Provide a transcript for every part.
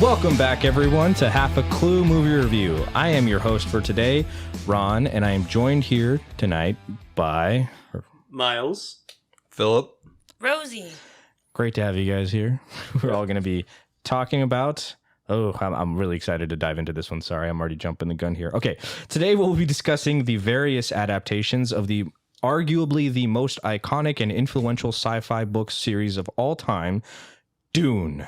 Welcome back, everyone, to Half a Clue Movie Review. I am your host for today, Ron, and I am joined here tonight by... Miles. Philip. Rosie. Great to have you guys here. We're all going to be talking about... Oh, I'm really excited to dive into this one. Sorry, I'm already jumping the gun here. Okay, today we'll be discussing the various adaptations of the arguably the most iconic and influential sci-fi book series of all time, Dune.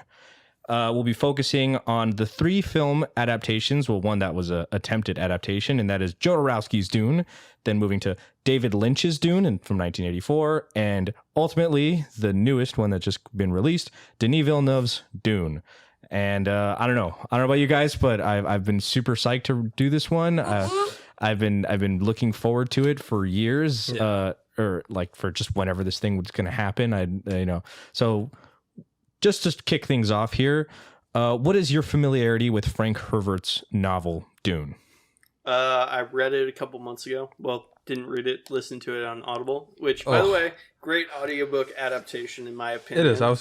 We'll be focusing on the 3 film adaptations. Well, one that was an attempted adaptation, and that is Jodorowsky's Dune, then moving to David Lynch's Dune from 1984, and ultimately the newest one that's just been released, Denis Villeneuve's Dune. And I don't know about you guys, but I've been super psyched to do this one. I've been looking forward to it for years, or like for just whenever this thing was going to happen. So just to kick things off here, what is your familiarity with Frank Herbert's novel Dune? I read it a couple months ago. Well, didn't read it, listened to it on Audible, which, by the way, great audiobook adaptation in my opinion. It is. I was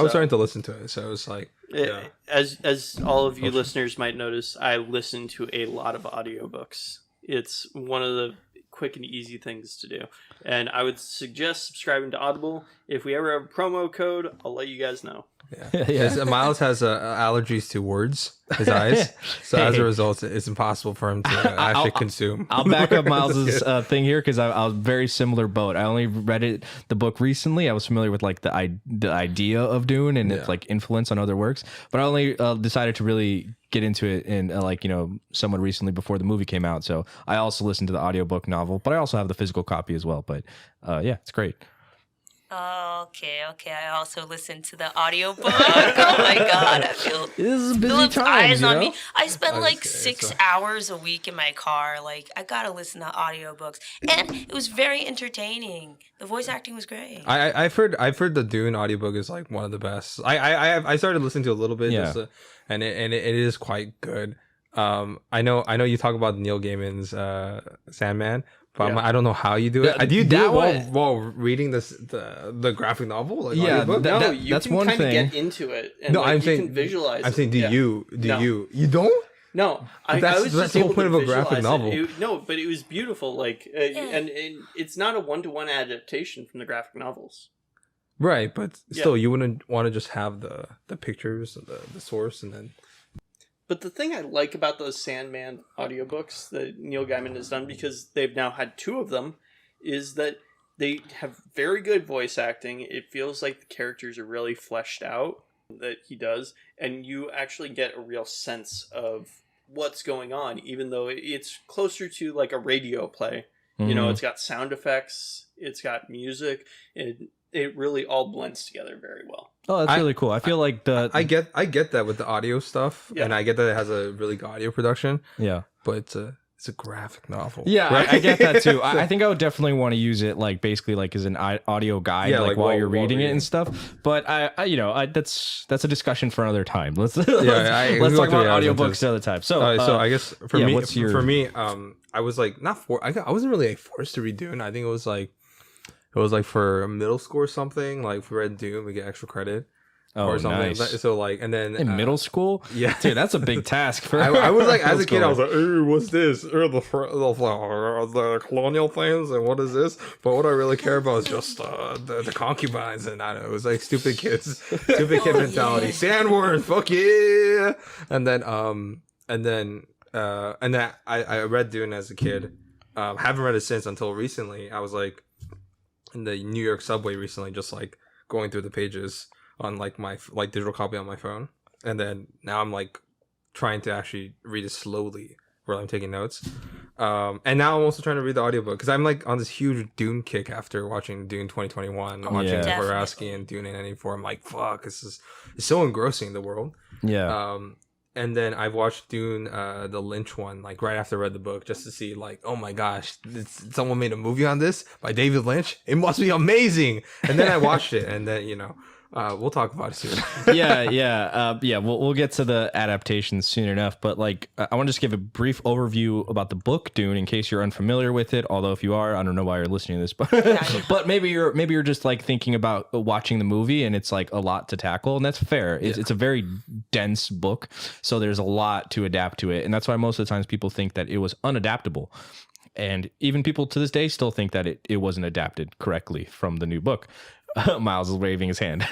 starting to listen to it, so it was like... As all of you listeners might notice, I listen to a lot of audiobooks. It's one of the quick and easy things to do. And I would suggest subscribing to Audible. If we ever have a promo code, I'll let you guys know. Yeah. Miles has allergies to words, his eyes. So as a result, it's impossible for him to actually consume. I'll back up Miles's thing here because I was very similar boat. I only read the book recently. I was familiar with like the idea of Dune and its like influence on other works, but I only decided to really get into it in somewhat recently before the movie came out. So I also listened to the audiobook novel, but I also have the physical copy as well. But it's great. Okay. I also listened to the audiobook. Oh my god, I feel this is busy Philip's times, eyes you on know? me. I spend like 6 hours a week in my car. Like, I gotta listen to audiobooks. And it was very entertaining. The voice acting was great. I've heard the Dune audiobook is like one of the best. I started listening to a little bit, and it is quite good. I know you talk about Neil Gaiman's Sandman. But I don't know how you do it. Do you do it while reading the graphic novel? Like audiobook? That's can one kind of thing. get into it. And you can visualize I'm saying, you don't? No, that's the whole point of a graphic novel. But it was beautiful. Like, and it's not a 1-to-1 adaptation from the graphic novels. Right, but still, you wouldn't want to just have the pictures, the source, and then... But the thing I like about those Sandman audiobooks that Neil Gaiman has done, because they've now had 2 of them, is that they have very good voice acting. It feels like the characters are really fleshed out, that he does, and you actually get a real sense of what's going on, even though it's closer to like a radio play. Mm-hmm. You know, it's got sound effects, it's got music, and it really all blends together very well. Oh, that's really cool. I feel like I get that with the audio stuff, and I get that it has a really good audio production. Yeah, but it's a graphic novel. Yeah, right? I get that too. I think I would definitely want to use it like basically like as an audio guide, like while you're reading it and stuff. But that's a discussion for another time. Let's talk about audiobooks another time. So I guess for me, I was like I wasn't really like forced to read Dune. I think it was like for middle school or something. Like if we read Dune, we get extra credit. Or something. Nice. So like, and then in middle school, dude, that's a big task for. I was like, as a kid, I was like, "Ooh, what's this? The colonial things, and what is this?" But what I really care about is just the concubines, and I don't know, it was like stupid kid mentality. Yeah. Sandworms, fuck yeah! And then I read Dune as a kid. Haven't read it since until recently. I was like in the New York subway recently, just like going through the pages on like my digital copy on my phone, and then now I'm like trying to actually read it slowly while I'm taking notes, and now I'm also trying to read the audiobook because I'm like on this huge Dune kick after watching Dune 2021, watching Borowski and Dune in 94. I'm like, fuck, it's so engrossing, the world. And then I've watched Dune, the Lynch one, like right after I read the book, just to see like, oh my gosh, someone made a movie on this by David Lynch. It must be amazing. And then I watched it, and then We'll talk about it soon. yeah. We'll get to the adaptations soon enough. But like, I want to just give a brief overview about the book Dune in case you're unfamiliar with it. Although if you are, I don't know why you're listening to this, but maybe you're just like thinking about watching the movie and it's like a lot to tackle, and that's fair. It's a very dense book, so there's a lot to adapt to it, and that's why most of the times people think that it was unadaptable. And even people to this day still think that it wasn't adapted correctly from the new book. Miles is waving his hand.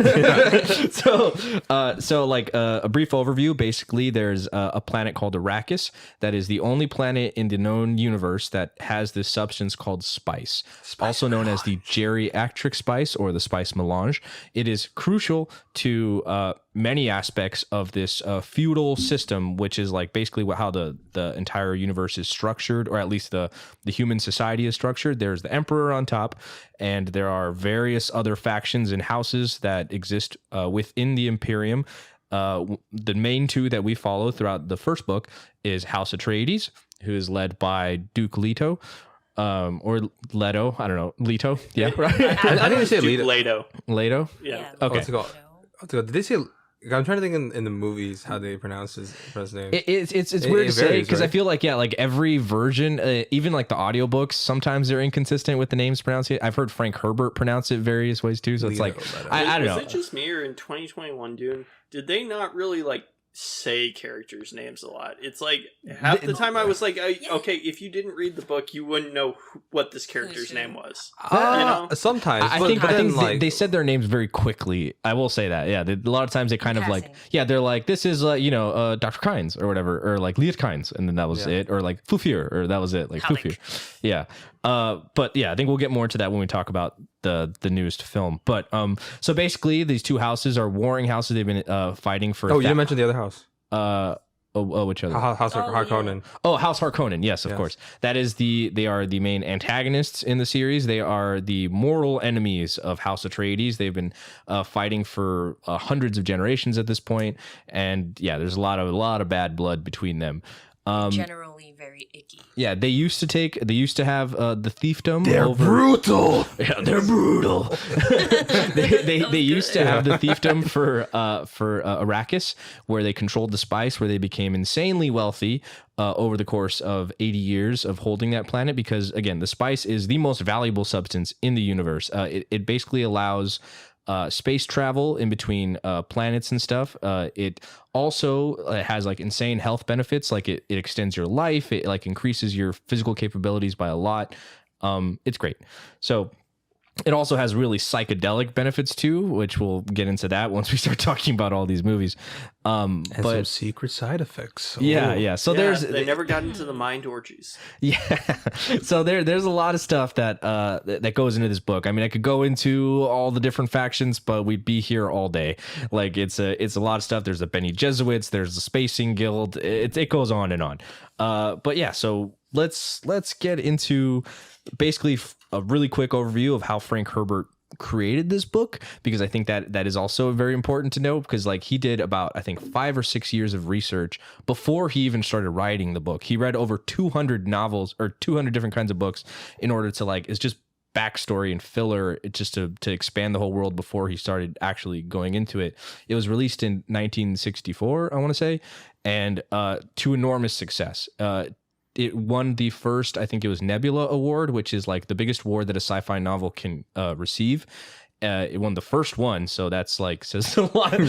So like a brief overview. Basically, there's a planet called Arrakis that is the only planet in the known universe that has this substance called spice also known as the geriatric spice or the spice melange. It is crucial to many aspects of this feudal system, which is like basically how the entire universe is structured, or at least the human society is structured. There's the emperor on top, and there are various other factions and houses that exist within the Imperium. The main two that we follow throughout the first book is House Atreides, who is led by Duke Leto. Or Leto, I don't know, Leto, yeah, right. I think they say Duke Leto. Leto. Yeah. Okay. Okay. Did they say? I'm trying to think in the movies how they pronounce his first name. It's weird to say varies, because right? I feel like like every version, even like the audiobooks, sometimes they're inconsistent with the names pronunciation. I've heard Frank Herbert pronounce it various ways too. So it's like I don't know. Is it just me, or in 2021 Dune, did they not really like say characters' names a lot? It's like half the time I was like, okay, if you didn't read the book, you wouldn't know what this character's name was. Sometimes I think they said their names very quickly. I will say that. Yeah, a lot of times they kind of like, they're like, this is Dr. Kynes or whatever, or like Liet Kynes, and then that was it, or like Fufir, or that was it, like Fufir. Yeah. But yeah, I think we'll get more into that when we talk about the newest film. But so basically, these two houses are warring houses. They've been fighting for. Oh, you didn't mention the other house. Which other? House Harkonnen. Oh, House Harkonnen. Yes, of course. That is they are the main antagonists in the series. They are the mortal enemies of House Atreides. They've been fighting for hundreds of generations at this point, and yeah, there's a lot of bad blood between them. Generally very icky. Yeah, they used to have the fiefdom. They're brutal. Yeah, they're brutal. they used to have the fiefdom for Arrakis, where they controlled the spice, where they became insanely wealthy over the course of 80 years of holding that planet. Because again, the spice is the most valuable substance in the universe. It basically allows space travel in between planets and stuff. It also has like insane health benefits. Like it extends your life. It like increases your physical capabilities by a lot. It's great. So it also has really psychedelic benefits too, which we'll get into that once we start talking about all these movies. And some secret side effects. Yeah. So they never got into the mind orgies. Yeah. So there's a lot of stuff that goes into this book. I mean, I could go into all the different factions, but we'd be here all day. Like it's a lot of stuff. There's the Bene Gesserit, there's the Spacing Guild. It goes on and on. But yeah, so let's get into basically a really quick overview of how Frank Herbert created this book, because I think that is also very important to know, because like he did about, I think, 5 or 6 years of research before he even started writing the book. He read over 200 novels or 200 different kinds of books in order to like, it's just backstory and filler, just to expand the whole world before he started actually going into it. It was released in 1964, I want to say, and to enormous success. It won the first, I think it was Nebula Award, which is like the biggest award that a sci-fi novel can receive. It won the first one, so that's like says a lot.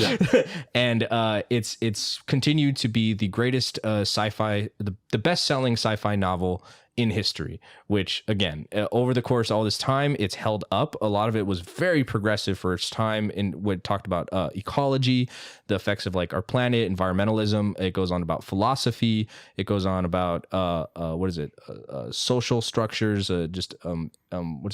And it's continued to be the greatest sci-fi, the best-selling sci-fi novel in history, which again, over the course of all this time, it's held up. A lot of it was very progressive for its time, and what talked about ecology, the effects of like our planet, environmentalism. It goes on about philosophy. It goes on about social structures, what's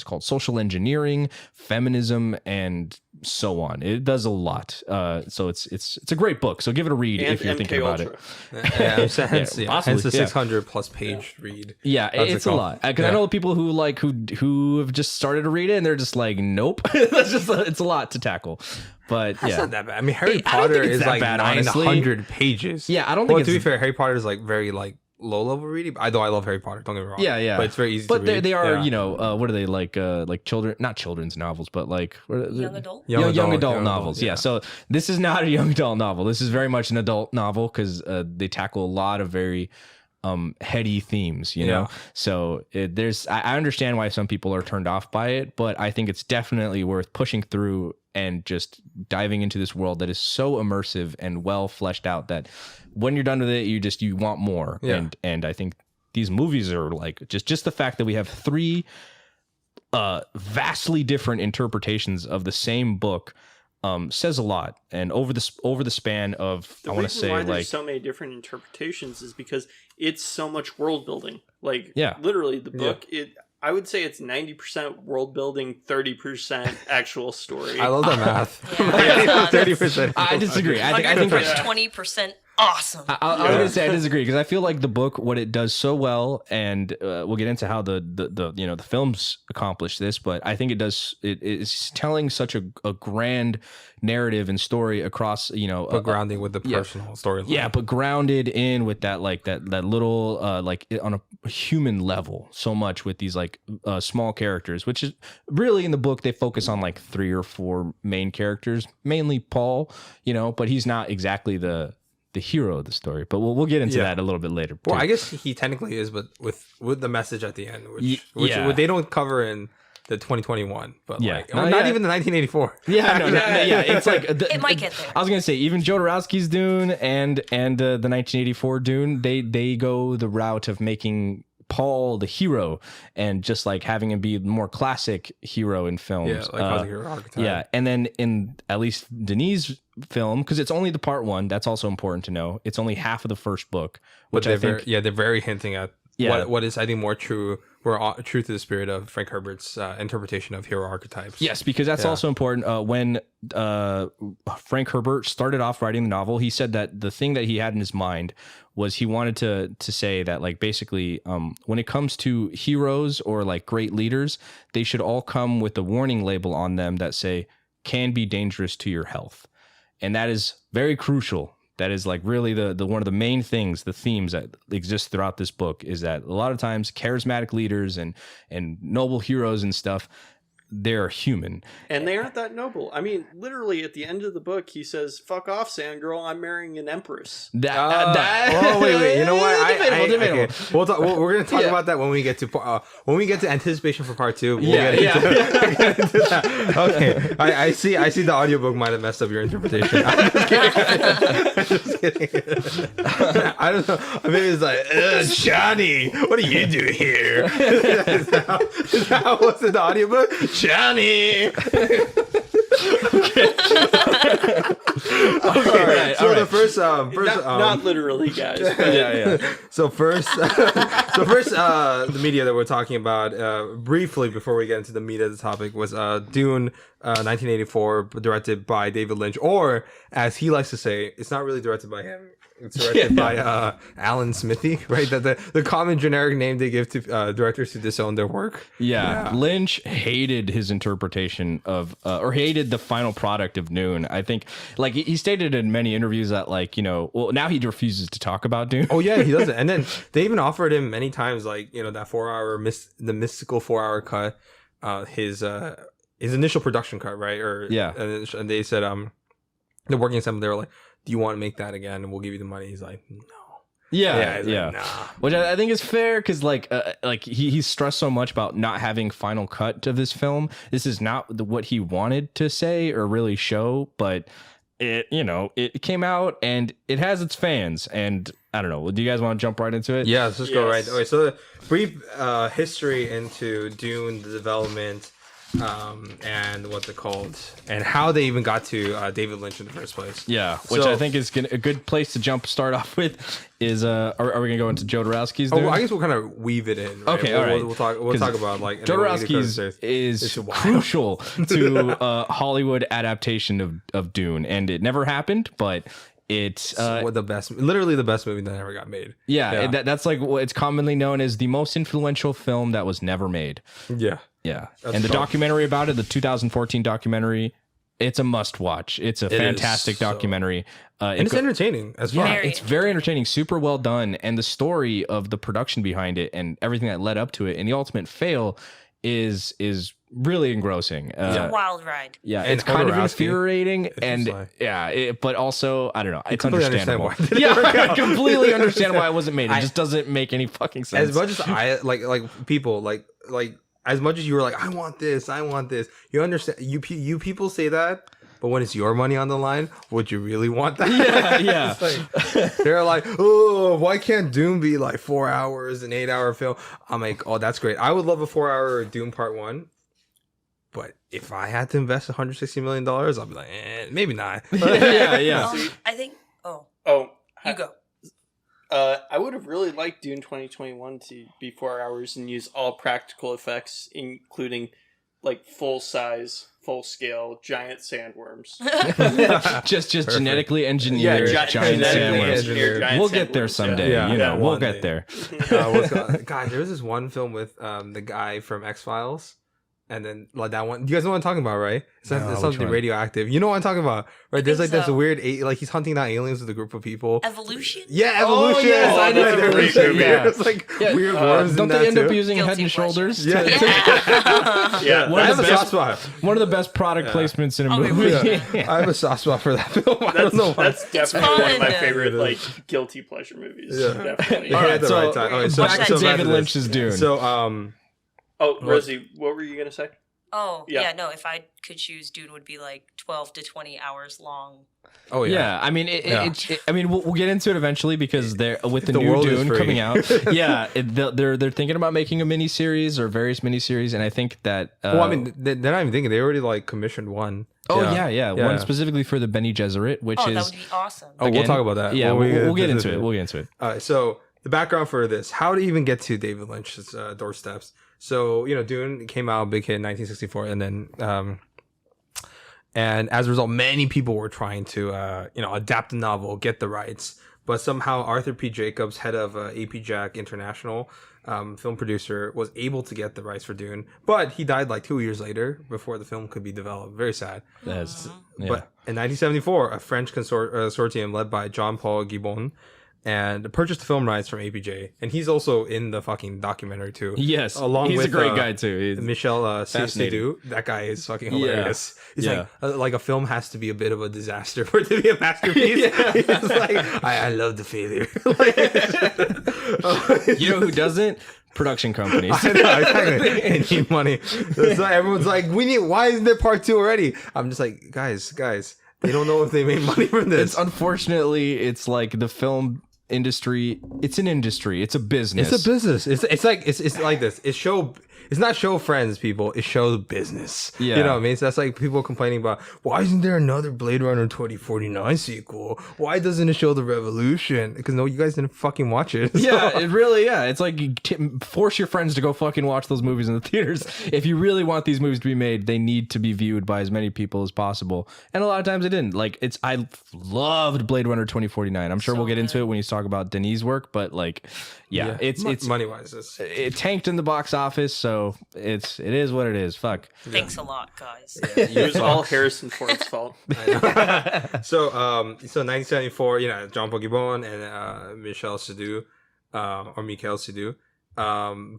it called, social engineering, feminism, and so on. It does a lot. So it's a great book. So give it a read if you're thinking about it. Hence the 600 plus page read. Yeah, it's a lot. Because I know people who have just started to read it and they're just like, nope. It's a lot to tackle. But that's yeah, not that bad. I mean, Harry Potter is like 900 pages. Yeah, I don't think to be fair, Harry Potter is like very like low level reading. Though I love Harry Potter. Don't get me wrong. Yeah. But it's very easy. But to read. they are, Yeah. what are they like children? Not children's novels, but like Young adult. young adult novels. Yeah. So this is not a young adult novel. This is very much an adult novel because they tackle a lot of very heady themes, you know. So I understand why some people are turned off by it, but I think it's definitely worth pushing through and just diving into this world that is so immersive and well fleshed out that when you're done with it, you want more. And I think these movies are like just the fact that we have three vastly different interpretations of the same book says a lot. And over the span of, I want to say, why like, there's so many different interpretations is because it's so much world building. Like, Yeah. literally, the book I would say it's 90% world building, 30% actual story. I love the math. Yeah. 30%. I disagree. I think it's 20% awesome. I was gonna say I disagree because I feel like the book, what it does so well, and we'll get into how the films accomplish this, but I think it is telling such a grand narrative and story across, But grounding with the personal story. Yeah, but grounded in with that that little like on a human level so much with these like small characters, which is really in the book they focus on like 3 or 4 main characters, mainly Paul, but he's not exactly the hero of the story. But we'll get into that a little bit later. Well, I guess he technically is, but with the message at the end, which Yeah. they don't cover in the 2021, but Yeah. not even the 1984. Yeah, it's like It might get there. I was gonna say even Jodorowsky's Dune and the 1984 Dune, they go the route of making Paul the hero and just like having him be more classic hero in films. Yeah, like causing hero archetype. Yeah, and then in at least Denis' film, because it's only the part 1, that's also important to know. It's only half of the first book, which I think they're very hinting at what is I think more true to the spirit of Frank Herbert's interpretation of hero archetypes. Yes, because that's also important. When Frank Herbert started off writing the novel, he said that the thing that he had in his mind was he wanted to say that like basically when it comes to heroes or like great leaders, they should all come with a warning label on them that say can be dangerous to your health. And that is very crucial. That is like really the one of the main things, the themes that exist throughout this book is that a lot of times charismatic leaders and noble heroes and stuff, they're human. And they aren't that noble. I mean, literally at the end of the book, he says, "Fuck off, Sandgirl. I'm marrying an empress." Oh wait! You know what? Debatable. Okay. We're gonna talk about that when we get to anticipation for part 2. We'll get into that. Okay, I see the audiobook might have messed up your interpretation. I'm just kidding. I don't know. Maybe it's like Johnny, what are you doing here? Is that how it was in the audiobook? Johnny. Okay. All right. The first not literally, guys. But So first, the media that we're talking about briefly before we get into the meat of the topic was Dune, 1984, directed by David Lynch, or as he likes to say, it's not really directed by him. It's directed by Alan Smithy, right? The common generic name they give to directors who disown their work. Yeah. Lynch hated his interpretation of, or hated the final product of Dune. I think, like he stated in many interviews that, like, now he refuses to talk about Dune. Oh yeah, he doesn't. And then they even offered him many times, like that 4-hour the mystical 4-hour cut, his initial production cut, right? And they said the working assembly, they were like, do you want to make that again? And we'll give you the money. He's like, no. Yeah. Like, nah. Which I think is fair because like he's stressed so much about not having final cut of this film. This is not what he wanted to say or really show, but it came out and it has its fans. And I don't know. Do you guys want to jump right into it? Yeah, let's just go right. Okay, so the brief history into Dune, the development, and what's it called, and how they even got to David Lynch in the first place. Yeah, which I think is a good place to start off with. Is are we gonna go into Jodorowsky's? Oh, well, I guess we'll kind of weave it in. Right? Okay, all right. We'll talk about like Jodorowsky's is crucial to Hollywood adaptation of Dune, and it never happened, but. It's literally the best movie that ever got made. Yeah. That's like what it's commonly known as the most influential film that was never made. Yeah. And the documentary about it, the 2014 documentary, It's a must watch. It's a is fantastic so- documentary. And it's entertaining as Yeah, fuck. Very it's very entertaining, super well done, and the story of the production behind it and everything that led up to it, and the ultimate fail is really engrossing. It's a wild ride. Yeah, And it's kind of Hodorowski. infuriating, It's and just like- but also I don't know. It's completely understandable. understand why it didn't work Yeah, I out. completely understand why it wasn't made. It just doesn't make any fucking sense. As much as I like people like as much as you were like, I want this, you understand, you people say that, but when it's your money on the line, would you really want that? Yeah. It's like, they're like, oh, why can't Doom be like 4 hours, an 8-hour film? I'm like, oh, that's great. I would love a 4-hour Doom Part 1. But if I had to invest $160 million, I'll be like, maybe not. yeah. I think. Oh, Oh, you go. I would have really liked Dune 2021 to be 4 hours and use all practical effects, including like full size, full scale giant sandworms. just genetically engineered Yeah, giant genetically sandworms. engineered giant We'll get there sandworms, someday. Yeah. You know, Yeah, we'll one get day. there. God, there was this one film with the guy from X-Files. And then like that one, you guys know what I'm talking about, right? It's No, it's which something one? radioactive. You know what I'm talking about, right? There's like think this so. weird, like he's hunting down aliens with a group of people. Evolution. Yeah, Oh, evolution. yes, I know Like, they're Evolution, really yeah. It's like weird worms. Don't in they end that up too. using Head Guilty and pleasure. Shoulders? Yeah, Yeah, One I of have the a best- soft spot. One of the best product Yeah. placements in a Oh, it movie. really I have a soft spot for that film. I don't know why. that's definitely one of my fun. favorite like guilty pleasure movies. Yeah. Definitely. Yeah, at the so right time. Okay, so back to so back David to this. Lynch's Dune. So Oh, Rosie, what were you gonna say? Oh, Yeah. yeah. No, if I could choose, Dune would be like 12 to 20 hours long. oh yeah. I mean, I mean, we'll get into it eventually because they're with the The new world is Dune free. coming out. Yeah, they're thinking about making a mini series or various mini series, and I think that. Well, I mean, they're not even thinking. They already like commissioned one. Oh yeah. One specifically for the Benny Gesserit, which Oh, is. that would be awesome. Oh, Again, we'll talk about that. Yeah, When we we'll get into this. it. We'll get into it. All right, so the background for this, how to even get to David Lynch's doorsteps. So, Dune came out, big hit in 1964, and then, and as a result, many people were trying to, adapt the novel, get the rights, but somehow Arthur P. Jacobs, head of AP Jack International, film producer, was able to get the rights for Dune, but he died like 2 years later before the film could be developed. Very sad. That's, yeah. But in 1974, a French consortium led by Jean-Paul Gibbon and purchased the film rights from APJ, and he's also in the fucking documentary too. Yes, along he's with a great guy too. He's Michel fascinating. Seydoux. That guy is fucking hilarious. He's Yeah. like a film has to be a bit of a disaster for it to be a masterpiece. He's like, I love the failure. You know who doesn't? Production companies. I know, exactly. They need money. That's why everyone's like, why isn't there part 2 already? I'm just like, guys, they don't know if they made money from this. Unfortunately, it's like the film industry. It's an industry. It's a business. It's a business. It's like this. It's not show friends, people. It shows business. Yeah. You know what I mean? So that's like people complaining about, why isn't there another Blade Runner 2049 sequel? Why doesn't it show the revolution? Because no, you guys didn't fucking watch it. Yeah, it really, It's like you force your friends to go fucking watch those movies in the theaters. If you really want these movies to be made, they need to be viewed by as many people as possible. And a lot of times they didn't. Like, I loved Blade Runner 2049. I'm sure we'll get into it when you talk about Denis' work, but like, it's money wise. it tanked in the box office, so it is what it is. Fuck. Thanks a lot, guys. It was all Harrison Ford's fault. So 1974, Jean-Paul Gibbon and Michel Seydoux,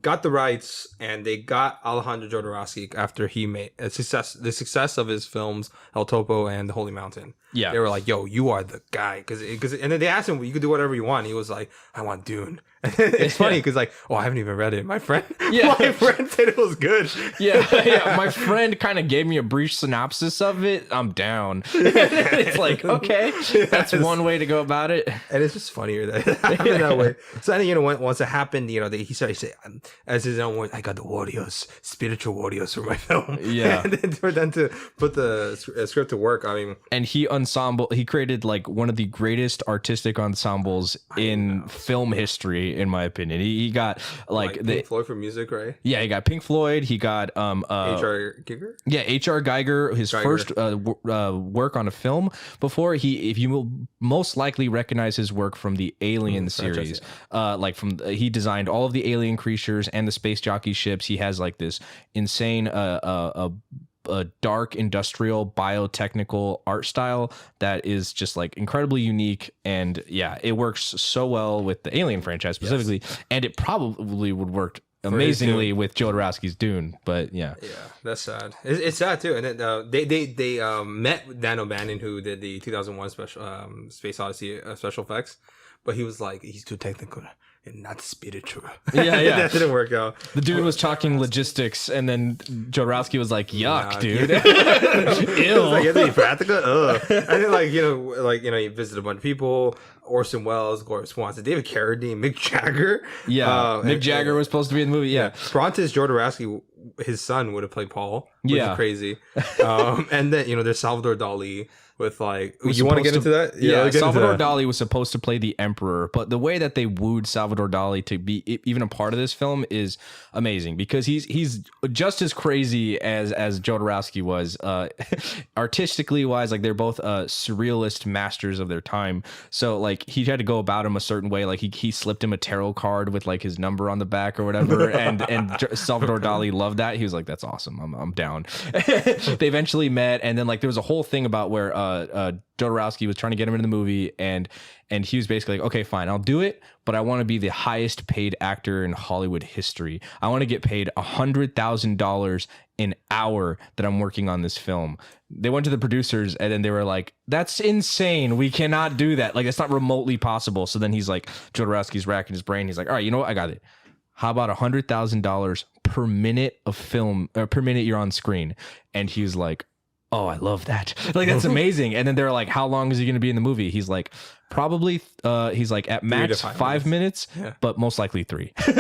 got the rights, and they got Alejandro Jodorowsky after he made the success of his films El Topo and The Holy Mountain. Yeah. They were like, yo, you are the guy. And then they asked him, you could do whatever you want. He was like, I want Dune. It's funny because I haven't even read it. My friend said it was good. Yeah. My friend kind of gave me a brief synopsis of it. I'm down. It's like, okay, that's one way to go about it. And it's just funnier that it happened that way. So then, once it happened, he started saying, as his own words, I got the warriors, spiritual warriors for my film. Yeah. And then for them to put the script to work, I mean, And he created like one of the greatest artistic ensembles in film history, in my opinion. He got like Pink Floyd for music, right? yeah, he got Pink Floyd. He got H.R. Giger? Yeah, H.R. Geiger, his first work on a film. Before if you will most likely recognize his work from the Alien series, he designed all of the alien creatures and the space jockey ships. He has like this insane a dark industrial biotechnical art style that is just like incredibly unique, and yeah, it works so well with the Alien franchise specifically, and it probably would work amazingly with Jodorowsky's Dune, but yeah, that's sad. It's sad too. And then they met Dan O'Bannon, who did the 2001 special Space Odyssey special effects, but he was like, he's too technical and not spiritual. Yeah. That didn't work out. The dude was talking logistics, and then Jodorowsky was like, "Yuck, dude." It was like, you have to be practical. Ugh. And then he visited a bunch of people. Orson Welles, Gloria Swanson, David Carradine, Mick Jagger. Yeah, Mick Jagger was supposed to be in the movie. Yeah. Brontes Jodorowsky, his son, would have played Paul, which is crazy. And then there's Salvador Dali with like. You want to get into that? Yeah, Salvador Dali was supposed to play the Emperor, but the way that they wooed Salvador Dali to be even a part of this film is amazing, because he's just as crazy as Jodorowsky was, artistically wise. Like, they're both surrealist masters of their time. So like he had to go about him a certain way. Like he slipped him a tarot card with like his number on the back or whatever, and Salvador Dali loved that. He was like, "That's awesome. I'm down." They eventually met, and then like there was a whole thing about where Jodorowsky was trying to get him into the movie, and he was basically like, "Okay, fine, I'll do it, but I want to be the highest paid actor in Hollywood history. I want to get paid $100,000 an hour that I'm working on this film." They went to the producers, and then they were like, "That's insane. We cannot do that. Like, it's not remotely possible." So then he's like, Jodorowsky's racking his brain. He's like, "All right, you know what? I got it. How about $100,000 per minute of film, or per minute you're on screen?" And he was like, "Oh, I love that. Like, that's amazing." And then they're like, "How long is he going to be in the movie?" He's like, "Probably," he's like, "at max 5 minutes, but most likely 3. And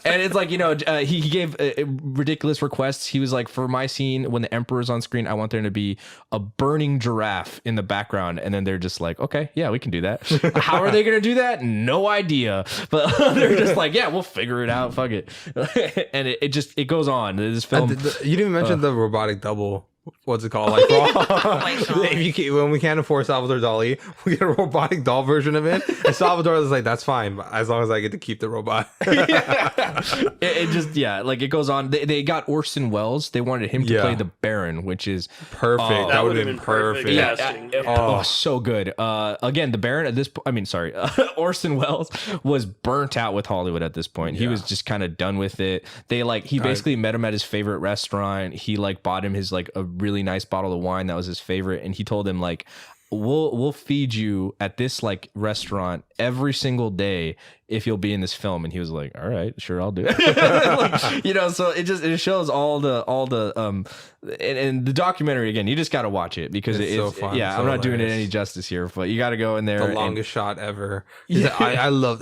it's like, he gave ridiculous requests. He was like, "For my scene, when the Emperor's on screen, I want there to be a burning giraffe in the background." And then they're just like, "Okay, yeah, we can do that." How are they going to do that? No idea. But they're just like, "Yeah, we'll figure it out. Fuck it." And it goes on. This film. You didn't even mention the robotic double. What's it called? Like, when we can't afford Salvador Dali, we get a robotic doll version of it. And Salvador is like, "That's fine, but as long as I get to keep the robot." It goes on. They got Orson Welles. They wanted him to play the Baron, which is perfect. That would have been perfect. So good. Again, the Baron at this point, Orson Welles was burnt out with Hollywood at this point. He was just kind of done with it. He basically met him at his favorite restaurant. He like bought him his like a really nice bottle of wine that was his favorite, and he told him like, we'll feed you at this like restaurant every single day if you'll be in this film. And he was like, "All right, sure, I'll do it." So it shows all the and the documentary, again, you just got to watch it, because it's so fun. Yeah, so I'm not doing it any justice here, but you got to go in there. The longest shot ever. I love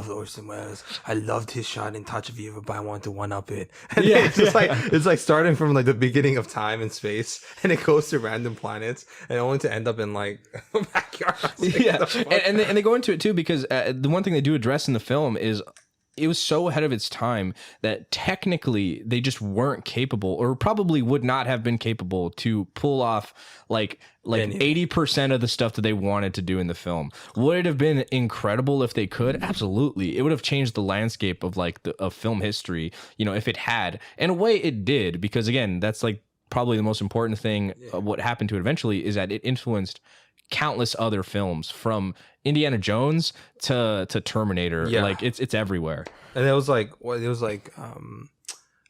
Orson Welles. I loved his shot in Touch of Evil, but I wanted to one up it. And it's like starting from like the beginning of time and space, and it goes to random planets, and only to end up in like backyards. And they go into it too, because the one thing they do address in the film is it was so ahead of its time that technically they just weren't capable, or probably would not have been capable, to pull off like 80% of the stuff that they wanted to do in the film. Would it have been incredible if they could? Absolutely. It would have changed the landscape of like of film history, if it had. In a way it did, because again, that's like probably the most important thing. What happened to it eventually is that it influenced countless other films, from Indiana Jones to Terminator. Like it's everywhere. And it was like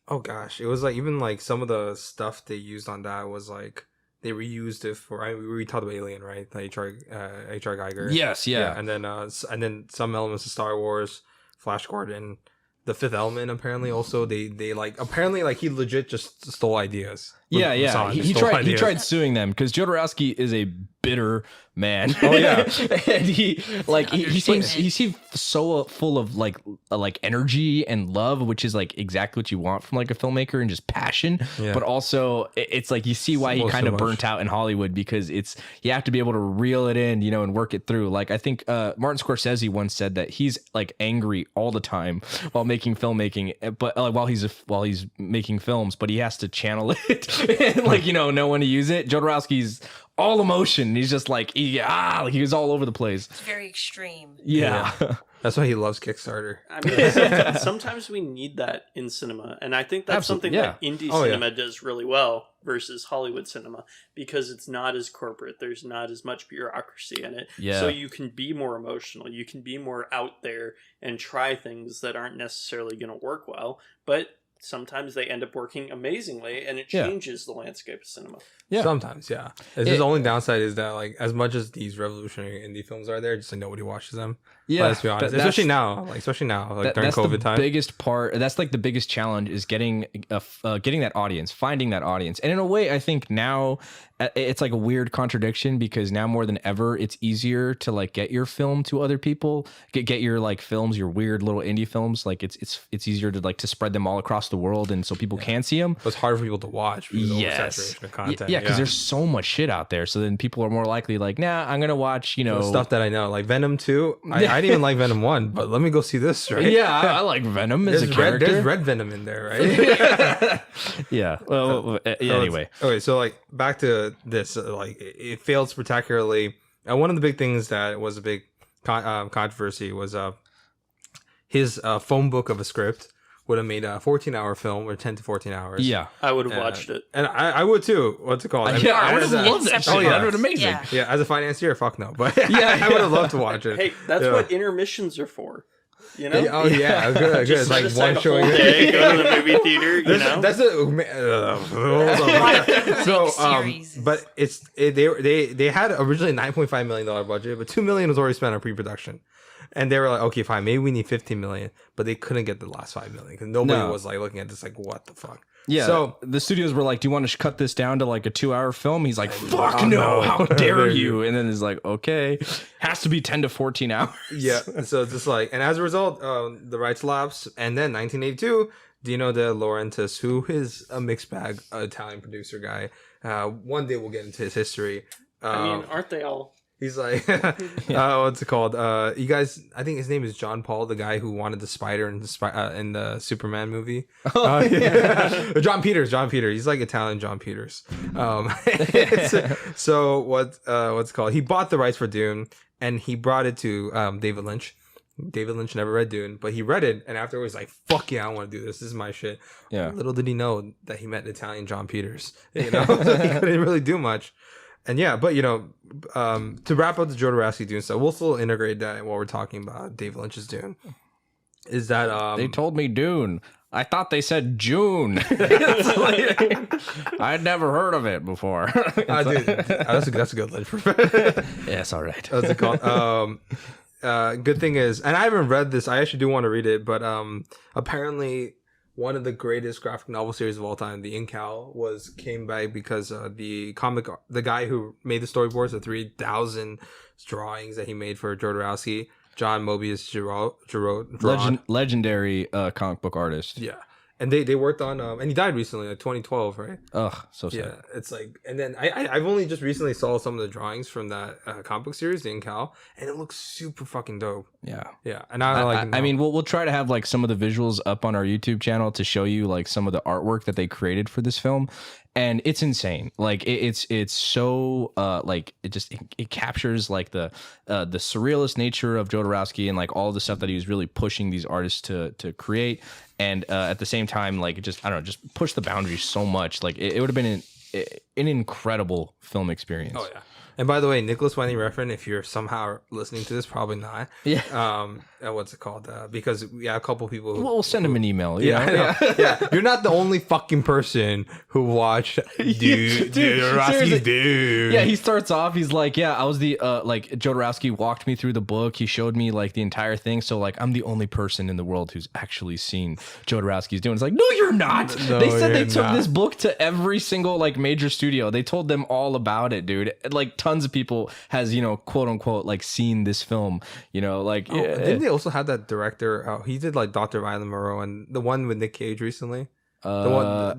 oh gosh, it was like even like some of the stuff they used on that was like they reused it for, we talked about Alien, right? Like H.R. Geiger. Yes, yeah. And then some elements of Star Wars, Flash Gordon, The Fifth Element. Apparently, also they like apparently like he legit just stole ideas. He tried suing them, because Jodorowsky is a bitter man. Oh yeah. And he seems so full of like energy and love, which is like exactly what you want from like a filmmaker, and just passion. But also it's like you see why he kind of burnt out in Hollywood, because you have to be able to reel it in, and work it through. Like I think Martin Scorsese once said that he's like angry all the time while making filmmaking, but while he's making films, but he has to channel it and like know when to use it. Jodorowsky's all emotion. He's just like he was all over the place. It's very extreme. Yeah. That's why he loves Kickstarter. I mean, sometimes we need that in cinema, and I think that's Absolutely, something that indie Oh, yeah. cinema does really well versus Hollywood cinema, because it's not as corporate. There's not as much bureaucracy in it, Yeah. so you can be more emotional. You can be more out there and try things that aren't necessarily going to work well, but sometimes they end up working amazingly, and it Yeah. changes the landscape of cinema. Yeah. Sometimes, yeah. It's just the only downside is that, like, as much as these revolutionary indie films are there, just like nobody watches them. Yeah, Let's be honest. Especially now, during that's COVID the time. biggest part. That's like the biggest challenge is getting that audience, finding that audience. And in a way, I think now it's like a weird contradiction, because now more than ever, it's easier to like get your film to other people, get your like films, your weird little indie films. Like it's easier to like to spread them all across the world, and so people can see them. But it's harder for people to watch because of oversaturation of content. Yeah, because there's so much shit out there. So then people are more likely like, nah, I'm gonna watch, stuff that I know, like Venom 2. I didn't even like Venom 1, but let me go see this, right? Yeah, I like Venom as a character. There's red Venom in there, right? Yeah. Well, anyway. Okay, so like back to this, like it failed spectacularly. One of the big things that was a big controversy was his phone book of a script would have made a 14-hour film, or 10 to 14 hours. Yeah. I would have watched it. And I would too. What's it called? I would have loved that shit. Oh, yeah. That would have been amazing. Yeah. Yeah, as a financier, fuck no. But yeah, I would have loved to watch it. Hey, that's Yeah. what intermissions are for. You know? Oh yeah, good. Just Like set aside one a showing. whole day, go to the movie theater. You know, That's Series. but they had originally $9.5 million budget, but $2 million was already spent on pre-production, and they were like, okay, fine, maybe we need $15 million, but they couldn't get the last $5 million because nobody was like looking at this like, what the fuck. Yeah. So the studios were like, do you want to cut this down to like a 2-hour film? He's like, fuck no, how dare you? And then it's like, okay, has to be 10 to 14 hours. yeah, so it's just like, and as a result, the rights lapsed, and then 1982, Dino De Laurentiis, who is a mixed bag Italian producer guy, one day we'll get into his history. I mean, aren't they all? He's like, what's it called? You guys, I think his name is John Paul, the guy who wanted the spider in the Superman movie. Yeah. John Peters. He's like Italian John Peters. So what's it called? He bought the rights for Dune, and he brought it to David Lynch. David Lynch never read Dune, but he read it, and afterwards, like, fuck yeah, I want to do this. This is my shit. Yeah. Little did he know that he met Italian John Peters. You know, so he couldn't really do much. And yeah, but to wrap up the Jodorowsky Dune stuff, we'll still integrate that while we're talking about David Lynch's Dune. Is that They told me Dune. I thought they said June. I'd never heard of it before. dude, that's a good Lynch. Yeah, it's all right. What's it called? Good thing is, and I haven't read this. I actually do want to read it, but apparently one of the greatest graphic novel series of all time, the Incal, came back because the guy who made the storyboards, the 3,000 drawings that he made for Jodorowsky, John Mobius Giraud. Legendary comic book artist. Yeah. And they worked on and he died recently, like 2012, right? Ugh, so sad. Yeah, it's like, and then I've only just recently saw some of the drawings from that comic book series, the Incal, and it looks super fucking dope. Yeah. Yeah, and I mean, we'll try to have like some of the visuals up on our YouTube channel to show you like some of the artwork that they created for this film, and it's insane. Like it's so like it captures like the surrealist nature of Jodorowsky and like all the stuff that he was really pushing these artists to create, and at the same time, like just push the boundaries so much. Like it would have been an incredible film experience. Oh yeah. And by the way, Nicholas Winding Refn, if you're somehow listening to this, probably not. Yeah. What's it called? Because we have a couple people who... We'll send him an email. Yeah. You're not the only fucking person who watched Jodorowsky's Dune. Yeah, he starts off, he's like, yeah, I was the, like, Jodorowsky walked me through the book. He showed me, like, the entire thing. So, like, I'm the only person in the world who's actually seen Jodorowsky's Dune. It's like, no, you're not. No, they said they you're took not. this book to every single, like, major studio. They told them all about it, dude. Like, tons of people has, quote unquote, like, seen this film, like, Didn't they also have that director? He did, like, Dr. Violet Moreau and the one with Nick Cage recently. The one...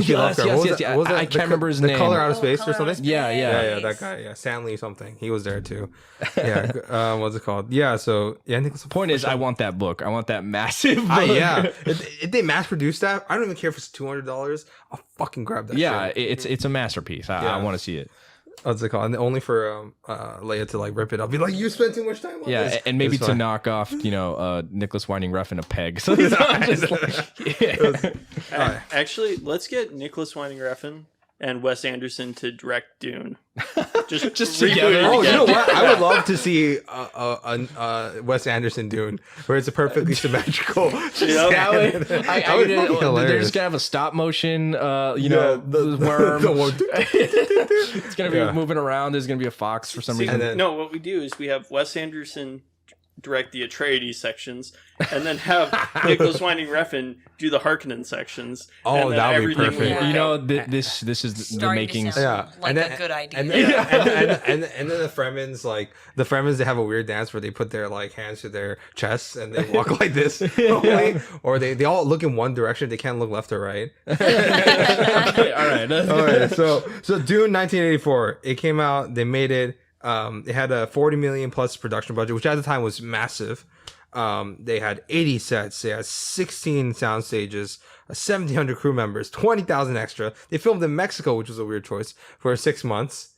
yes. What was I that? can't remember his the name. Color Out of Oh, Space or Color Out of something? Yeah, Yeah, that guy. Yeah, Stanley something. He was there too. Yeah, what's it called? Yeah, so I think The point is, I want that book. I want that massive book. yeah. If they mass produce that, I don't even care if it's $200. I'll fucking grab that. Yeah, shit. it's a masterpiece. I want to see it. what's it called? And only for Leia to like rip it up, be like, "You spent too much time on Yeah, this." and maybe It's to fine. knock off, Nicholas Winding Refn a peg. So he's not just like, yeah. Actually, let's get Nicholas Winding Refn and Wes Anderson to direct Dune. Just reboot together. it Oh, you again. know what? I would love to see Wes Anderson Dune, where it's a perfectly symmetrical. That way, That would be they're hilarious. just gonna have a stop motion, the worm. the worm. It's gonna be Yeah. moving around. There's gonna be a fox for some See, reason. And then- no, what we do is we have Wes Anderson direct the Atreides sections, and then have Nicholas Winding Refn do the Harkonnen sections. Oh, and then that would be everything perfect. will work out. This is the Starting to makings. sound Yeah, like and then- a good idea. And then the Fremens, they have a weird dance where they put their like hands to their chests and they walk like this, only, or they all look in one direction. They can't look left or right. All right. All right, so Dune 1984, it came out. They made it. It had a 40 million plus production budget, which at the time was massive. They had 80 sets. They had 16 sound stages, 1,700 crew members, 20,000 extra. They filmed in Mexico, which was a weird choice, for 6 months.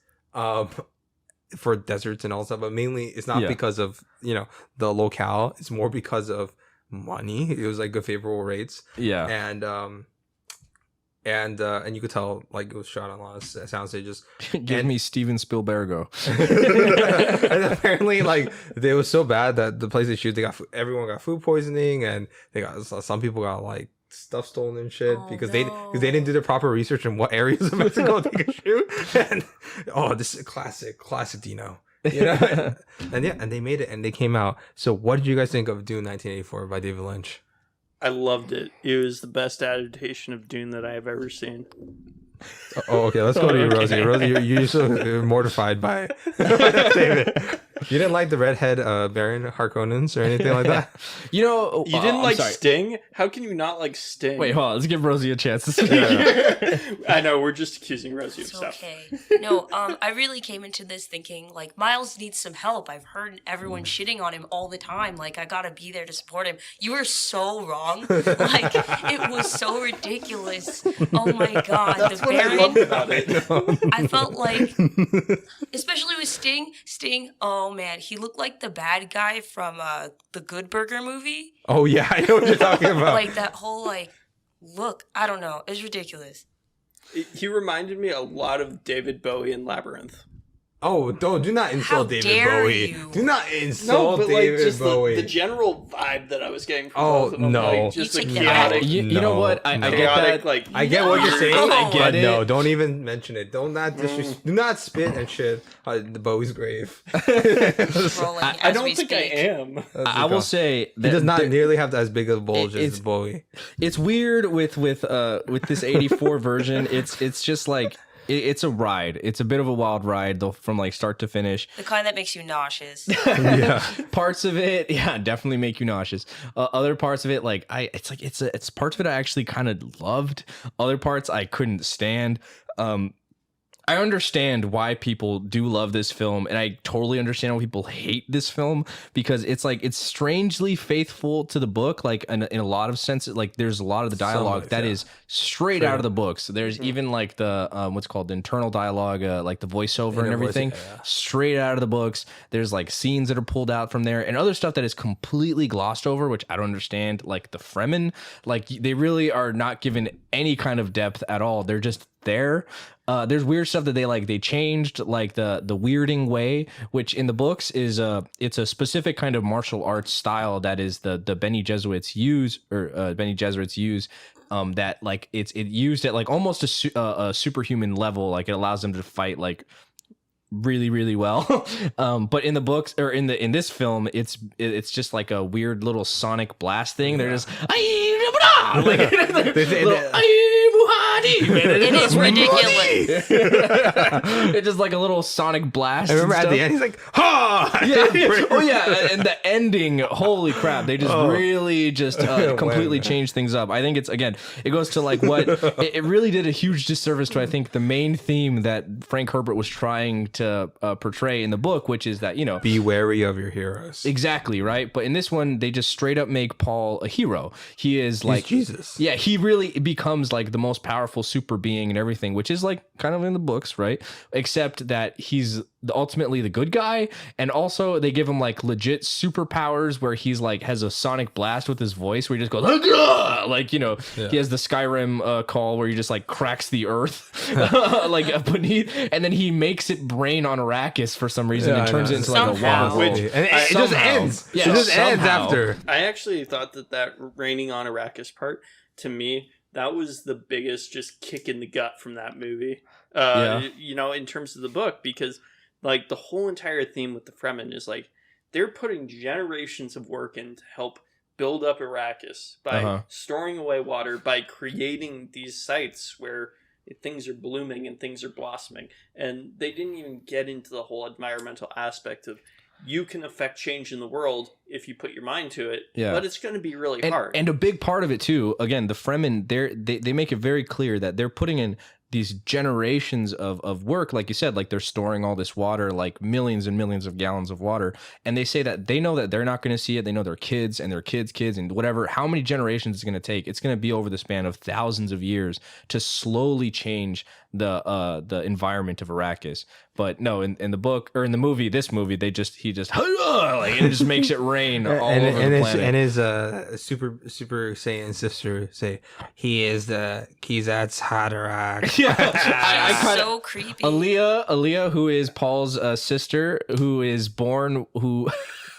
For deserts and all stuff, but mainly it's not Yeah. because of the locale. It's more because of money. It was like good favorable rates. Yeah. And you could tell like it was shot on a lot of sound stages. Give me Steven Spielbergo. And apparently, like, it was so bad that the place they shoot, everyone got food poisoning, and some people got like stuff stolen and shit Oh, because no. they didn't do the proper research in what areas of Mexico they could shoot. And this is classic Dino. And they made it and they came out. So what did you guys think of Dune 1984 by David Lynch? I loved it. It was the best adaptation of Dune that I have ever seen. Oh, okay. Let's go to you, Okay. Rosie. Rosie, you're so mortified by David. You didn't like the redhead Baron Harkonnens or anything like that? You know, You didn't I'm like sorry. Sting? How can you not like Sting? Wait, hold on. Let's give Rosie a chance to speak. I know, we're just accusing Rosie of It's stuff. okay. No, I really came into this thinking like Miles needs some help. I've heard everyone shitting on him all the time. Like I gotta be there to support him. You were so wrong. Like it was so ridiculous. Oh my god, That's the what I loved Baron. about it. I felt like, especially with Sting. Oh man, he looked like the bad guy from the Good Burger movie. Oh, yeah. I know what you're talking about. Like that whole look. I don't know. It's ridiculous. He reminded me a lot of David Bowie in Labyrinth. Oh, do not insult How David dare Bowie. you. Do not No, insult but like David just Bowie. the general vibe that I was getting from Oh, both of them. no. Like, just You the take that chaotic, out. You know what? I get chaotic, that. like I get what you're saying. No. I get but it. no, don't even mention it. Do not spit and shit on the Bowie's grave. Rolling I as don't we think speak. I am. I will say He that does not there- nearly have as big a bulge it's- as Bowie. it's weird with this 84 version. It's just like it's a ride. It's a bit of a wild ride though, from like start to finish. The kind that makes you nauseous. Yeah. Parts of it, yeah, definitely make you nauseous. Other parts of it, like it's parts of it I actually kind of loved. Other parts I couldn't stand. I understand why people do love this film, and I totally understand why people hate this film because it's like it's strangely faithful to the book, like in a lot of senses. Like there's a lot of the dialogue that is straight out of the books. There's even like the what's called the internal dialogue, like the voiceover and everything, straight out of the books. There's like scenes that are pulled out from there, and other stuff that is completely glossed over, which I don't understand. Like the Fremen, like they really are not given any kind of depth at all. They're just there. There's weird stuff that they changed, like the weirding way, which in the books is it's a specific kind of martial arts style that is the Bene Gesserits use that like it used at like almost a superhuman level, like it allows them to fight like really, really well. But in the books or in this film, it's just like a weird little sonic blast thing. They're just like, It is ridiculous. it's just like a little sonic blast. I remember and at the stuff. end, he's like, ha! Yeah. Oh yeah, and the ending, holy crap! They just really just completely man. changed things up. I think it goes to like what it really did a huge disservice to. I think the main theme that Frank Herbert was trying to portray in the book, which is that Be wary of your heroes. exactly right. But in this one, they just straight up make Paul a hero. He is like Jesus. Yeah, he really becomes like the most most powerful super being and everything, which is like kind of in the books, right? Except that he's ultimately the good guy, and also they give him like legit superpowers where he's like has a sonic blast with his voice where he just goes like, you know, he has the Skyrim call where he just like cracks the earth like beneath, and then he makes it rain on Arrakis for some reason and turns it into like a Somehow. water world. And it just ends. Yeah, it just ends somehow. after. I actually thought that raining on Arrakis part, to me, that was the biggest just kick in the gut from that movie. You know, in terms of the book, because like the whole entire theme with the Fremen is like they're putting generations of work in to help build up Arrakis by storing away water, by creating these sites where things are blooming and things are blossoming. And they didn't even get into the whole environmental aspect of you can affect change in the world if you put your mind to it, but it's going to be really hard. And a big part of it too, again, the Fremen, they make it very clear that they're putting in these generations of work, like you said, like they're storing all this water, like millions and millions of gallons of water. And they say that they know that they're not going to see it. They know their kids and their kids' kids and whatever, how many generations it's going to take. It's going to be over the span of thousands of years to slowly change the environment of Arrakis. But no, in the book or in the movie, this movie, he just like, and it just makes it rain all over the planet. And his super Saiyan sister say he is the Kizat's Haderach. Yeah, She's so creepy. Aaliyah, who is Paul's sister, who is born, who.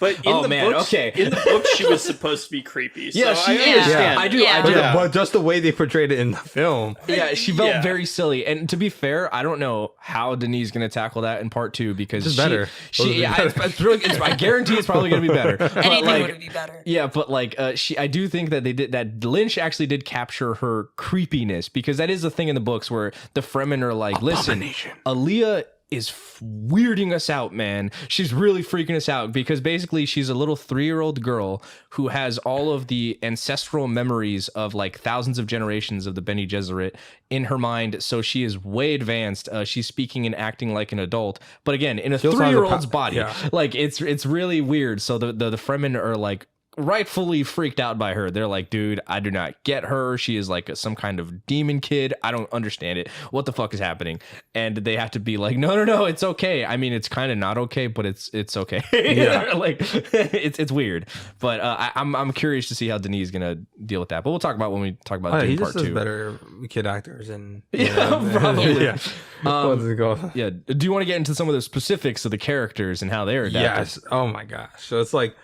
But in the book, she was supposed to be creepy. So Yeah, she I is. understand. I do. Yeah. But just the way they portrayed it in the film. Yeah, she felt very silly. And to be fair, I don't know how Denis is going to tackle that in part 2 because It's better. I guarantee it's probably going to be better. Anything would be better. Yeah, but like I do think that that Lynch actually did capture her creepiness, because that is the thing in the books where the Fremen are like, listen, Aaliyah is weirding us out, man. She's really freaking us out, because basically she's a little 3-year-old girl who has all of the ancestral memories of like thousands of generations of the Bene Gesserit in her mind. So she is way advanced. She's speaking and acting like an adult, but again, in a 3-year-old's body. Yeah. Like it's really weird. So the Fremen are like rightfully freaked out by her. They're like, dude, I do not get her. She is like some kind of demon kid. I don't understand it. What the fuck is happening? And they have to be like, no, it's okay. I mean, it's kind of not okay, but it's okay. Yeah. Like it's weird. But I'm curious to see how Denis is gonna deal with that. But we'll talk about when we talk about Dune part 2. He just does better kid actors and probably. Yeah. What's it called? Yeah. Do you want to get into some of the specifics of the characters and how they're adapted? Yes. Oh my gosh. So it's like,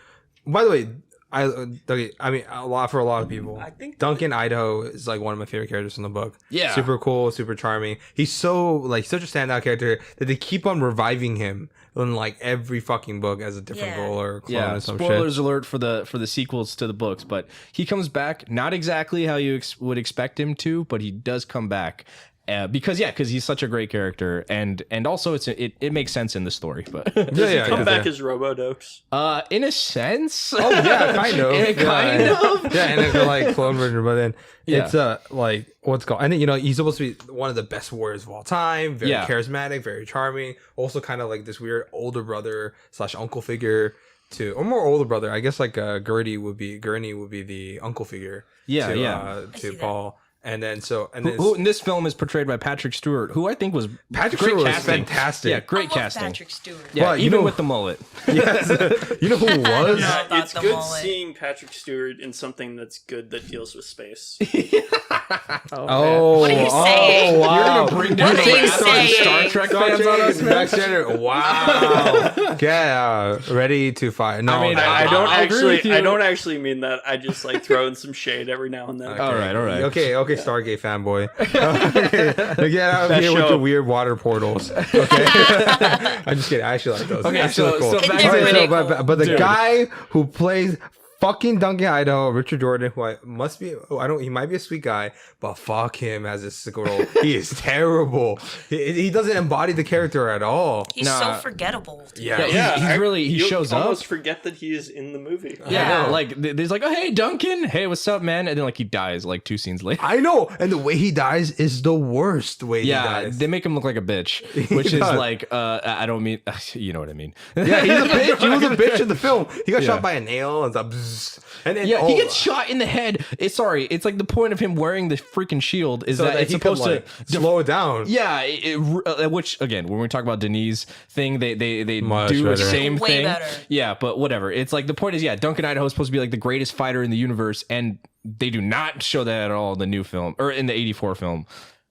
by the way, I mean, for a lot of people, I think Duncan Idaho is like one of my favorite characters in the book. Yeah, super cool, super charming. He's so like such a standout character that they keep on reviving him in like every fucking book as a different role or clone or some spoilers shit. Alert for the sequels to the books, but he comes back not exactly how you would expect him to, but he does come back. Because he's such a great character, and also it makes sense in the story. But does he come back as Robodokes? In a sense. Oh yeah, kind of. Kind of. Yeah, and it's like clone version, but then it's like what's called, and then he's supposed to be one of the best warriors of all time. Very charismatic, very charming. Also, kind of like this weird older brother / uncle figure to, or more older brother. I guess like Gurney would be the uncle figure. To Paul. And then who in this film is portrayed by Patrick Stewart, who I think was Patrick Stewart was fantastic. Yeah, great casting. Patrick Stewart. Yeah, well, even with the mullet. Yes. You know who was? It's good seeing Patrick Stewart in something that's good that deals with space. Oh, what are you saying? Wow. You're gonna bring down Star Trek fans on us, man? Wow. Yeah, ready to fire. No, I mean, I don't actually mean that. I just like throwing some shade every now and then. Okay. All right. Okay, Stargate fanboy. Get out of here with the weird water portals. Okay, I'm just kidding. I actually like those. Okay, so back but the guy who plays fucking Duncan Idaho, Richard Jordan, who he might be a sweet guy, but fuck him as a sickle role. He is terrible. He doesn't embody the character at all. He's so forgettable. He shows up. You almost forget that he is in the movie. Yeah, like there's like, oh hey Duncan, hey what's up man, and then like he dies like 2 scenes later. I know, and the way he dies is the worst way he dies. They make him look like a bitch, which is like I don't mean you know what I mean. Yeah, he's a bitch. He was a bitch in the film. He got shot by a nail and stuff. And then, Yeah, he gets shot in the head. It's like the point of him wearing the freaking shield is so that it's he could, supposed like, to slow it down. Yeah, which again, when we talk about Denis thing, they Much do the better. same Way thing. better. Yeah, but whatever. It's like the point is, yeah, Duncan Idaho is supposed to be like the greatest fighter in the universe, and they do not show that at all in the new film or in the '84 film.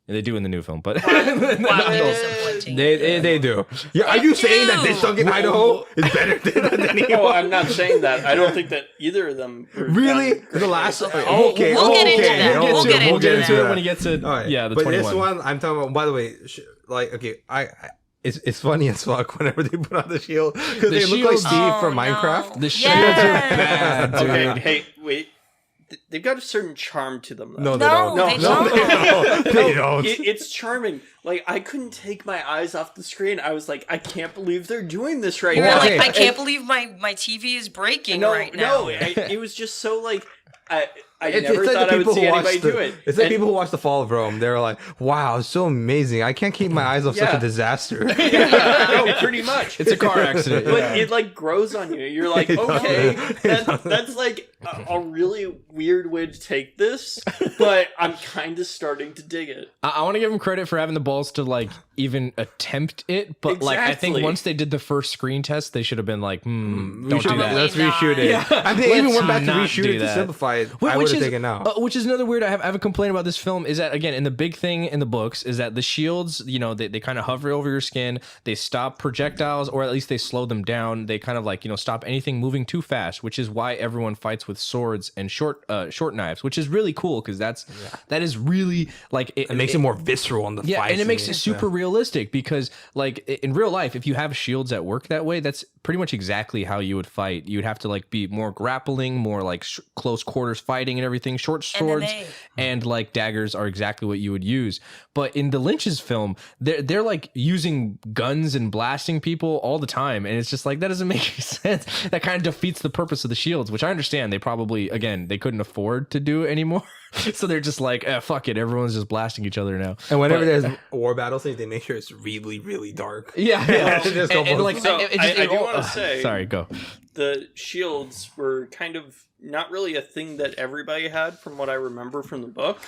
They do in the new film, but Wildly disappointing. They do. Yeah, are you saying that this Duncan Idaho is better than anyone? Oh, I'm not saying that. I don't think that either of them. Were Really? done great. The last. Okay. Okay. We'll get into okay, that. okay, We'll get we'll get into into it that. when he gets to All right. yeah the but 21. this one I'm talking about. By the way, like okay, it's funny as fuck whenever they put on the shield because they look like shields- Steve from no. Minecraft. The shields Yes. are bad, dude. Okay, hey, wait. They've got a certain charm to them. No, Though. they No, don't. they No, don't. They don't. It's charming. Like I couldn't take my eyes off the screen. I was like, I can't believe they're doing this right You're now. Okay. like, I can't believe my TV is breaking right now. No, it was just so like I It's never like thought the I would people see who watch anybody do it. It's like And- people who watch The Fall of Rome. They're like, "Wow, it's so amazing! I can't keep my eyes off such Yeah. a disaster." no, pretty much. It's a car accident. But it like grows on you. You're like, It okay, does. that's like a really weird way to take this, but I'm kind of starting to dig it. I want to give him credit for having the balls to like even attempt it, but like I think Exactly. once they did the first screen test, they should have been like, We don't should- do that. Let's Probably reshoot it. not. I think even Let's went back to not reshoot do it to that. simplify it. Wh- I would which have is taken out. which is another weird. I have a complaint about this film is that again in the big thing in the books is that the shields, you know, they kind of hover over your skin. They stop projectiles, or at least they slow them down. They kind of like stop anything moving too fast, which is why everyone fights with swords and short knives, which is really cool because that is really like It makes it more visceral on the yeah, fights and it makes it yeah. super realistic because, like, in real life, if you have shields at work that way, that's pretty much exactly how you would fight. You'd have to like be more grappling, more like close quarters fighting and everything. Short swords MMA. and like daggers are exactly what you would use. But in the Lynch's film, they're like using guns and blasting people all the time, and it's just like that doesn't make any sense. That kind of defeats the purpose of the shields, which I understand. They probably they couldn't afford to do it anymore. So they're just like, fuck it, everyone's just blasting each other now. And whenever But- there's war battle scenes, they make sure it's really, really dark. yeah. Just go both like, So, I do all- wanna say- sorry, go. The shields were kind of not really a thing that everybody had, from what I remember from the book.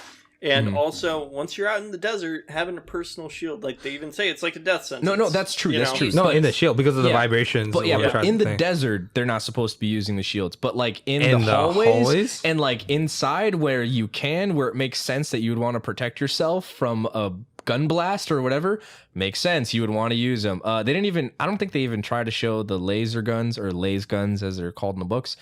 And also, once you're out in the desert, having a personal shield, like they even say, it's like a death sentence. No, that's true. You That's know? true. No, But- in the shield because of the yeah. vibrations. But yeah, what we're but trying in to the think. desert, they're not supposed to be using the shields. But like in In the the hallways, hallways? and like inside where you can, where it makes sense that you would want to protect yourself from a gun blast or whatever, makes sense. You would want to use them. They didn't even. I don't think they even try to show the laser guns or laser guns as they're called in the books.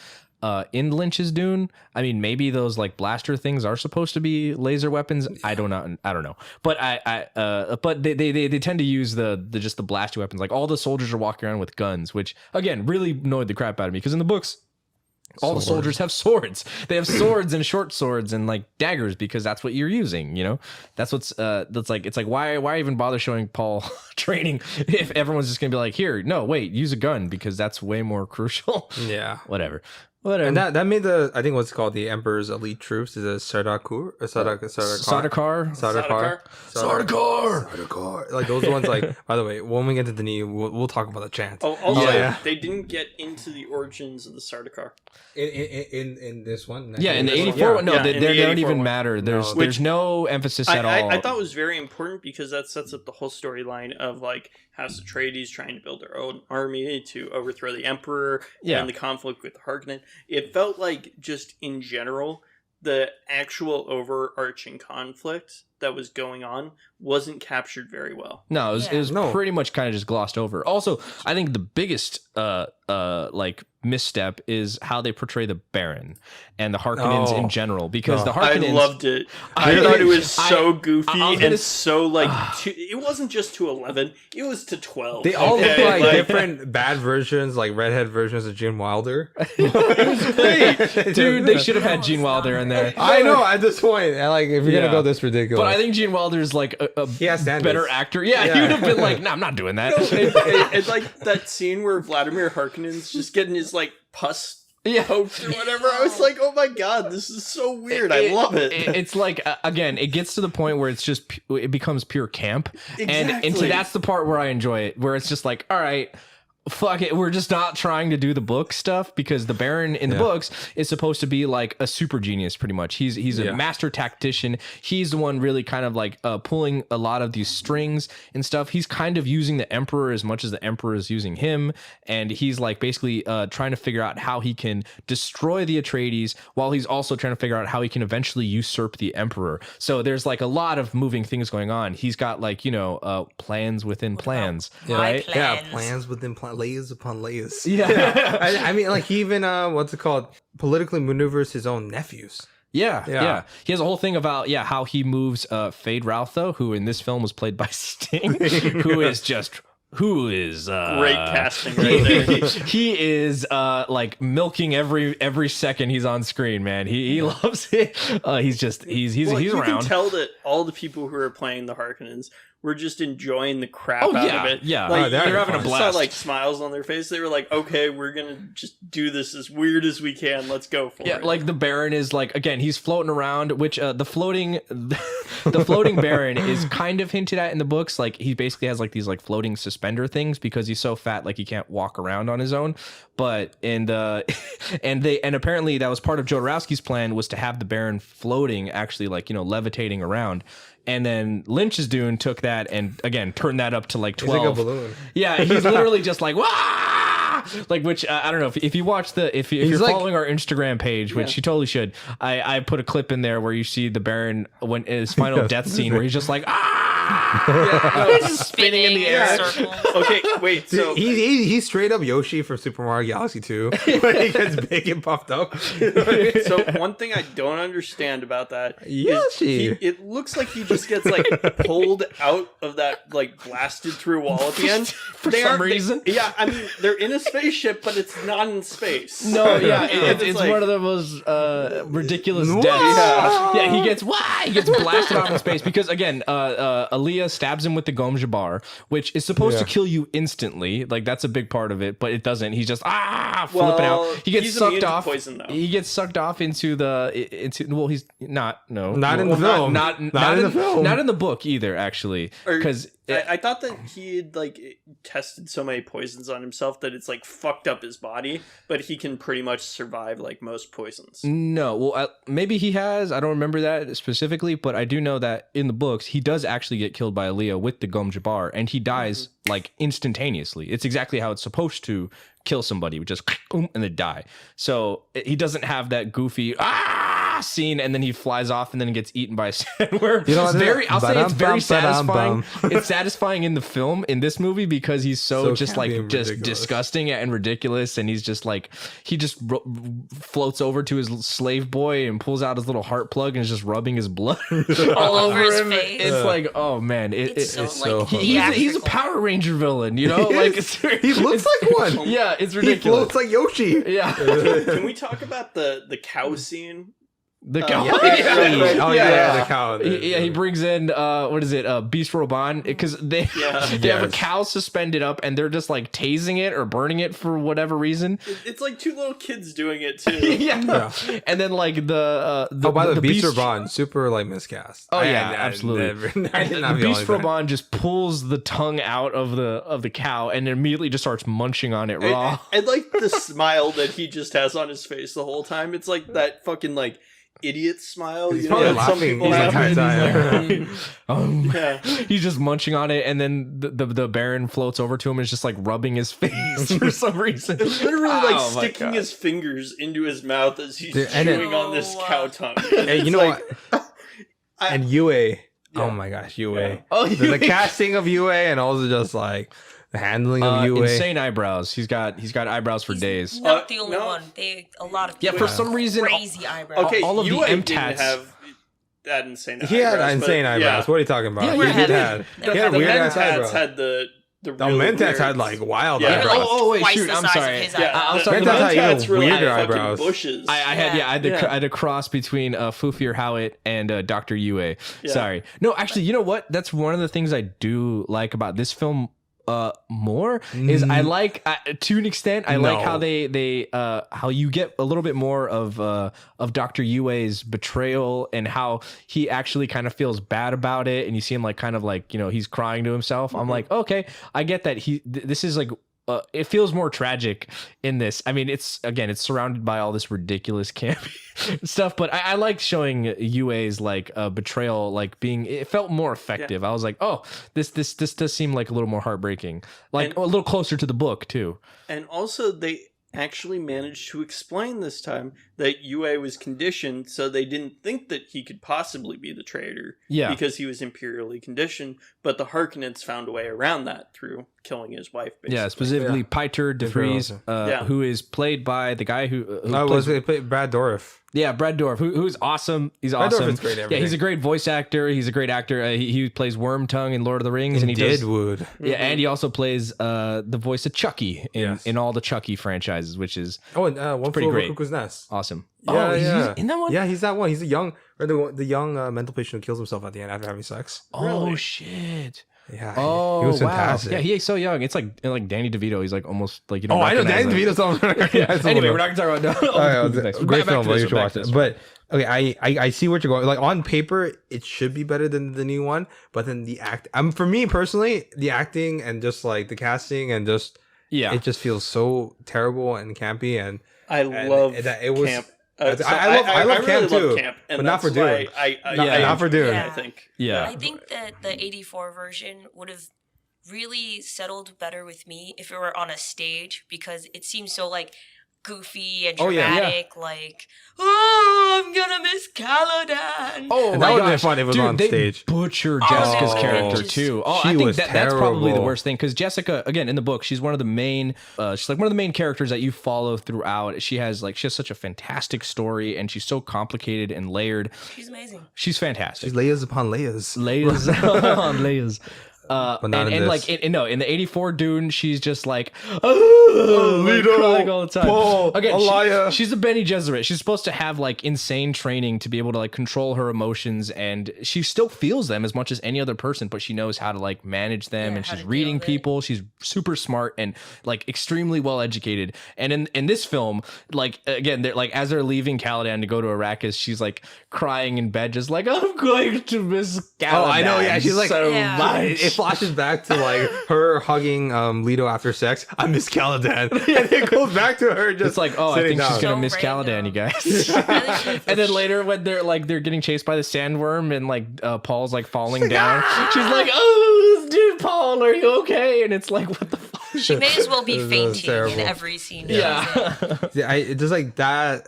In Lynch's Dune, I mean, maybe those like blaster things are supposed to be laser weapons. I don't know. But but they tend to use the just the blaster weapons. Like all the soldiers are walking around with guns, which again really annoyed the crap out of me because in the books, all the soldiers have swords. They have swords and short swords and like daggers because that's what you're using. That's what's that's like. It's like why even bother showing Paul training if everyone's just gonna be like, here, no, wait, use a gun because that's way more crucial. Yeah. Whatever. And that made I think what's called the Emperor's elite troops is a Sardaukar, Sardaukar. Sardaukar. Like those ones. Like by the way, when we get to the knee, we'll talk about the chant. Oh, also, Yeah. they didn't get into the origins of the Sardaukar. In this one. Yeah, in the this one. 84 one, no, Yeah, they in the don't 84 even one. matter. There's No. there's no emphasis at all. I thought it was very important because that sets up the whole storyline of like House Atreides trying to build their own army to overthrow the Emperor Yeah. and the conflict with Harkonnen. It felt like just in general the actual overarching conflict that was going on wasn't captured very well. No, it was No. pretty much kind of just glossed over. Also, I think the biggest like misstep is how they portray the Baron and the Harkonnens Oh. in general because No. the I Harkonnens loved it. I- I thought it was I- so goofy I was gonna and so like it wasn't just to 11, it was to 12. They all look Okay, like different bad versions, like redhead versions of Gene Wilder. dude, they should have had Gene Wilder in there. I know at this point, and, like if you're Yeah. gonna go this ridiculous, But I think Gene Wilder's like a He has standards. better actor. Yeah, he Yeah. would have been like, no, I'm not doing that. It's like that scene where Vladimir Harkonnen's just getting his like pus Yeah. poked or whatever. I was like, oh my god, this is so weird. I love it. It's like again, it gets to the point where it's just it becomes pure camp, and Exactly. that's the part where I enjoy it, where it's just like, all right, fuck it, we're just not trying to do the book stuff because the Baron in the books is supposed to be like a super genius pretty much. He's a master tactician. He's the one really kind of like pulling a lot of these strings and stuff. He's kind of using the Emperor as much as the Emperor is using him, and he's like basically trying to figure out how he can destroy the Atreides while he's also trying to figure out how he can eventually usurp the Emperor. So there's like a lot of moving things going on. He's got like, you know, plans within plans, right? Plans? Yeah, plans within layers upon layers. Yeah. I mean, like he even what's it called? Politically maneuvers his own nephews. Yeah. He has a whole thing about how he moves Fade Ralph, though, who in this film was played by Sting, who is Great casting right there. he is like milking every second he's on screen, man. He loves it. He's You around. can tell that all the people who are playing the Harkonnens were just enjoying the crap out of it. Yeah. Like, They're having a I blast. saw like smiles on their face. They were like, "Okay, we're gonna just do this as weird as we can. Let's go for it." Like the Baron is like, again, he's floating around, which the floating Baron is kind of hinted at in the books. Like he basically has like these like floating suspender things because he's so fat, like he can't walk around on his own. But and apparently that was part of Jodorowsky's plan, was to have the Baron floating, actually like, you know, levitating around. And then Lynch's Dune took that and again turned that up to like 12. He's like a balloon. Yeah, he's literally just like, wah! Like, which I don't know if you watch if you're like, following our Instagram page, which you totally should. I put a clip in there where you see the Baron when his final death scene where he's just like, Spinning in the air. circles. Okay, wait. So He's straight up Yoshi from Super Mario Galaxy 2 when he gets big and puffed up. so one thing I don't understand about that is Yoshi. it looks like he just gets like pulled out of that like blasted through wall at the end For some reason. I mean they're in a spaceship, but it's not in space. No, yeah, it's like- one of the most ridiculous Wah! deaths. Yeah, he gets blasted out in space because again, Aaliyah stabs him with the Gom Jabbar, which is supposed to kill you instantly. Like that's a big part of it, but it doesn't. He's just flipping out. He gets he's immune sucked to off. Poison, though. He gets sucked off into well, he's not in the film. Not in the film. Not in the book either, actually, because. I thought that he had like tested so many poisons on himself that it's like fucked up his body, but he can pretty much survive like most poisons. No, well, maybe he has. I don't remember that specifically, but I do know that in the books he does actually get killed by Aaliyah with the Gom Jabbar, and he dies like instantaneously. It's exactly how it's supposed to kill somebody, just and they die. So he doesn't have that goofy scene, and then he flies off and then gets eaten by a sandworm. You know, I'll say it's very satisfying. Ba-dum-bum. It's satisfying in the film, in this movie, because he's so just campy like and just ridiculous. disgusting and ridiculous, and he's just like he just floats over to his slave boy and pulls out his little heart plug and is just rubbing his blood All over his him. face. It's like, oh man, It's so, it's so like, funny. he's a theatrical. Power Ranger villain, you know? Like He looks like one. yeah, it's He ridiculous. floats like Yoshi. Yeah, Can we talk about the cow scene? the cow. Oh yeah, the cow. He brings in what is it, Beast Roban, because they have a Yes. cow suspended up and they're just like tasing it or burning it for whatever reason. It's like two little kids doing it too. Yeah. And then like the by the Beast Beast Raban, super like miscast. Oh yeah, absolutely. The Beast Roban just pulls the tongue out of the cow and immediately just starts munching on it raw. And like the smile that he just has on his face the whole time. It's like that fucking like idiot smile. He's You know, probably that some laughing people the have. entire time. Yeah. He's just munching on it, and then the Baron floats over to him and is just like rubbing his face for some reason. Literally like Oh, my sticking God. his fingers into his mouth as he's Dude, and chewing it- on this cow tongue. And you know like, what? And Yue. Oh my gosh, Yue. Yeah. Oh, The casting of Yue and also just like the handling of Yue. insane eyebrows. He's got eyebrows for days. Not the only no. one. A lot of Yeah, people for some reason, crazy eyebrows. okay, all of the Yue M didn't tats- have that insane He had eyebrows, insane but eyebrows. yeah. What are you talking about? Yeah, He we're did heavy. have. The He had The weird ass Mentats eyebrows. had the The really Mentats weird- had like wild Yeah. eyebrows. Oh wait, Twice shoot! the I'm size of sorry. his Yeah, I was the talking Mentats about. had Mentats even really weirder had fucking eyebrows. bushes. I had Yeah. I had a cross between Fufir Howitt and Dr. Yue. Sorry. No, actually, you know what? That's one of the things I do like about this film more is I like to an extent I like how they how you get a little bit more of Dr. Yue's betrayal and how he actually kind of feels bad about it, and you see him like kind of like, you know, he's crying to himself. I'm like, okay, I get that this is like it feels more tragic in this. I mean, it's surrounded by all this ridiculous campy stuff, but I like showing Yue's like betrayal, like it felt more effective. I was like, oh, this does seem like a little more heartbreaking, like a little closer to the book too. And also, they actually managed to explain this time that Yue was conditioned, so they didn't think that he could possibly be the traitor. Yeah. Because he was imperially conditioned, but the Harkonnens found a way around that through killing his wife, basically. Yeah, specifically Peter DeVries, who is played by the guy who played Brad Dourif. Yeah, Brad Dourif, who's awesome. He's awesome. Is great. Yeah, he's a great voice actor. He's a great actor. He plays Wormtongue in Lord of the Rings, and he Deadwood. Yeah, and he also plays the voice of Chucky in all the Chucky franchises, which is One pretty Flew Over great. Cuckoo's Nest. Awesome. Yeah, he's in that one. Yeah, he's that one. He's the young mental patient who kills himself at the end after having sex. Oh Really? shit. Yeah. Oh, he was wow. fantastic. Yeah, he's so young. It's like Danny DeVito. He's like almost like I know Danny DeVito's Anyway, we're not gonna talk about great film. Back to You should watch it. But okay, I see what you're going. Like on paper, it should be better than the new one. But then the for me personally, the acting and just like the casting and just it just feels so terrible and campy. And I love it was camp. I love camp really too, love camp, and but not for that's Dune. why Not for Dune. I think. Yeah. I think that the 84 version would have really settled better with me if it were on a stage, because it seems so like goofy and dramatic, like, oh, I'm gonna miss Caladan. Oh, And my that would have been gosh. fun if it was Dude, on they stage. butchered Jessica's Oh, character just- too. Oh, She I think was that's probably the terrible. worst thing, because Jessica, again, in the book, she's one of the main. She's like one of the main characters that you follow throughout. She has such a fantastic story, and she's so complicated and layered. She's amazing. She's fantastic. She's layers upon layers. Layers on layers. But not in and this. like in the 84 Dune, she's just like, oh, like, Leto, crying all the time. Paul, Again, Alaya. she's a Bene Gesserit. She's supposed to have like insane training to be able to like control her emotions, and she still feels them as much as any other person, but she knows how to like manage them, and how she's to reading deal with it. people. She's super smart and like extremely well educated. And in this film, like again, they're like as they're leaving Caladan to go to Arrakis, she's like crying in bed, just like, I'm going to miss Caladan. Oh, I know. Yeah, she's like, so Yeah. much. it flashes back to like her hugging Leto after sex. I miss Caladan. And it goes back to her just It's like, oh, I sitting think she's down. gonna So miss Caladan, random. you guys. And then later, when they're getting chased by the sandworm, and like Paul's like falling down, she's like, "Oh, dude, Paul, are you okay?" And it's like, what the fuck? She may as well be This is fainting terrible. in every scene. Yeah. Yeah, it just like that,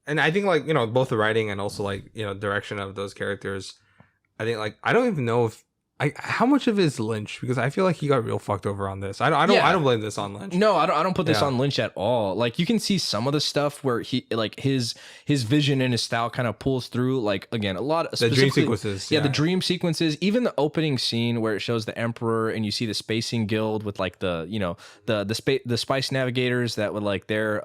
and I think like both the writing and also like direction of those characters. I think like I don't even know if how much of it is Lynch, because I feel like he got real fucked over on this. I don't blame this on Lynch. No, I don't put this Yeah. on Lynch at all. Like you can see some of the stuff where he like his vision and his style kind of pulls through. Like again, a lot of The dream sequences. Yeah, the dream sequences, even the opening scene where it shows the Emperor and you see the Spacing Guild with like the the Spice Navigators that would like their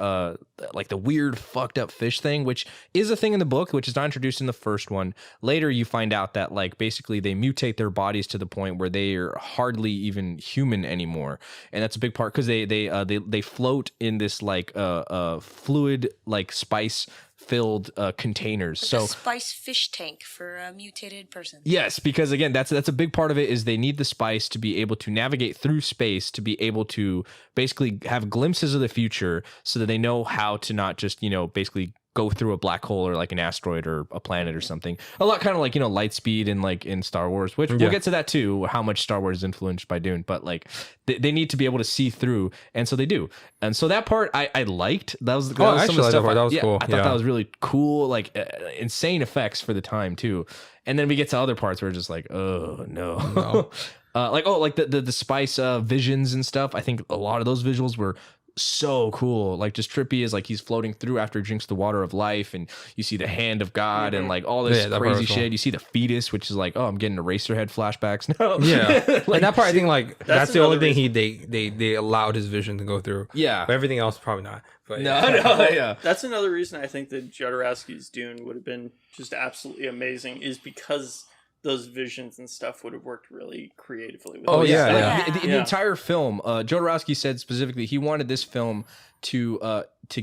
like the weird fucked up fish thing, which is a thing in the book, which is not introduced in the first one. Later you find out that like basically they mutate their bodies to the point where they are hardly even human anymore, and that's a big part because they float in this like fluid like spice filled containers. Like so a spice fish tank for a mutated person. yes, because again, that's a big part of it is they need the spice to be able to navigate through space, to be able to basically have glimpses of the future so that they know how to not just, basically go through a black hole or like an asteroid or a planet or something. A lot kind of like, light speed and like in Star Wars, which we'll get to that too, how much Star Wars is influenced by Dune, but like they need to be able to see through. And so they do. And so that part I liked. That was some of the stuff. That was cool. I thought that was really cool, like insane effects for the time too. And then we get to other parts where it's just like, oh no. like the spice visions and stuff. I think a lot of those visuals were so cool. Like just trippy is like he's floating through after he drinks the water of life, and you see the hand of God and like all this that part crazy was cool. shit. You see the fetus, which is like, oh, I'm getting Eraserhead flashbacks now. Yeah, Like, and that part I think like that's the only another thing they allowed his vision to go through. Yeah. But everything else probably not. But no, yeah. That's another reason I think that Jodorowsky's Dune would have been just absolutely amazing, is because those visions and stuff would have worked really creatively. With Oh this yeah, stuff. yeah. The Yeah. entire film. Jodorowsky said specifically he wanted this film to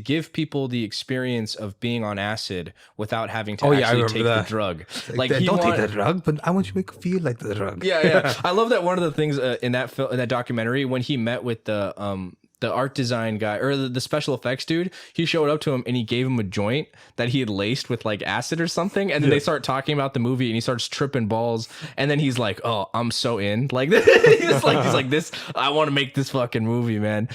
give people the experience of being on acid without having to Oh, yeah, I actually remember take that. the drug. Like, he don't take wanted- the drug, but I want you to make feel like the drug. Yeah. I love that one of the things in that film, in that documentary, when he met with the art design guy or the special effects dude, he showed up to him and he gave him a joint that he had laced with like acid or something, and then they start talking about the movie and he starts tripping balls, and then he's like, "Oh, I'm so in." Like he's like this. I want to make this fucking movie, man.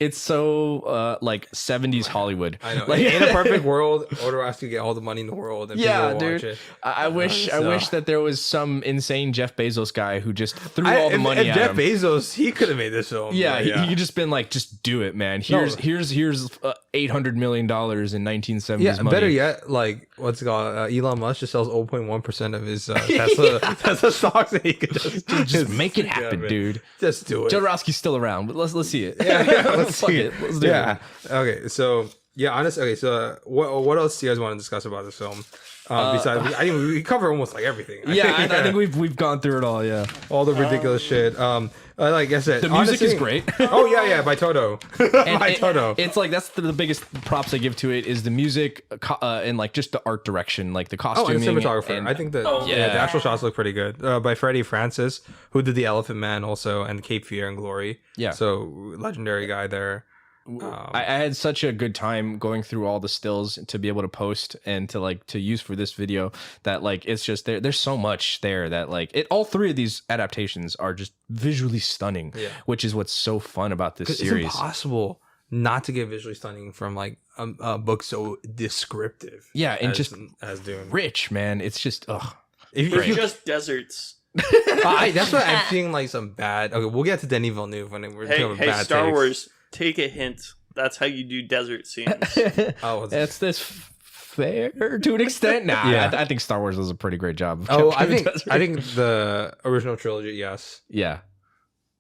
It's so like 70s Hollywood. I know. Like, in a perfect world, Jodorowsky get all the money in the world, and yeah, people will watch dude. it. I wish that there was some insane Jeff Bezos guy who just threw I- all the if- money if at Jeff him. Bezos, he could have made this film. Yeah, but he could just been like, just do it, man. Here's $800 million in 1970s yeah. money. Better yet, like what's it called? Elon Musk just sells 0.1% of his Tesla stocks, and he could just make it happen, man. dude. Just do it. Jodorowsky's still around, but let's see it. Yeah, let's Fuck see it. Let's do yeah. it. Okay. So yeah, honestly. Okay. So what else do you guys want to discuss about this film? Besides, I think we cover almost like everything. Yeah, I think we've gone through it all. Yeah, all the ridiculous shit. Like I said, the music is honestly- great. Oh yeah, by Toto. By Toto. It's like that's the biggest props I give to it is the music and like just the art direction, like the Oh, costuming. and cinematographer. and- I think that yeah. the actual shots look pretty good. By Freddie Francis, who did the Elephant Man also and Cape Fear and Glory. Yeah. So legendary guy there. I had such a good time going through all the stills to be able to post and to use for this video that like it's just there's so much there that like all three of these adaptations are just visually stunning, which is what's so fun about this series. It's impossible not to get visually stunning from like a book so descriptive. Yeah, and just as Dune. rich, man. It's just If They're you, just deserts. that's what I'm seeing like some bad. Okay, we'll get to Denis Villeneuve when we're Hey, talking about bad Star takes. Wars, take a hint. That's how you do desert scenes. Oh, that's this fair to an extent. Nah, Yeah. I think Star Wars does a pretty great job. of oh, capturing desert. I think the original trilogy, yes. Yeah.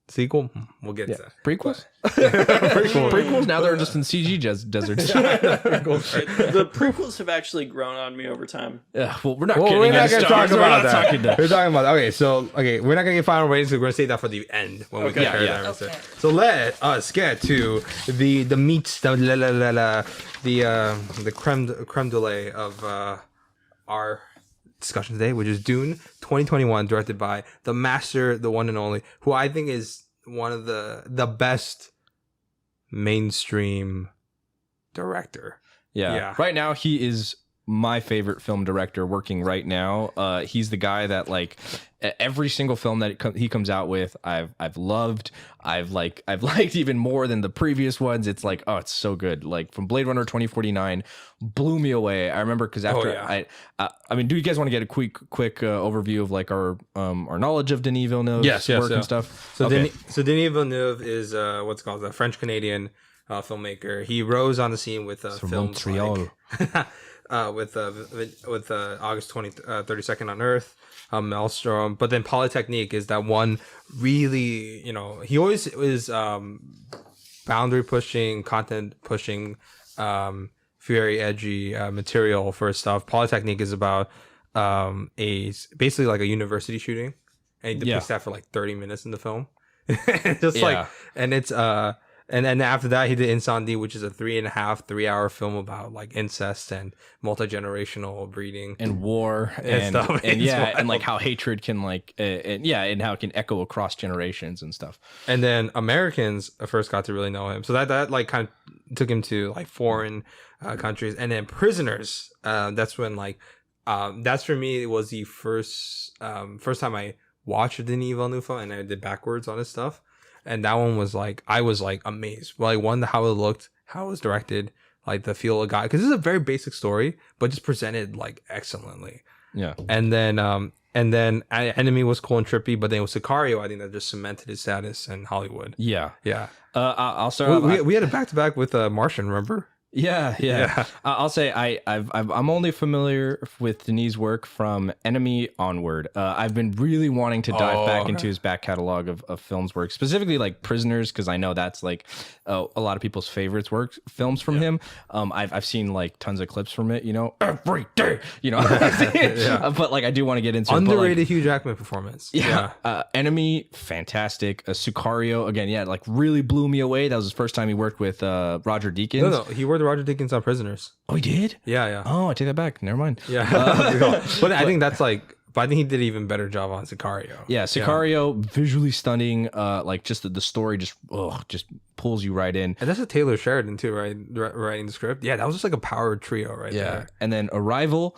Sequel, we'll get to that. Prequels? Prequel. Prequels? Now they're just in CG deserts. The prequels have actually grown on me over time. Yeah, well, we're not Well, getting we're not into going to Star talk Wars. We're about not that. talking to- We're talking about okay. We're not going to get final ratings. We're going to save that for the end when we Okay. compare Yeah, them. okay. So let us get to the meats, the creme brulee of our discussion today, which is Dune 2021, directed by the master, the one and only, who I think is one of the best mainstream director. Yeah. Yeah. Right now, he is my favorite film director working right now. He's the guy that like every single film that he comes out with, I've loved. I've liked even more than the previous ones. It's like, oh, it's so good. Like from Blade Runner 2049 blew me away. I remember because after I mean, do you guys want to get a quick overview of like our knowledge of Denis Villeneuve's work and stuff? So, Okay. Denis Villeneuve is what's called a French Canadian filmmaker. He rose on the scene with films Montreal. like, with August 32nd on Earth, Maelstrom. But then Polytechnique is that one really, he always is boundary pushing, content pushing, very edgy material for stuff. Polytechnique is about basically like a university shooting, and he depicts that for like 30 minutes in the film. And it's and then after that he did Incendie, which is a 3.5-3 hour film about like incest and multi-generational breeding and war and stuff. and It's yeah, wild. and like how hatred can like and how it can echo across generations and stuff. And then Americans first got to really know him, so that like kind of took him to like foreign countries. And then Prisoners, that's when like that's for me, it was the first time I watched a Denis Villeneuve film, and I did backwards on his stuff. And that one was like, I was like amazed. Well, like how it looked, how it was directed, like the feel of guy, because this is a very basic story, but just presented like excellently. Yeah. And then Enemy was cool and trippy, but then with Sicario, I think that just cemented his status in Hollywood. Yeah. Yeah. I'll start off. We had a back to back with Martian, remember? Yeah. Yeah. I'll say I'm only familiar with Denis' work from Enemy onward. I've been really wanting to dive back into his back catalog of films work, specifically like Prisoners, because I know that's like a lot of people's favorites films from him. I've seen like tons of clips from it, every day, but like I do want to get into Underrated it, Hugh Jackman performance. Enemy, fantastic. Sicario, again, like really blew me away. That was his first time he worked with Roger Deakins. No, he worked with Roger Deakins on Prisoners. Oh, he did? Yeah. Oh, I take that back. Never mind. Yeah. But I think that's like, but I think he did an even better job on Sicario. Yeah, Sicario, visually stunning. Like just the story just pulls you right in. And that's a Taylor Sheridan too, right? Writing the script. Yeah, that was just like a power trio right there. And then Arrival,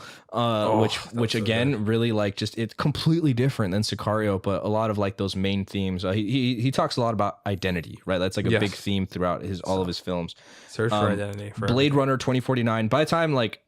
which again really like just it's completely different than Sicario, but a lot of like those main themes. He talks a lot about identity, right? That's like a big theme throughout all of his films. Search for identity. Blade Runner 2049. By the time like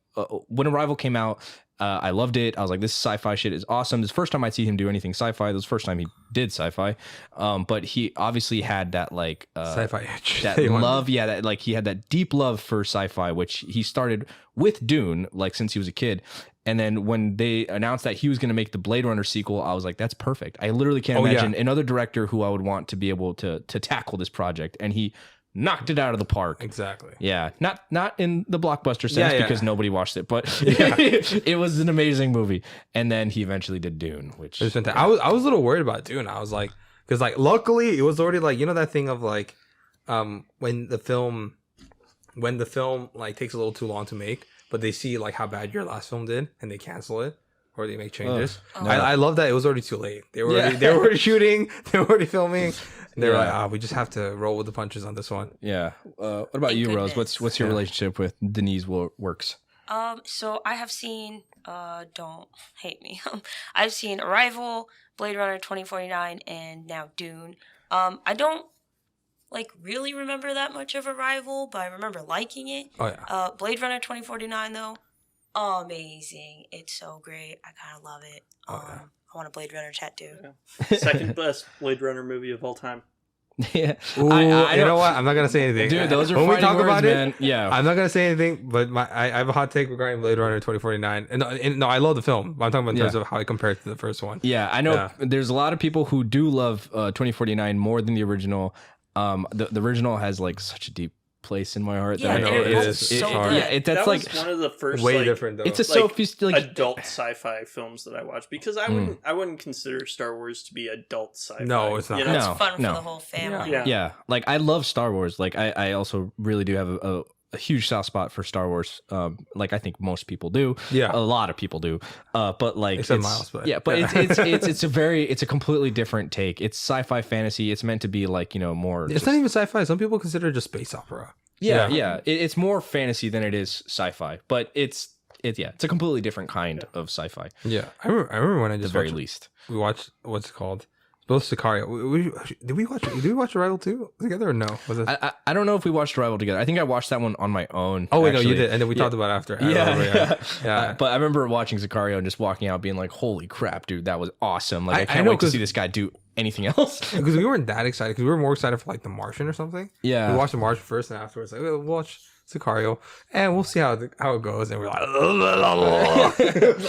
when Arrival came out, I loved it. I was like, this sci-fi shit is awesome. This is the first time I'd see him do anything sci-fi. This was the first time he did sci-fi. But he obviously had that like sci-fi itch. That love. Yeah, that like he had that deep love for sci-fi, which he started with Dune, like since he was a kid. And then when they announced that he was going to make the Blade Runner sequel, I was like, that's perfect. I literally can't imagine another director who I would want to be able to tackle this project. And he knocked it out of the park. Exactly. Yeah. Not in the blockbuster sense because nobody watched it, but it was an amazing movie. And then he eventually did Dune, which I was a little worried about Dune. I was like, because like luckily it was already like, that thing of like when the film like takes a little too long to make, but they see like how bad your last film did and they cancel it or they make changes. I love that it was already too late. They were already shooting, they were already filming. They were like, we just have to roll with the punches on this one. Yeah. What about you, Rose? What's your relationship with Denis' works? So I have seen, don't hate me. I've seen Arrival, Blade Runner 2049, and now Dune. I don't like really remember that much of Arrival, but I remember liking it. Oh yeah. Blade Runner 2049 though, amazing. It's so great. I kind of love it. I want a Blade Runner tattoo. Yeah. Second best Blade Runner movie of all time. Yeah. Ooh, you know what? I'm not gonna say anything. Dude, those are when we talk words, about man. it. Yeah. I'm not gonna say anything, but I have a hot take regarding Blade Runner 2049. And no, I love the film. I'm talking about in terms of how it compares to the first one. Yeah, I know there's a lot of people who do love 2049 more than the original. The original has like such a deep place in my heart that I know it is. It's so hard. good. Yeah, that's that like was one of the first way different though. it's a adult sci-fi films that I watched because I wouldn't consider Star Wars to be adult sci-fi. No, it's not. It's fun for the whole family. Yeah. Like I love Star Wars. Like I also really do have a huge soft spot for Star Wars. Like I think most people do. Yeah, a lot of people do. But like except Miles. But it's a completely different take. It's sci-fi fantasy. It's meant to be like more. It's not even sci-fi. Some people consider it just space opera. Yeah. It's more fantasy than it is sci-fi, but it's a completely different kind of sci-fi. Yeah, I remember when I just at the very least we watched what's it called. Both Sicario. Did we watch Arrival 2 together or no? Was it? I don't know if we watched Arrival together. I think I watched that one on my own. Oh wait, actually. no, you did, and then we talked about it after. Yeah. But I remember watching Sicario and just walking out being like, "Holy crap, dude, that was awesome!" Like I can't wait to see this guy do anything else. Because we weren't that excited because we were more excited for like The Martian or something. Yeah, we watched The Martian first, and afterwards like we'll watch Sicario and we'll see how it goes. And we're like,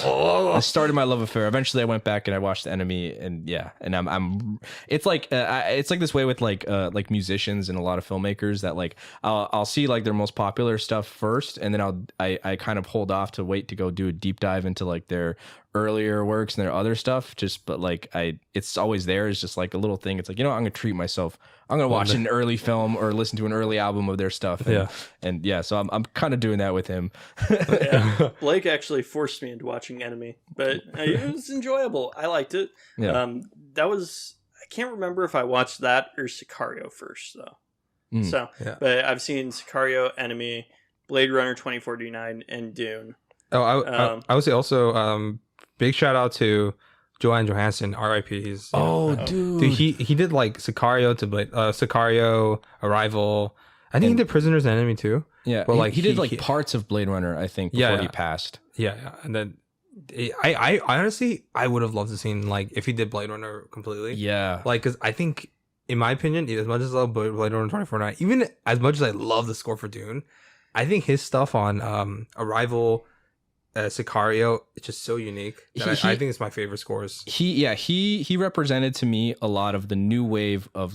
I started my love affair. Eventually, I went back and I watched The Enemy, and I'm. It's like this way with like musicians and a lot of filmmakers that like I'll see like their most popular stuff first, and then I kind of hold off to wait to go do a deep dive into like their earlier works and their other stuff. But like it's always there. It's just like a little thing. It's like I'm gonna treat myself. I'm gonna watch an early film or listen to an early album of their stuff. And so I'm kind of doing that with him. Blake actually forced me into watching Enemy, but it was enjoyable. I liked it. That was I can't remember if I watched that or Sicario first though. But I've seen Sicario, Enemy, Blade Runner 2049, and Dune. Oh, I would say also big shout out to Joanne Johansson, R.I.P. Dude, he did like Sicario to Sicario, Arrival. I think he did Prisoners and Enemy too. Yeah, but like he did like parts of Blade Runner, I think, before he passed. Yeah, and then I honestly I would have loved to seen like if he did Blade Runner completely. Yeah, like because I think in my opinion, as much as I love Blade Runner 2049, even as much as I love the score for Dune, I think his stuff on Arrival, Sicario, it's just so unique. That I think it's my favorite scores. He represented to me a lot of the new wave of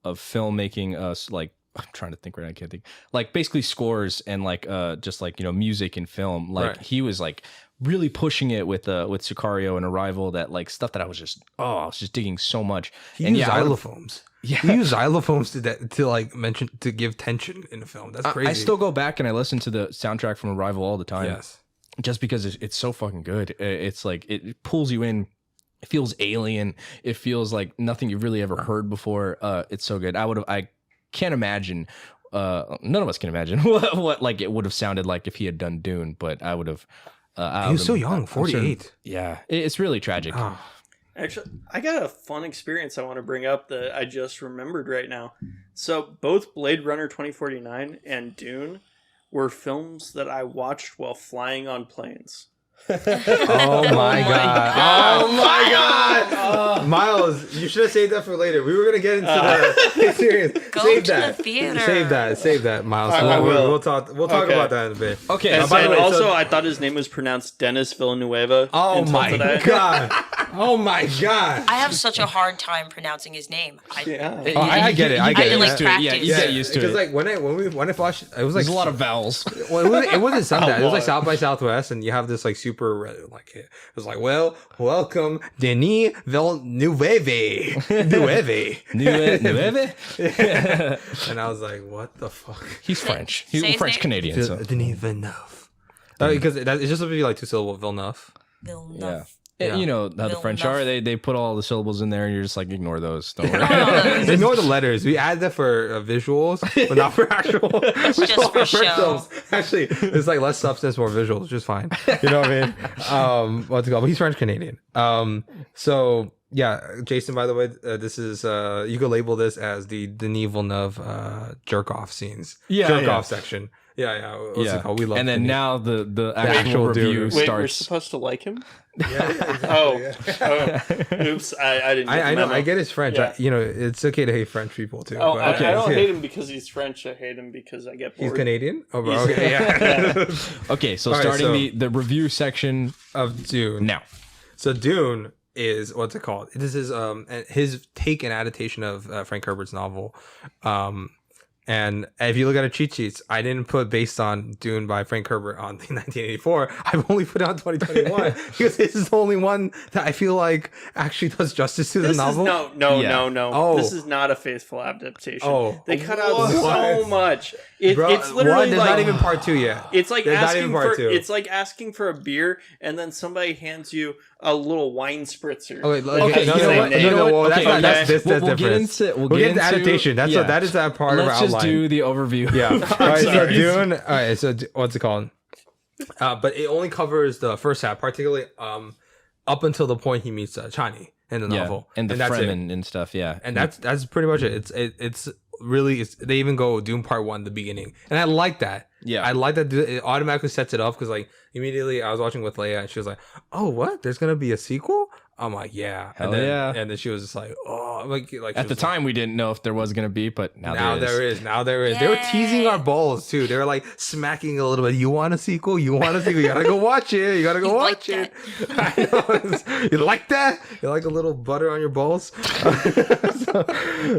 filmmaking. Like I'm trying to think right now, I can't think. Like basically scores and like just like music and film. Like he was like really pushing it with Sicario and Arrival. That like stuff that I was just digging so much. He used xylophones. Yeah, he used xylophones to give tension in the film. That's crazy. I still go back and I listen to the soundtrack from Arrival all the time. Yes, just because it's so fucking good. It's like it pulls you in. It feels alien. It feels like nothing you've really ever heard before. It's so good. I can't imagine. None of us can imagine what like it would have sounded like if he had done Dune. But I would have. He was so young, 48. Yeah, it's really tragic. Oh. Actually, I got a fun experience I want to bring up that I just remembered right now. So both Blade Runner 2049 and Dune were films that I watched while flying on planes. Oh my god! Oh my god! Miles, you should have saved that for later. We were gonna get into the experience. Go to the theater. Save that, Miles. I will. We'll talk about that in a bit. Okay. And, by the way, also, I thought his name was pronounced Dennis Villanueva. Oh until my today. god! Oh my god! I have such a hard time pronouncing his name. Yeah. Oh, I get it. I get it. like practice. Yeah, you get used to Because it. like when I watched, it was like There's a lot of vowels. Well, it wasn't some that. It was like Wow. South by Southwest, and you have this like super like it was like, well, welcome Denis Villeneuve. And I was like, what the fuck? He's French. He's Say his French name. Canadian. So. Denis Villeneuve. Because it's just supposed to be like two syllable Villeneuve. Villeneuve. Yeah. You know how the French are. Villeneuve. They put all the syllables in there, and you're just like, ignore those. Don't worry. Ignore the letters. We add that for visuals, but not for actual. It's just for show. films. Actually, it's like less substance, more visuals, just fine. You know what I mean? What's it called? But he's French Canadian. So yeah, Jason. By the way, this is you could label this as the Denis Villeneuve jerk off scenes. Jerk off section. Yeah. What's it called? We love. And then Denis. now the actual actual review dude. Wait, we're starts. supposed to like him? Yeah, exactly, Oh. yeah. Oops, I didn't. I know. memo. I get his French. Yeah. It's okay to hate French people too. Oh, but, I don't yeah. hate him because he's French. I hate him because I get bored. He's Canadian. Oh, bro. He's- Okay, yeah. Okay, so All right, starting so- the review section Of Dune. now. So Dune is what's it called? This is his take and adaptation of Frank Herbert's novel. And if you look at the cheat sheets, I didn't put based on Dune by Frank Herbert on 1984. I've only put it on 2021 because this is the only one that I feel like actually does justice to the This novel. is no. Oh. This is not a faithful adaptation. Oh. They cut out What? so much. Bro, It's literally there's like not even part 2 yet. it's like There's not asking even part for 2. it's like asking for a beer and then somebody hands you a little wine spritzer. Oh, wait, Okay, no, you know what? no, You know no, what? that's Okay, not, that's okay. this. That's We'll get different. into We'll get into adaptation. That is that part Let's of our just outline. do the overview. Yeah. All right. So sorry. Dune. All right. So what's it called? But it only covers the first half, particularly up until the point he meets Chani in the novel, and the that's it. Fremen and stuff. Yeah, And that's pretty much it. It's really they even go Dune Part 1 the beginning, and I like that. Yeah. I like that it automatically sets it up because like immediately I was watching with Leia and she was like, "Oh, what? There's gonna be a sequel?" I'm like, "Yeah." Hell and then, yeah. And then she was just like, "Oh, like she At the was like, time, we didn't know if there was gonna be, but now there is. Now there is. They were teasing our balls too. They were like smacking a little bit. You want a sequel? You want a sequel? You gotta go watch it. You gotta go You watch like it. I know. You like that? You like a little butter on your balls?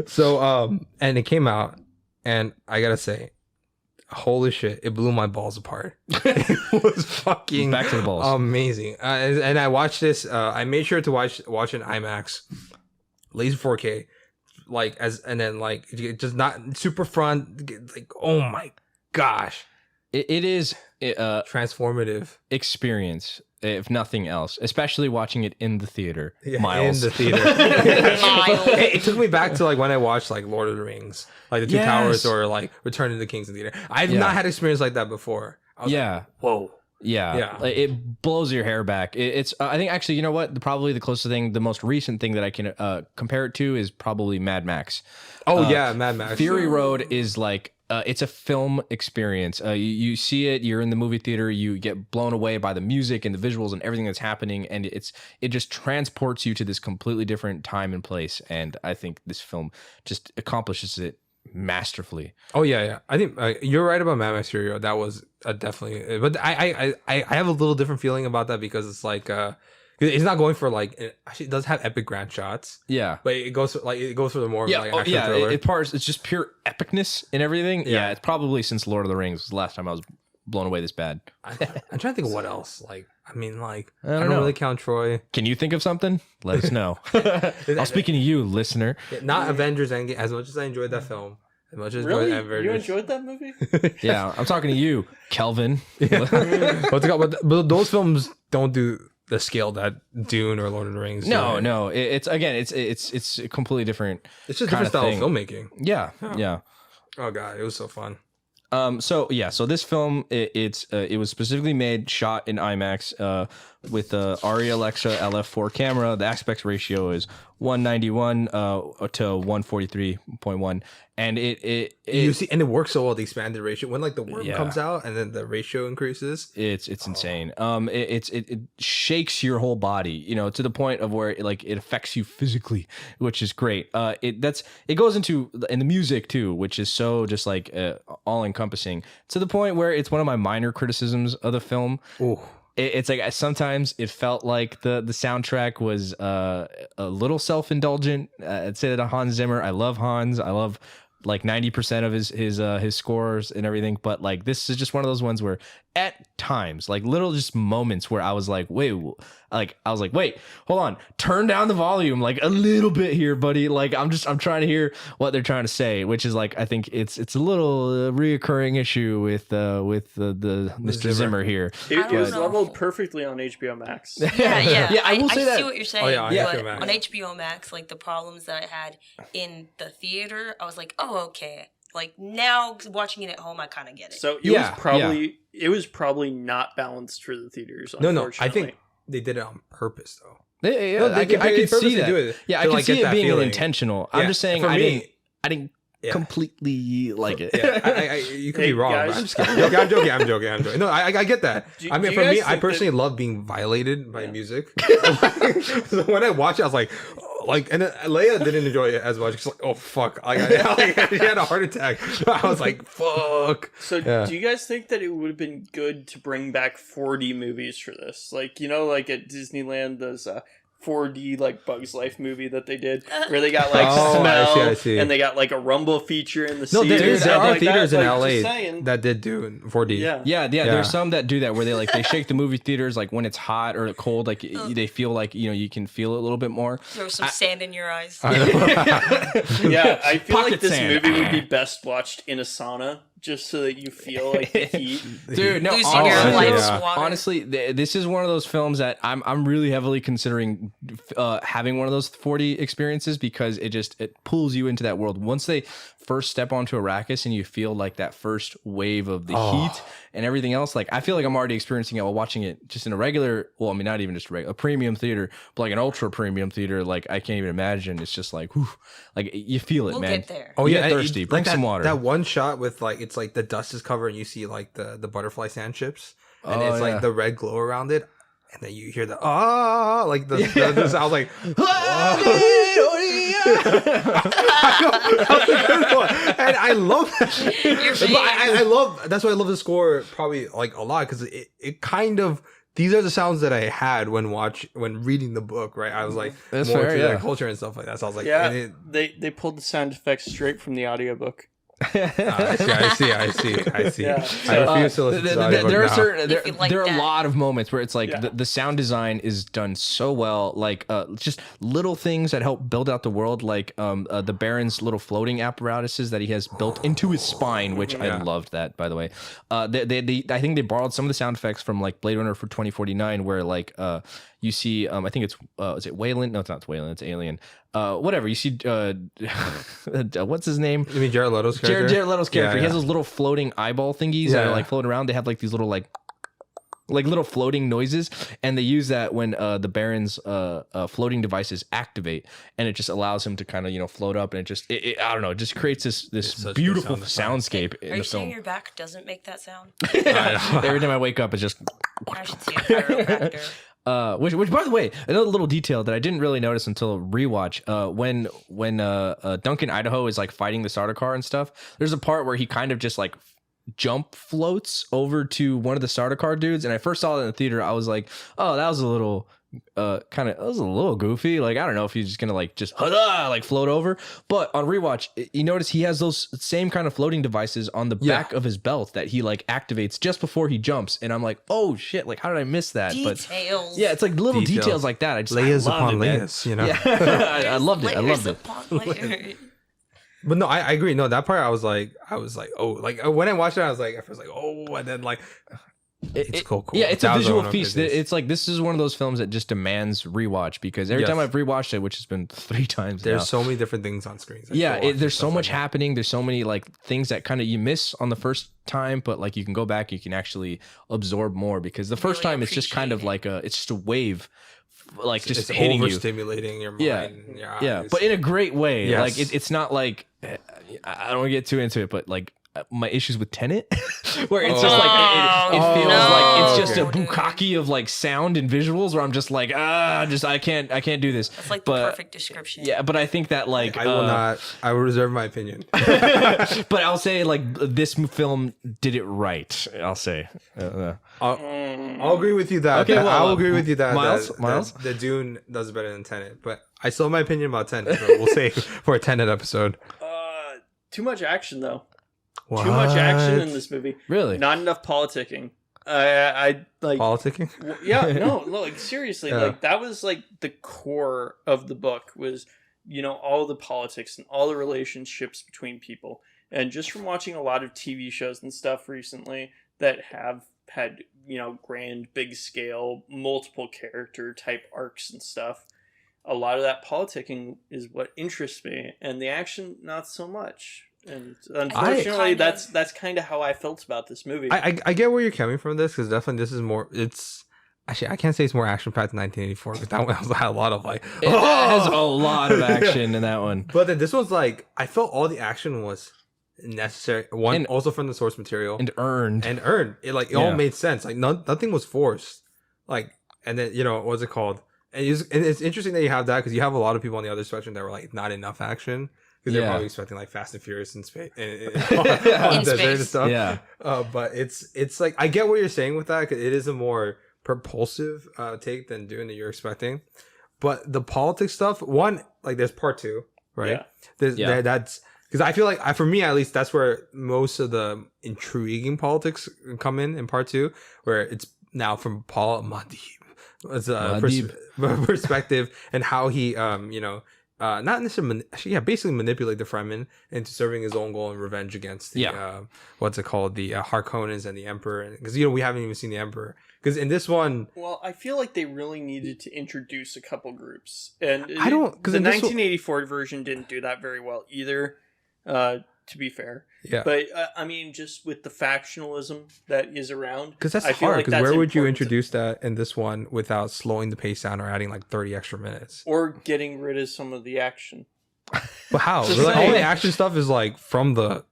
so and it came out, and I gotta say, holy shit, it blew my balls apart. It was fucking Back to the balls. amazing. And I watched this. I made sure to watch in IMAX, laser 4K, and then just not super front. Like, oh my gosh, it is transformative. experience, if nothing else, especially watching it in the theater. Miles. In the theater. Miles. It took me back to like when I watched like Lord of the Rings, like the Two Yes. Towers, or like Return of the Kings in theater. I've not had experience like that before. I was Yeah. like, whoa. Yeah, Yeah. Like, it blows your hair back. It's I think actually, you know what? Probably the closest thing, the most recent thing that I can compare it to is probably Mad Max. Oh yeah, Mad Max. Fury Road is like it's a film experience. You see it, you're in the movie theater, you get blown away by the music and the visuals and everything that's happening, and it just transports you to this completely different time and place. And I think this film just accomplishes it masterfully. Oh yeah. I think you're right about Mad Max Fury Road. That was definitely, but I have a little different feeling about that because it's like it's not going for like actually it does have epic grand shots. Yeah. But it goes for the more Yeah, like action yeah. thriller. It's just pure epicness and everything. Yeah. It's probably since Lord of the Rings was the last time I was blown away this bad. I'm trying to think of what else. Like, I mean, like I don't don't know. really count Troy. Can you think of something? Let us know. I'm speaking to you, listener. Not Avengers Endgame. As much as I enjoyed that film, as much as Really? Avengers. You enjoyed that movie? Yeah, I'm talking to you, Kelvin. but those films don't do the scale that Dune or Lord of the Rings. No, do. no. It's again, it's a completely different. It's just a kind different of style of thing. filmmaking. Yeah, yeah. Oh god, it was so fun. So this film it was specifically shot in IMAX with the Arri Alexa LF4 camera. The aspect ratio is 191 to 143.1, and You see, and it works so well. The expanded ratio when like the worm Yeah. comes out, and then the ratio increases. it's insane. It shakes your whole body, you know, to the point of where it affects you physically, which is great. It goes into the music too, which is so just like all encompassing to the point where it's one of my minor criticisms of the film. Oh, It's like sometimes it felt like the soundtrack was a little self-indulgent. I'd say that Hans Zimmer, I love Hans. I love like 90% of his scores and everything, but like this is just one of those ones where at times, like little just moments where I was like, wait, hold on, turn down the volume like a little bit here, buddy. Like I'm trying to hear what they're trying to say, which is like I think it's a little reoccurring issue with the Mr. Zimmer here. It was know. leveled perfectly on HBO Max. Yeah. I will say that. see what you're saying. Oh, yeah, on but HBO Max. on HBO Max, like the problems that I had in the theater, I was like, oh, okay. Like now watching it at home, I kind of get it. So it was probably not balanced for the theaters. no, I think they did it on purpose though. Yeah, No, I could see purposely that. do it Yeah, to, I could see get it that being feeling. intentional. Yeah, I'm just saying for me, I didn't yeah. completely like it. Yeah, you could Hey, be wrong. guys. But I'm just kidding. I'm joking. No, I get that. I mean, do for you me, guys I think personally that- love being violated by music. So when I watch it, I was like, and then Leia didn't enjoy it as much. She's like, oh fuck, she had a heart attack. I was like, fuck. So Yeah. do you guys think that it would have been good to bring back 4D movies for this? Like, you know, like at Disneyland, there's a 4D like Bugs Life movie that they did where they got like Oh, smell I see. and they got like a rumble feature in the No, seats. there and are like theaters that. in Like, LA just saying. that did do in 4D. Yeah. Yeah, Yeah. there's some that do that where they shake the movie theaters like when it's hot or cold, like they feel like, you know, you can feel it a little bit more. Throw some sand in your eyes. Yeah, I feel Pocket like this sand. movie would be best watched in a sauna just so that you feel like the heat. Dude, no, Losing your honestly, life's yeah. water. honestly, this is one of those films that I'm really heavily considering having one of those 4D experiences because it pulls you into that world. Once they first step onto Arrakis and you feel like that first wave of the heat and everything else, like I feel like I'm already experiencing it while watching it just in a regular, well, I mean, not even just a premium theater, but like an ultra premium theater. Like I can't even imagine. It's just like, whew, like you feel it, We'll man. get there. Oh You yeah, get and thirsty. like Bring that, some water. That one shot with like it's like the dust is covered and you see like the butterfly sand chips and Oh, it's yeah. like the red glow around it, and then you hear the like the sound like. And I love that. Your But I love that's why I love the score probably like a lot because it kind of these are the sounds that I had when reading the book, right? I was like That's more fair, to yeah. the culture and stuff like that. So I was like, Yeah, and they pulled the sound effects straight from the audiobook. I see. Yeah. I refuse to listen to the audiobook there are now. certain If you like there are a that. lot of moments where it's like Yeah. the sound design is done so well, like just little things that help build out the world, like the Baron's little floating apparatuses that he has built into his spine, which I Yeah. loved that, by the way. They I think they borrowed some of the sound effects from like Blade Runner for 2049, where like you see I think it's is it Wayland? No, it's not Wayland, it's Alien. Whatever, you see what's his name? You mean Jared Leto's character? Jared Leto's character. He Yeah, has those little floating eyeball thingies that are like floating around. They have like these little like little floating noises, and they use that when the Baron's floating devices activate, and it just allows him to kind of float up, and it I don't know, it just creates this such good beautiful sound soundscape Are in you the saying film. your back doesn't make that sound? Every time I wake up, it's just. I should see a chiropractor. Which by the way, another little detail that I didn't really notice until rewatch. When Duncan Idaho is like fighting the starter car and stuff, there's a part where he kind of just like jump floats over to one of the starter car dudes, and I first saw it in the theater. I was like, oh, that was a little that was a little goofy. Like, I don't know if he's just gonna like just like float over. But on rewatch, you notice he has those same kind of floating devices on the back of his belt that he like activates just before he jumps. And I'm like, oh shit, like how did I miss that? Details. But yeah, it's like little details like that. I just Layers I love upon it, man. layers, you know. Yeah, I loved it. I loved it. It. But no, I agree. No, that part I was like, oh, like when I watched it, I was like, at first like, oh, and then like, it's cool. Yeah, it's That a was visual one of feast. his- It's like this is one of those films that just demands rewatch because every Yes. time I've rewatched it, which has been 3 times There's now, so many different things on screens. I yeah, feel like, there's and so stuff much like that. happening. There's so many like things that kind of you miss on the first time, but like you can go back, you can actually absorb more because the first Really time it's just kind of appreciate like it's just a wave, like just It's hitting you. overstimulating your mind. Yeah. and your Yeah, eyes. but in a great way. Yes. Like it's not like I don't want to get too into it, but like my issues with Tenet, where it's just like it feels like it's just a okay. bukkake of like sound and visuals, where I'm just like I can't do this. That's like the But perfect description. yeah, but I think that like I will not. I will reserve my opinion. but I'll say like this film did it right. I'll say. I'll agree with you that. Okay, well, I'll agree with you that Miles? Miles? the Dune does better than Tenet, but I still have my opinion about Tenet. But we'll save for a Tenet episode. Too much action though. What? Too much action in this movie. Really? Not enough politicking. I like. Politicking. Yeah, no, like seriously, Yeah. like that was like the core of the book was, all the politics and all the relationships between people. And just from watching a lot of TV shows and stuff recently that have had, grand, big scale, multiple character type arcs and stuff, a lot of that politicking is what interests me, and the action not so much. And unfortunately, that's kind of how I felt about this movie. I get where you're coming from this because definitely this is more. It's actually I can't say it's more action packed than 1984 because that one had a lot of like. It has a lot of action in that one. But then this one's like I felt all the action was necessary. One And- also from the source material And earned. and earned. It like it Yeah. all made sense. Like nothing was forced. Like and then what's it called? And it's interesting that you have that because you have a lot of people on the other spectrum that were like not enough action because they're Yeah. probably expecting like Fast and Furious in space on desert and space. stuff. Yeah. But it's like I get what you're saying with that. 'Cause it is a more propulsive take than Dune that you're expecting. But the politics stuff, one like there's part 2, right? Yeah. There's Yeah. that's because I feel like for me at least that's where most of the intriguing politics come in part 2, where it's now from Paul Muad'Dib. It's perspective and how he not necessarily basically manipulate the Fremen into serving his own goal and revenge against the what's it called, the Harkonnens and the Emperor, because we haven't even seen the Emperor because in this one Well, I feel like they really needed to introduce a couple groups, and I don't- 'cause The in this 1984 version didn't do that very well either. To be fair, yeah but I mean, just with the factionalism that is around, because that's I feel hard like because that's where would you important to- introduce that in this one without slowing the pace down or adding like 30 extra minutes? or getting rid of some of the action. But how? Just Like, all saying. the action stuff is like from the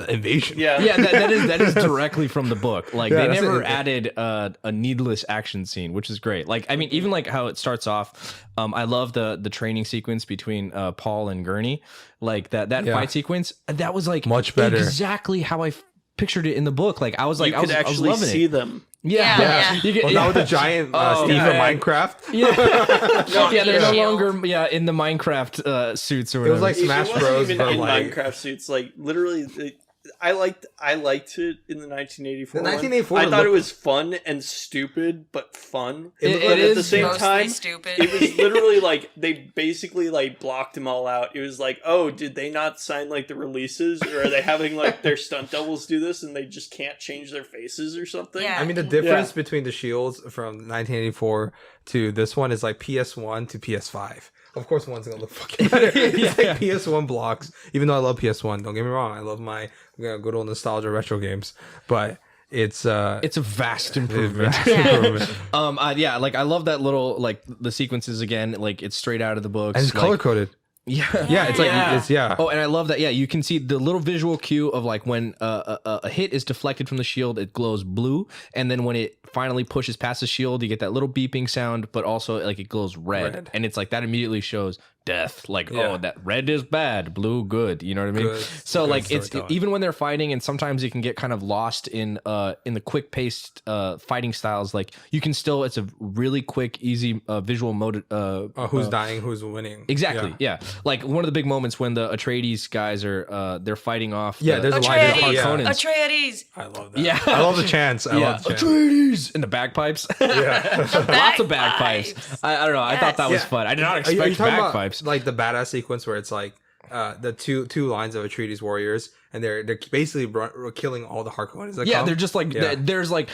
invasion. Yeah, Yeah, that is directly from the book. Like Yeah, they that's never it. added a needless action scene, which is great. Like I mean, even like how it starts off. I love the training sequence between Paul and Gurney. Like that Yeah. fight sequence. That was like Much better. Exactly how I pictured it in the book. Like I was like you I was, could I was actually loving see it. them. Yeah, Yeah. You get, Well, now with the giant Oh, Steve yeah. from Minecraft. yeah, they're no Yeah. longer in the Minecraft suits or It whatever. was like Smash it wasn't Bros, even but in like Minecraft suits. Like literally, I liked it in the 1984. The one. 1984 I thought looked- it was fun and stupid, but fun. It But at is the same Mostly time, stupid. it was literally like they basically like blocked them all out. It was like, oh, did they not sign like the releases, or are they having like their stunt doubles do this and they just can't change their faces or something? Yeah. I mean, the difference between the shields from 1984 to this one is like PS1 to PS5. Of course, one's gonna look fucking better. It's like PS1 blocks. Even though I love PS1, don't get me wrong, I love my good old nostalgia retro games. But it's a vast improvement. improvement. Yeah, like I love that little like the sequences again. Like it's straight out of the books. And it's like, color coded. Yeah, it's like Yeah. it's yeah. Oh, and I love that. Yeah, you can see the little visual cue of like when a hit is deflected from the shield, it glows blue, and then when it finally pushes past the shield, you get that little beeping sound, but also like it glows red. And it's like that immediately shows death. Like, Yeah. oh, that red is bad, blue good. You know what I mean? Good- So good like it's storytelling. even when they're fighting, and sometimes you can get kind of lost in the quick paced fighting styles. Like you can still, it's a really quick, easy visual mode. Who's dying? Who's winning? Exactly. Yeah. Like one of the big moments when the Atreides guys are they're fighting off. Yeah, the, there's a line. Atreides, Yeah. Harkonnens. Atreides. I love that. Yeah. I love the chants. I love the chants. Atreides in the bagpipes. Yeah. Lots of bagpipes. I don't know. I thought that was Yeah. fun. I did not Are expect you talking about, bagpipes. like the badass sequence where it's like the two lines of Atreides warriors, and they're basically killing all the Harkonnens. that Yeah, come? they're just like Yeah. there's like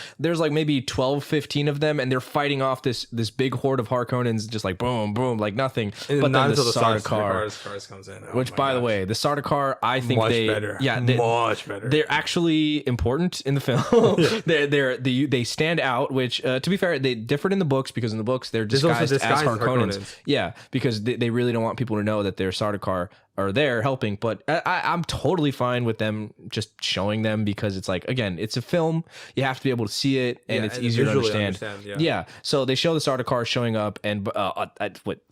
maybe 12, 15 of them, and they're fighting off this big horde of Harkonnens, just like boom, boom, like nothing. And but not then the until Sardaukar, cars comes in. Oh which my by the gosh. way, the Sardaukar, I think much they better. yeah much better. they're actually important in the film. They stand out, which to be fair, they differed in the books because in the books they're There's also disguised as disguised Harkonnens. Harkonnens. Yeah, because they really don't want people to know that they're Sardaukar are there helping. But I'm totally fine with them just showing them because it's like, again, it's a film. You have to be able to see it, and Yeah, it's and easier to visually understand. understand, Yeah. So they show the Sardaukar showing up, and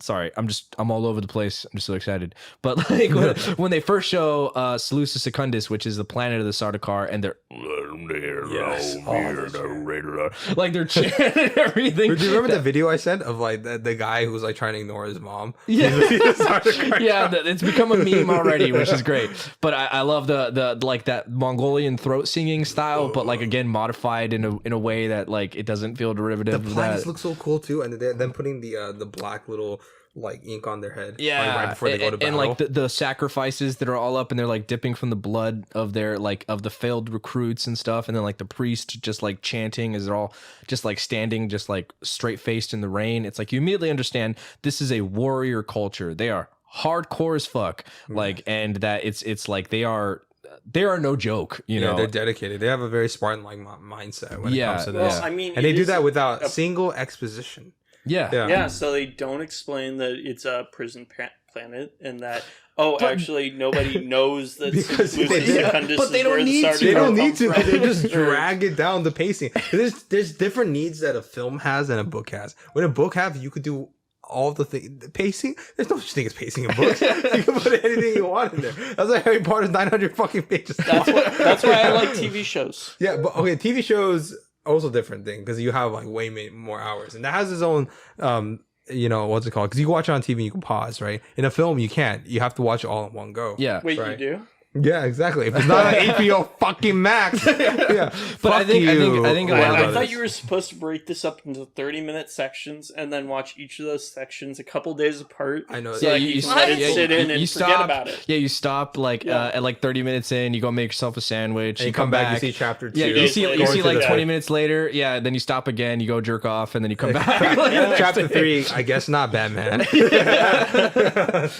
sorry, I'm all over the place. I'm just so excited. But like when they first show Seleucus Secundus, which is the planet of the Sardaukar, and they're Yes. like they're chanting everything. Do you remember the video I sent of like the guy who was like trying to ignore his mom? Yeah, it's become a meme already, which is great. But I love the like that Mongolian throat singing style, but like again modified in a way that like it doesn't feel derivative The of planets that. look so cool too, and them putting the black little like ink on their head. Yeah, like, right before they go to battle. and like the sacrifices that are all up, and they're like dipping from the blood of their like of the failed recruits and stuff, and then like the priest just like chanting as they're all just like standing, just like straight faced in the rain. It's like you immediately understand this is a warrior culture. They are hardcore as fuck, like, and that it's like they are no joke. You know, they're dedicated. They have a very Spartan-like mindset when it Yeah, comes to Well, this. I mean, And they it do is that without single exposition. yeah. Yeah, so they don't explain that it's a prison planet and that actually nobody knows that Because they- Seleucus Secundus but they is don't where the need to. Sardaukar They don't come need to. from. They just drag it down the pacing. There's different needs that a film has and a book has. When a book has, you could do all the pacing. There's no such thing as pacing in books. You can put anything you want in there. That's why Harry Potter's 900 fucking pages. That's why I like TV shows. Yeah, but okay, TV shows also different thing because you have like way more hours, and that has its own what's it called? Because you can watch it on TV and you can pause, right? In a film, you can't. You have to watch it all in one go. Yeah. Wait, Right. you do? Yeah, exactly. If it's not on HBO fucking Max, yeah. But I think a lot I of Warner thought you were supposed to break this up into 30-minute sections and then watch each of those sections a couple days apart. I know. So Yeah, that you can let it sit in and forget about it. Yeah, you stop like at like 30 minutes in, you go make yourself a sandwich, And you come back, you see chapter 2. Yeah, you see Going to like the- 20 minutes later, yeah, then you stop again, you go jerk off, and then you come back. Chapter 3, I guess not Batman.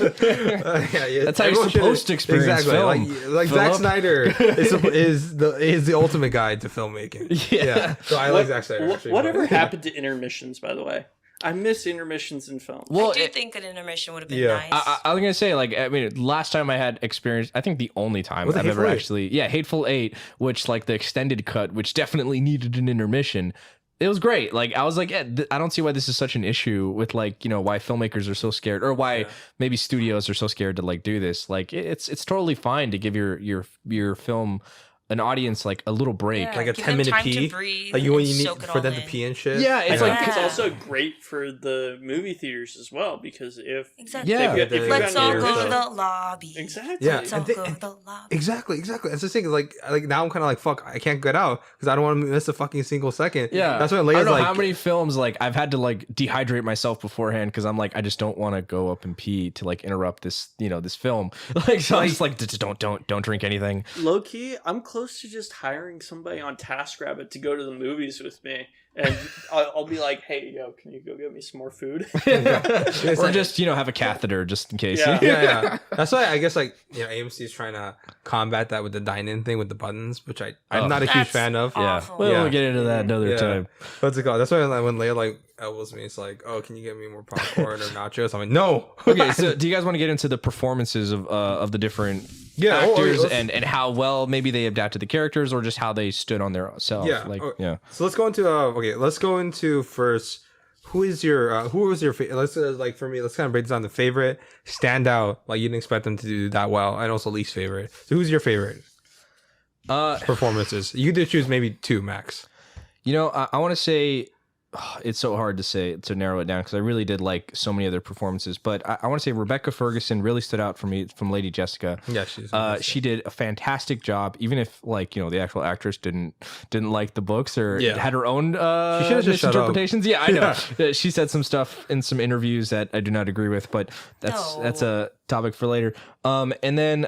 That's how you're supposed to experience exactly. film. Like Zack Philip. Snyder is the ultimate guide to filmmaking. Yeah. So I like Zack Snyder. actually, Whatever but- happened to intermissions, by the way? I miss intermissions in films. Well, I do think an intermission would have been Yeah. nice. I was gonna say, like, I mean, last time I had experience, I think the only time Was it I've ever Hateful Eight? Hateful Eight, which like the extended cut, which definitely needed an intermission. It was great. Like, I was like, I don't see why this is such an issue with like, why filmmakers are so scared, or why maybe studios are so scared to like do this. Like, it's totally fine to give your film an audience like a little break. Yeah. like a Give them 10-minute time to pee. breathe Like when and you need soak it for all them to in. pee and shit. Yeah, it's I like think it's Yeah. also great for the movie theaters as well because if Exactly. Yeah. if you've Let's got all your- go to so- the lobby. exactly Yeah. Let's all and they- go to the lobby. Exactly. That's the thing. Like now I'm kind of like, fuck, I can't get out because I don't want to miss a fucking single second. Yeah, That's why I Leia's don't know like, how many films like I've had to like dehydrate myself beforehand because I'm like I just don't want to go up and pee to like interrupt this this film. Like so I'm just like just don't drink anything. low key, I'm close to just hiring somebody on TaskRabbit to go to the movies with me and I'll be like, "Hey, yo, can you go get me some more food?" Or just have a catheter just in case. Yeah. Yeah. That's why I guess AMC is trying to combat that with the dine-in thing with the buttons, which I'm not a huge That's fan of. awful. Well, Yeah. we'll get into that another time. What's it called? That's why when Leia elbows me, it's like, oh, can you get me more popcorn or nachos? I'm like, no. Okay, so do you guys want to get into the performances of the different actors and how well maybe they adapted the characters or just how they stood on their self? So let's go into first. Who was your favorite? Let's for me, let's kind of break this down. The favorite, standout, like you didn't expect them to do that well, and also least favorite. So who's your favorite performances? You could choose maybe 2 max. I want to say it's so hard to narrow it down because I really did like so many other performances, but I want to say Rebecca Ferguson really stood out for me from Lady Jessica. Yeah, she did a fantastic job, even if the actual actress didn't like the books or had her own she should have just misinterpretations. Yeah, I know. She said some stuff in some interviews that I do not agree with, but that's a topic for later. And then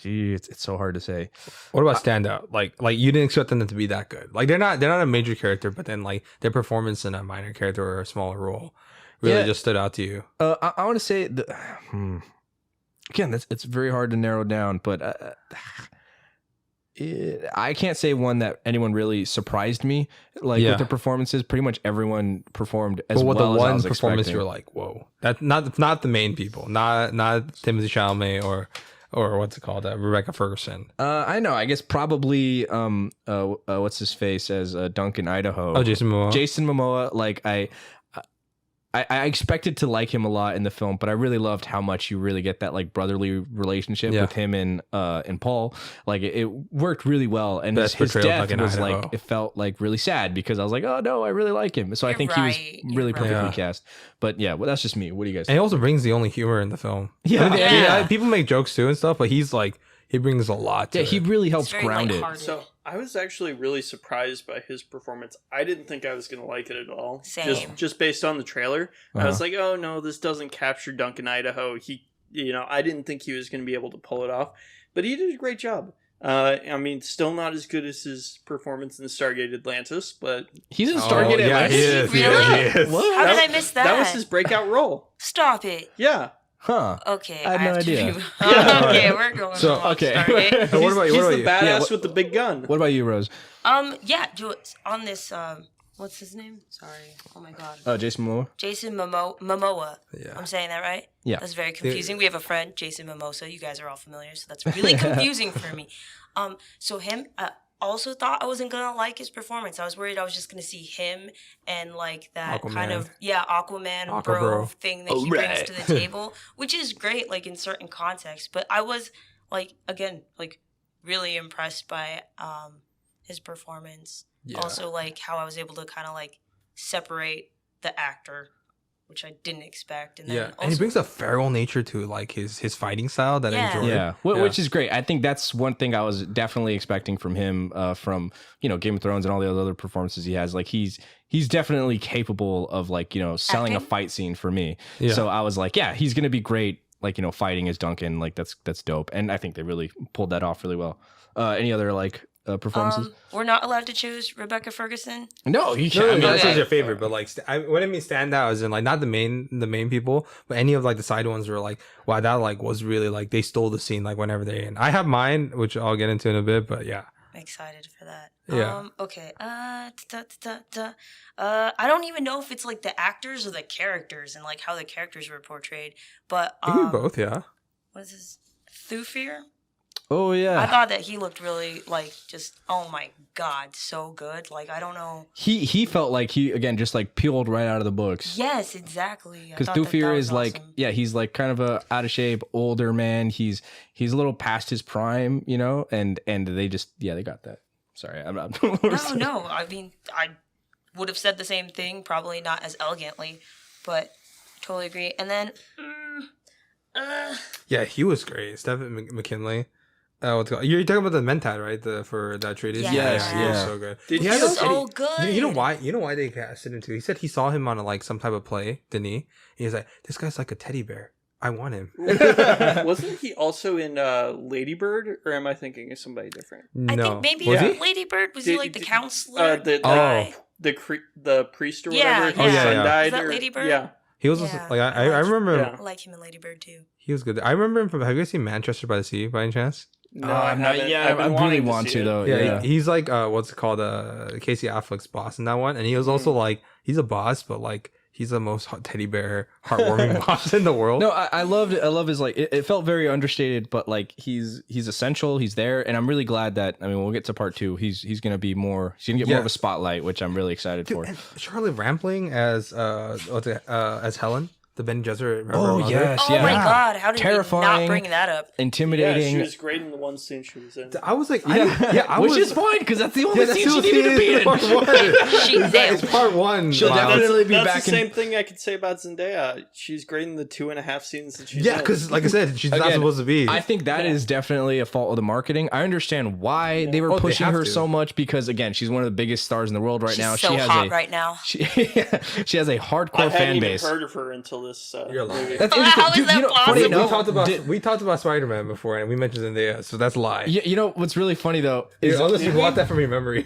it's so hard to say. What about standout? Like you didn't expect them to be that good. Like they're not a major character, but then like their performance in a minor character or a smaller role really just stood out to you. I want to say again, it's very hard to narrow down, but I can't say one that anyone really surprised me with their performances. Pretty much everyone performed as well as I was one expecting. performance you're like, whoa, that's not the main people, not Timothée Chalamet or what's it called, Rebecca Ferguson. I know. I guess probably what's his face as Duncan Idaho. Oh, Jason Momoa. Jason Momoa. Like I expected to like him a lot in the film, but I really loved how much you really get that like brotherly relationship with him and Paul. Like it worked really well, and his death was like, it felt like really sad because I was like, oh no, I really like him. So I think he was really perfectly cast. But yeah, well, that's just me. What do you guys think? And he also brings the only humor in the film. Yeah. People make jokes too and stuff, but he's like, he brings a lot to it. He really helps ground it. So I was actually really surprised by his performance. I didn't think I was going to like it at all. Same. Just based on the trailer. I was like, oh no, this doesn't capture Duncan Idaho. I didn't think he was going to be able to pull it off, but he did a great job. I mean, still not as good as his performance in Stargate Atlantis, but he's in Stargate Atlantis. He is. Really? He is. How did I miss that? That was his breakout role. Stop it. Yeah. Huh. Okay. I had no idea. Okay, we're going. So, on okay. Stargate. What about you? He's What about the you? badass with the big gun. What about you, Rose? Yeah, on this, what's his name? Sorry. Oh my god. Jason Momoa? Jason Momoa. Yeah. I'm saying that right? Yeah. That's very confusing. We have a friend, Jason Mimosa. You guys are all familiar, so that's really confusing for me. So him, also thought I wasn't gonna like his performance. I was worried I was just gonna see him and like that Aquaman. kind of Aquaman Aqua bro bro. thing that he brings to the table, which is great like in certain contexts. But I was like again like really impressed by his performance. Yeah. Also like how I was able to kind of like separate the actor, which I didn't expect. And then And he brings a feral nature to like his fighting style that I enjoy. Yeah, which is great. I think that's one thing I was definitely expecting from him, from Game of Thrones and all the other performances he has. Like he's definitely capable of like selling a fight scene for me. Yeah. So I was like, yeah, he's gonna be great. Like fighting as Duncan, like that's dope. And I think they really pulled that off really well. Any other like performances? We're not allowed to choose Rebecca Ferguson. No, you No, can't. that's your favorite, but like, what I mean stand out is in like not the main people, but any of like the side ones were like, wow, that like was really like they stole the scene like whenever they're in. I have mine, which I'll get into in a bit, but yeah. I'm excited for that. Yeah. Okay. I don't even know if it's like the actors or the characters and like how the characters were portrayed, but I think both, yeah. What is this? Thufir? Oh yeah. I thought that he looked really like just oh my god, so good. Like I don't know. He felt like he again just like peeled right out of the books. Yes, exactly. Because Thufir is like awesome. he's like kind of a out of shape older man. He's a little past his prime, and they just they got that. Sorry, I'm not. No. I mean, I would have said the same thing, probably not as elegantly, but totally agree. And then, Yeah, he was great. Stephen McKinley. What's it called? You're talking about the Mentat, right? For that treatise. Yes. He was so good. Did he he had was a- so good. You know why? You know why they casted him too? He said he saw him on like some type of play, didn't he? He was like, this guy's like a teddy bear. I want him. Wasn't he also in Ladybird, or am I thinking of somebody different? I No. think maybe Was Yeah. he? Lady Bird was he like the Did- counselor the guy? the priest or Yeah, whatever. yeah. His Oh, son yeah. died. Is that or, Lady Bird? Yeah. He was Yeah, like I I liked- remember him. Yeah. I like him in Lady Bird too. He was good. I remember him from. Have you guys seen Manchester by the Sea by any chance? No, I haven't. Yeah, I've been I really wanting want see to it. though. Yeah, Yeah. he's like what's it called? Casey Affleck's boss in that one, and he was also like he's a boss, but like he's the most teddy bear, heartwarming boss in the world. No, I loved it. I love his like. It felt very understated, but like he's essential. He's there, and I'm really glad that. I mean, we'll get to part 2. He's gonna be more. He's gonna get more of a spotlight, which I'm really excited Dude, for. and Charlotte Rampling as Helen, the Ben Gesserit. Oh, mother. yes. Oh yeah. my god, how did we Terrifying. not bring that up? Yeah, Intimidating. she was great in the one scene she was in. I was like, Which is fine because that's the only that's scene still she needed to be in. part one. She nailed It's part one. She'll Miles. definitely be That's back the in. same thing I could say about Zendaya. She's great in the 2.5 scenes that she's Yeah, in. because like I said, she's not Again, supposed to be. I think that is definitely a fault of the marketing. I understand why they were Oh, they pushing have her to. so much because again, she's one of the biggest stars in the world right She's now. so she has hot a right now. she, she has a I hardcore hadn't fan even base. heard of her until this You're lying. movie. That's How interesting. is that funny possible? we enough, talked about did- we talked about Spider-Man before, and we mentioned Zendaya, so that's a lie. you know what's really funny though is Unless you want that from your memory.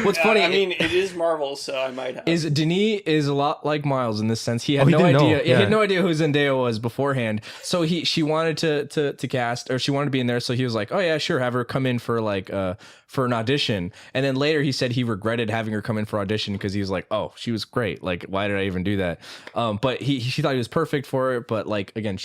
what's funny. I mean, it is Marvel, so I might have. is Denis is a lot like Miles in this sense. He had he no didn't know, idea. He yeah. had no idea who Zendaya was beforehand. So she wanted to cast, or she wanted to be in there. So he was like, "Oh yeah, sure, have her come in for like for an audition." And then later he said he regretted having her come in for audition because he was like, "Oh, she was great. Like, why did I even do that?" But she thought he was perfect for it. But like again,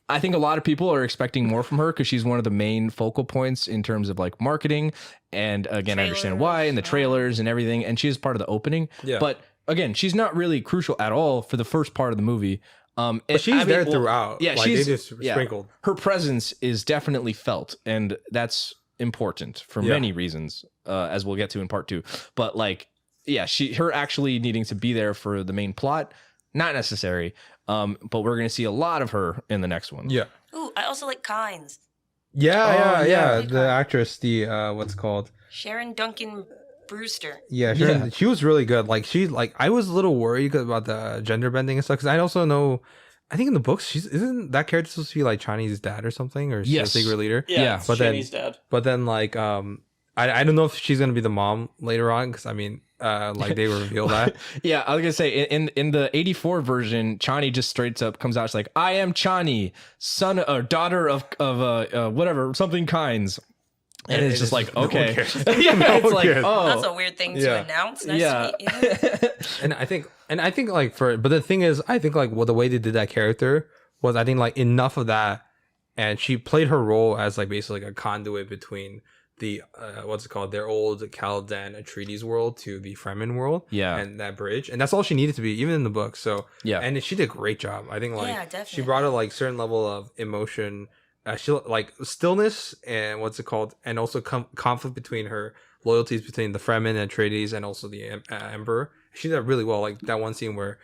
I think a lot of people are expecting more from her because she's one of the main focal points in terms of like marketing. And again, I understand why, and the trailers and everything. And she's part of the opening. Yeah. But again, she's not really crucial at all for the first part of the movie. But she's there throughout. Yeah, like, she's they just sprinkled. Her presence is definitely felt, and that's important for many reasons, as we'll get to in part 2. But like, yeah, her actually needing to be there for the main plot, not necessary. But we're gonna see a lot of her in the next one. Yeah. Ooh, I also like Kynes. Yeah. yeah. The actress, the what's it called? Sharon Duncan Brewster. Yeah, she was really good. Like I was a little worried about the gender bending and stuff because I also know, I think in the books isn't that character supposed to be like Chinese dad or something, or she's Yes. a secret leader? yeah, but then- Shaney's dad. But then like I don't know if she's gonna be the mom later on because I mean like they reveal that. Yeah, I was gonna say in the '84 version, Chani just straight up comes out. It's like, "I am Chani, son or daughter of whatever something kinds," and it's just like, no one okay, cares. yeah, No it's one like, cares. oh, That's a weird thing to Yeah. announce. Nice yeah. to meet you. And I think like but the thing is, I think like the way they did that character was, I think like enough of that, and she played her role as like basically like a conduit between the what's it called, their old Caladan Atreides world to the Fremen world, Yeah. and that bridge, and that's all she needed to be, even in the book. So Yeah. and she did a great job. I think like Yeah, she definitely. brought a like certain level of emotion, she like stillness, and what's it called, and also conflict between her loyalties between the Fremen and Atreides and also the Emperor. She did that really well. Like that one scene where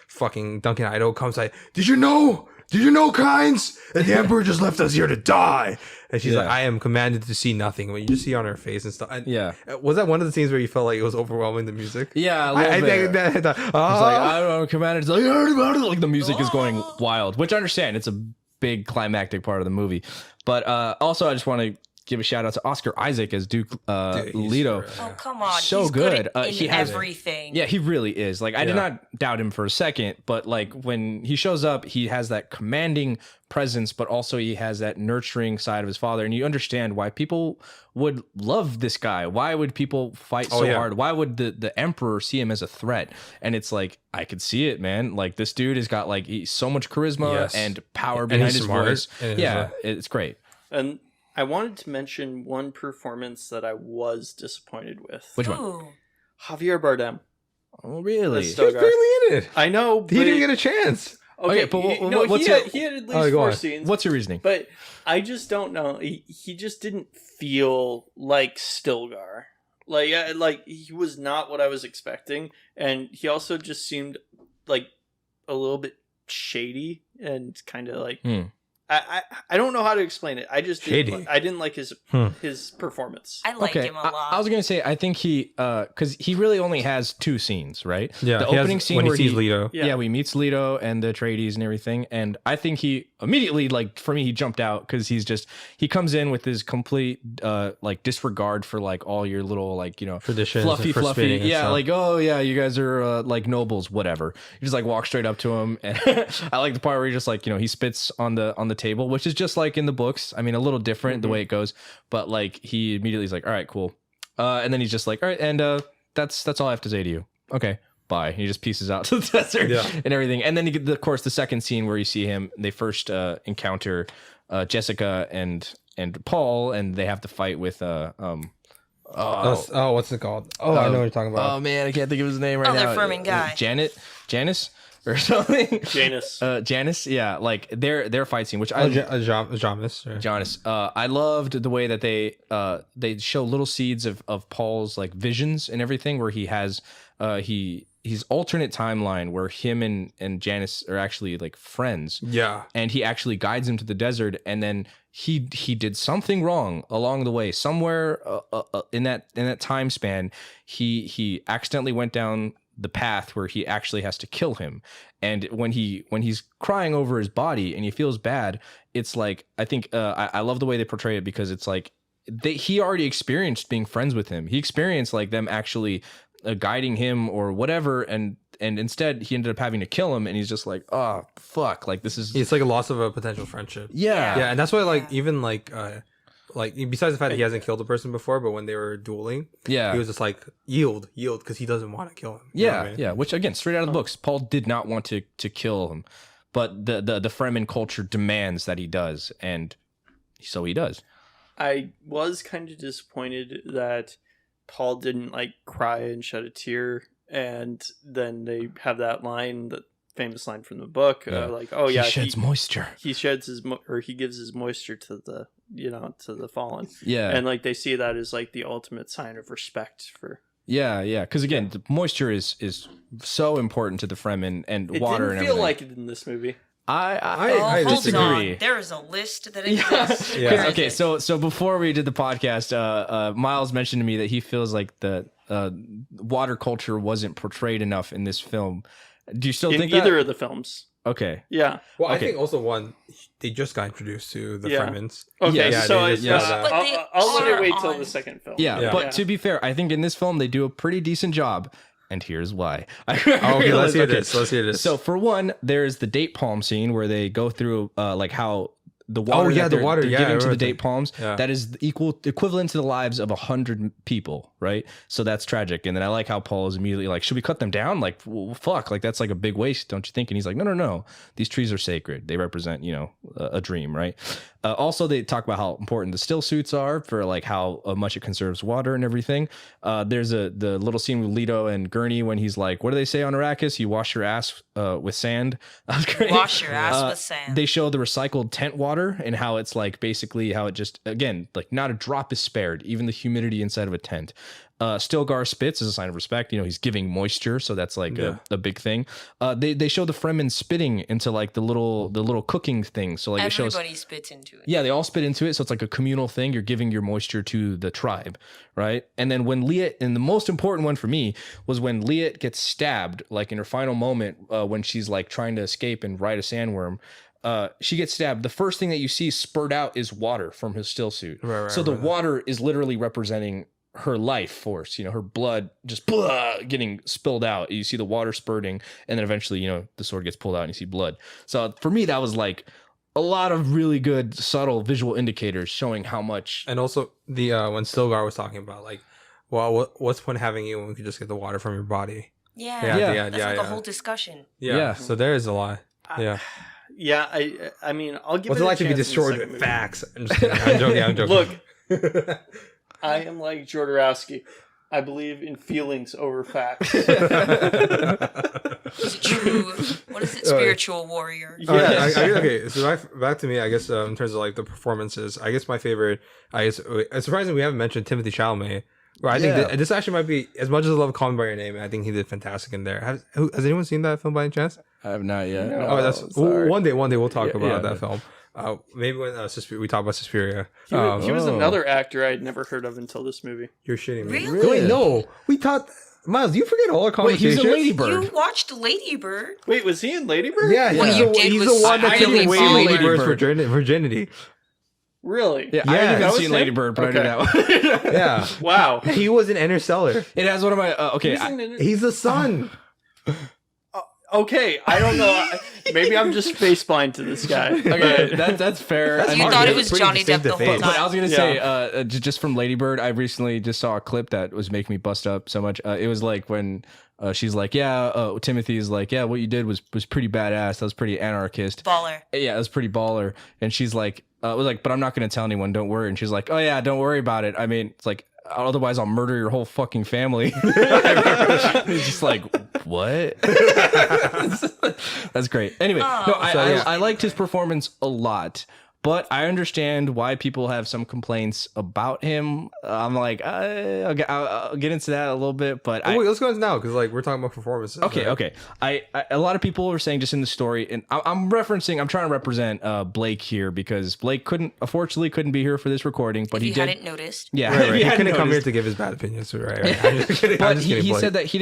fucking Duncan Idaho comes like, Did you know, Kynes? And the Emperor just left us here to die. And she's like, Yeah. I am commanded to see nothing. When you just see on her face and stuff. And Yeah. Was that one of the scenes where you felt like it was overwhelming, the music? Yeah, a little I bit. think that. It's like, I don't know, Commander. It's like the music is going wild, which I understand. It's a big climactic part of the movie. But also, I just want to give a shout out to Oscar Isaac as Duke Dude, he's Leto. for- Oh, come on. So He's good. in He has- everything. Yeah, he really is. Like, I did Yeah. not doubt him for a second, but like when he shows up, he has that commanding presence, but also he has that nurturing side of his father. And you understand why people would love this guy. Why would people fight so yeah. hard? Why would the emperor see him as a threat? And it's like, I could see it, man. Like, this dude has got like so much charisma Yes. and power And behind he's his smart. voice. And Yeah, it's great. And I wanted to mention one performance that I was disappointed with. Which one? Ooh. Javier Bardem. Oh, really? That's He was barely in it. I know, He but didn't get a chance. Okay, but what's he had at least Oh, go 4 on. scenes. What's your reasoning? But I just don't know. He just didn't feel like Stilgar. Like he was not what I was expecting, and he also just seemed like a little bit shady and kind of like I don't know how to explain it. I just Shady. didn't like his performance. I like Okay, him a lot. I was gonna say I think he because he really only has two scenes, right? Yeah, the he has- opening scene when where he sees Leto. Yeah, we meets Leto and the Atreides and everything, and I think he immediately, like, for me, he jumped out because he comes in with his complete like disregard for like all your little, like, you know, Traditions fluffy and for spitting and yeah, stuff. like, oh yeah, you guys are like nobles, whatever. You just like walk straight up to him, and I like the part where he just, like, you know, he spits on the table, which is just like in the books. I mean, a little different the way it goes, but like he immediately is like, all right, cool, and then he's just like, all right, and that's all I have to say to you. Okay, bye. He just pieces out to the desert and everything, and then you get of course the second scene where you see him. They first encounter Jessica and Paul, and they have to fight with what's it called? Oh, I know what you're talking about. Oh man, I can't think of his name right now. the Fremen guy. Janice or something. Janus. Janice, yeah, like their fight scene, which Jamis. Jonas. I loved the way that they show little seeds of Paul's like visions and everything, where he has he's alternate timeline where him and Janice are actually like friends. Yeah. And he actually guides him to the desert, and then he did something wrong along the way somewhere in that time span. He accidentally went down the path where he actually has to kill him, and when he's crying over his body and he feels bad, it's like, I think I love the way they portray it, because it's like he already experienced being friends with him. He experienced like them actually guiding him or whatever, and instead he ended up having to kill him, and he's just like, oh fuck, like this is, It's like a loss of a potential friendship. yeah. Yeah, and that's why, like, even like besides the fact that he hasn't killed a person before, but when they were dueling, he was just like, yield, because he doesn't want to kill him. You know what I mean? Yeah, which again, straight out of the books, Paul did not want to kill him, but the Fremen culture demands that he does, and so he does. I was kind of disappointed that Paul didn't like cry and shed a tear, and then they have that line, the famous line from the book, like, oh yeah, he sheds moisture. He sheds or he gives his moisture to the, you know, to the fallen. Yeah, And like they see that as like the ultimate sign of respect for. yeah, because again, the moisture is so important to the Fremen, and It water didn't and feel everything. like it in this movie. I Hold disagree. on. There is a list that exists. Yeah. Where is Okay, it? so before we did the podcast, Miles mentioned to me that he feels like the water culture wasn't portrayed enough in this film. Do you still In think either that? of the films. Okay. Yeah. Well, Okay. I think also they just got introduced to the Yeah. Fremens. Okay, Yeah, so they it's, just- But they I'll let are it wait till on- the second film. Yeah, Yeah. but to be fair, I think in this film they do a pretty decent job, and here's why. Okay, let's hear this. Let's hear this. So for one, there's the date palm scene where they go through like how the water, yeah, that the they're, water, they're yeah, I giving to the remember date that. palms, Yeah. that is equivalent to the lives of 100 people, right? So that's tragic. And then I like how Paul is immediately like, should we cut them down? Like, well, fuck, like that's like a big waste, don't you think? And he's like, no, these trees are sacred. They represent, you know, a dream, right? Also, they talk about how important the still suits are for like how much it conserves water and everything. There's the little scene with Leto and Gurney when he's like, what do they say on Arrakis? You wash your ass with sand. That was great. Wash your ass with sand. They show the recycled tent water and how it's like basically how it just, again, like not a drop is spared, even the humidity inside of a tent. Stilgar spits as a sign of respect. You know, he's giving moisture, so that's like a big thing. They show the Fremen spitting into like the little cooking thing. So like Everybody it shows, spits into it. yeah, they all spit into it. So it's like a communal thing. You're giving your moisture to the tribe, right? And then when Liet, and the most important one for me was when Liet gets stabbed, like in her final moment, when she's like trying to escape and ride a sandworm. She gets stabbed. The first thing that you see spurt out is water from his still suit. Right, so the water is literally representing her life force, you know, her blood just getting spilled out. You see the water spurting, and then eventually, you know, the sword gets pulled out and you see blood. So for me, that was like a lot of really good, subtle visual indicators showing how much. And also the when Stilgar was talking about like, well, what's the point of having you when we could just get the water from your body? Yeah. Yeah. That's like a whole discussion. Yeah. So there is a lot. Yeah. Yeah, I mean, I'll give What's it it a like to be chance in the destroyed second with movie. facts? I'm just kidding. I'm joking. Look, I am like Jodorowsky. I believe in feelings over facts. He's a true, what is it, spiritual warrior. Yes. Okay, so back to me, I guess, in terms of like the performances, I guess my favorite, it's surprising we haven't mentioned Timothée Chalamet, where I think this actually might be, as much as I love Call Me By Your Name, I think he did fantastic in there. Has anyone seen that film by any chance? I have not yet. Oh, that's one day we'll talk about that film. Maybe when we talk about Suspiria. He was another actor I'd never heard of until this movie. You're shitting me. Really? Wait, no. We taught Miles. You forget all our Wait, he was conversations. in Lady Bird. You watched Lady Bird. Wait, was he in Lady Bird? Yeah, What he's, you the, did he's was the one that took highly away follow Lady Lady Bird's Bird. virginity. Really? Yeah, I Yeah. haven't That was seen Lady him? Bird, but Okay. I knew that one. Yeah. Wow. He was in Interstellar. It has one of my okay. He's the son. Okay, I don't know. Maybe I'm just faceblind to this guy. Okay, that's fair. That's And- You hard. thought it It's was pretty Johnny Depp the distinctive whole face. But I time. was gonna Yeah. say, just from Lady Bird, I recently just saw a clip that was making me bust up so much. It was like when she's like, "Yeah," Timothy's like, "Yeah, what you did was pretty badass. That was pretty anarchist. Baller. Yeah, it was pretty baller." And she's like, "Was like, but I'm not gonna tell anyone. Don't worry." And she's like, "Oh yeah, don't worry about it. I mean, it's like." Otherwise, I'll murder your whole fucking family. He's just like, what? That's great. Anyway, no, I liked his performance a lot, but I understand why people have some complaints about him. I'm like, I'll get into that a little bit, but Wait, let's go into now because like we're talking about performances. Okay, right? okay. A lot of people were saying just in the story, and I'm trying to represent Blake here because Blake unfortunately couldn't be here for this recording, but If he you did. hadn't noticed. Yeah, Right, if right. you He hadn't couldn't come here noticed. to give his bad opinions, right? I'm just kidding. But I'm just kidding. he Blake. said that he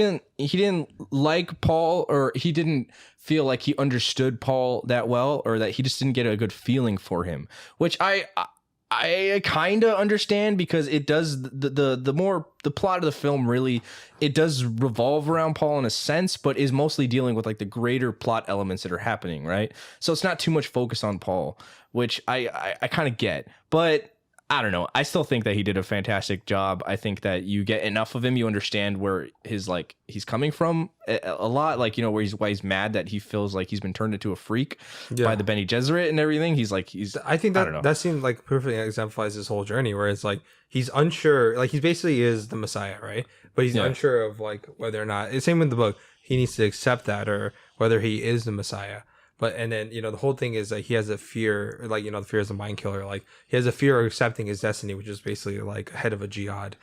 didn't like Paul, or he didn't feel like he understood Paul that well, or that he just didn't get a good feeling for him, which I kind of understand because it does the plot of the film really, it does revolve around Paul in a sense, but is mostly dealing with like the greater plot elements that are happening, right? So it's not too much focus on Paul, which I kind of get, but I don't know. I still think that he did a fantastic job. I think that you get enough of him, you understand where he's coming from a lot, like, you know, why he's mad that he feels like he's been turned into a freak by the Bene Gesserit and everything. I think don't know. that seemed like perfectly exemplifies his whole journey, where it's like he's unsure, like he basically is the Messiah, right? But he's unsure of like whether or not. Same with the book, he needs to accept that or whether he is the Messiah. But and then, you know, the whole thing is like he has a fear, like, you know, the fear is a mind killer. Like he has a fear of accepting his destiny, which is basically like head of a jihad,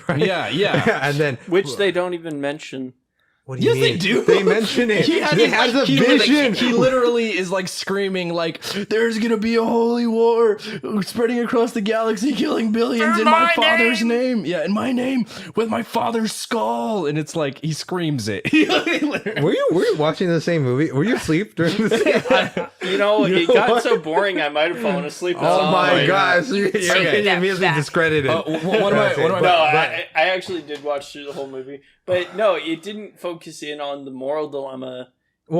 right? Yeah. And then Which they don't even mention. what do you Yes, mean? they do. They mention it. He has a vision. He literally is like screaming like, "There's gonna be a holy war spreading across the galaxy, killing billions For in my my father's name. Yeah, in my name, with my father's skull." And it's like he screams it. Were you watching the same movie? Were you asleep during this? You know, You it know got what? so boring I might have fallen asleep. at Oh some my point. gosh! You're getting that immediately back. discredited. one of my No, I actually did watch through the whole movie, but no, it didn't focus in on the moral dilemma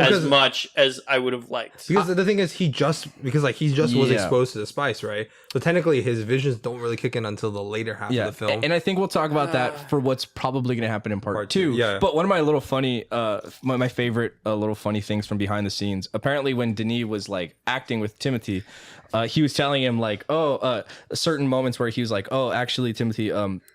as much as I would have liked. Because the thing is, he just was exposed to the spice, right? So technically, his visions don't really kick in until the later half of the film. And I think we'll talk about that for what's probably going to happen in part two. Yeah. But one of my little funny, my favorite little funny things from behind the scenes. Apparently, when Denis was like acting with Timothy, he was telling him like, certain moments where he was like, "Oh, actually, Timothy,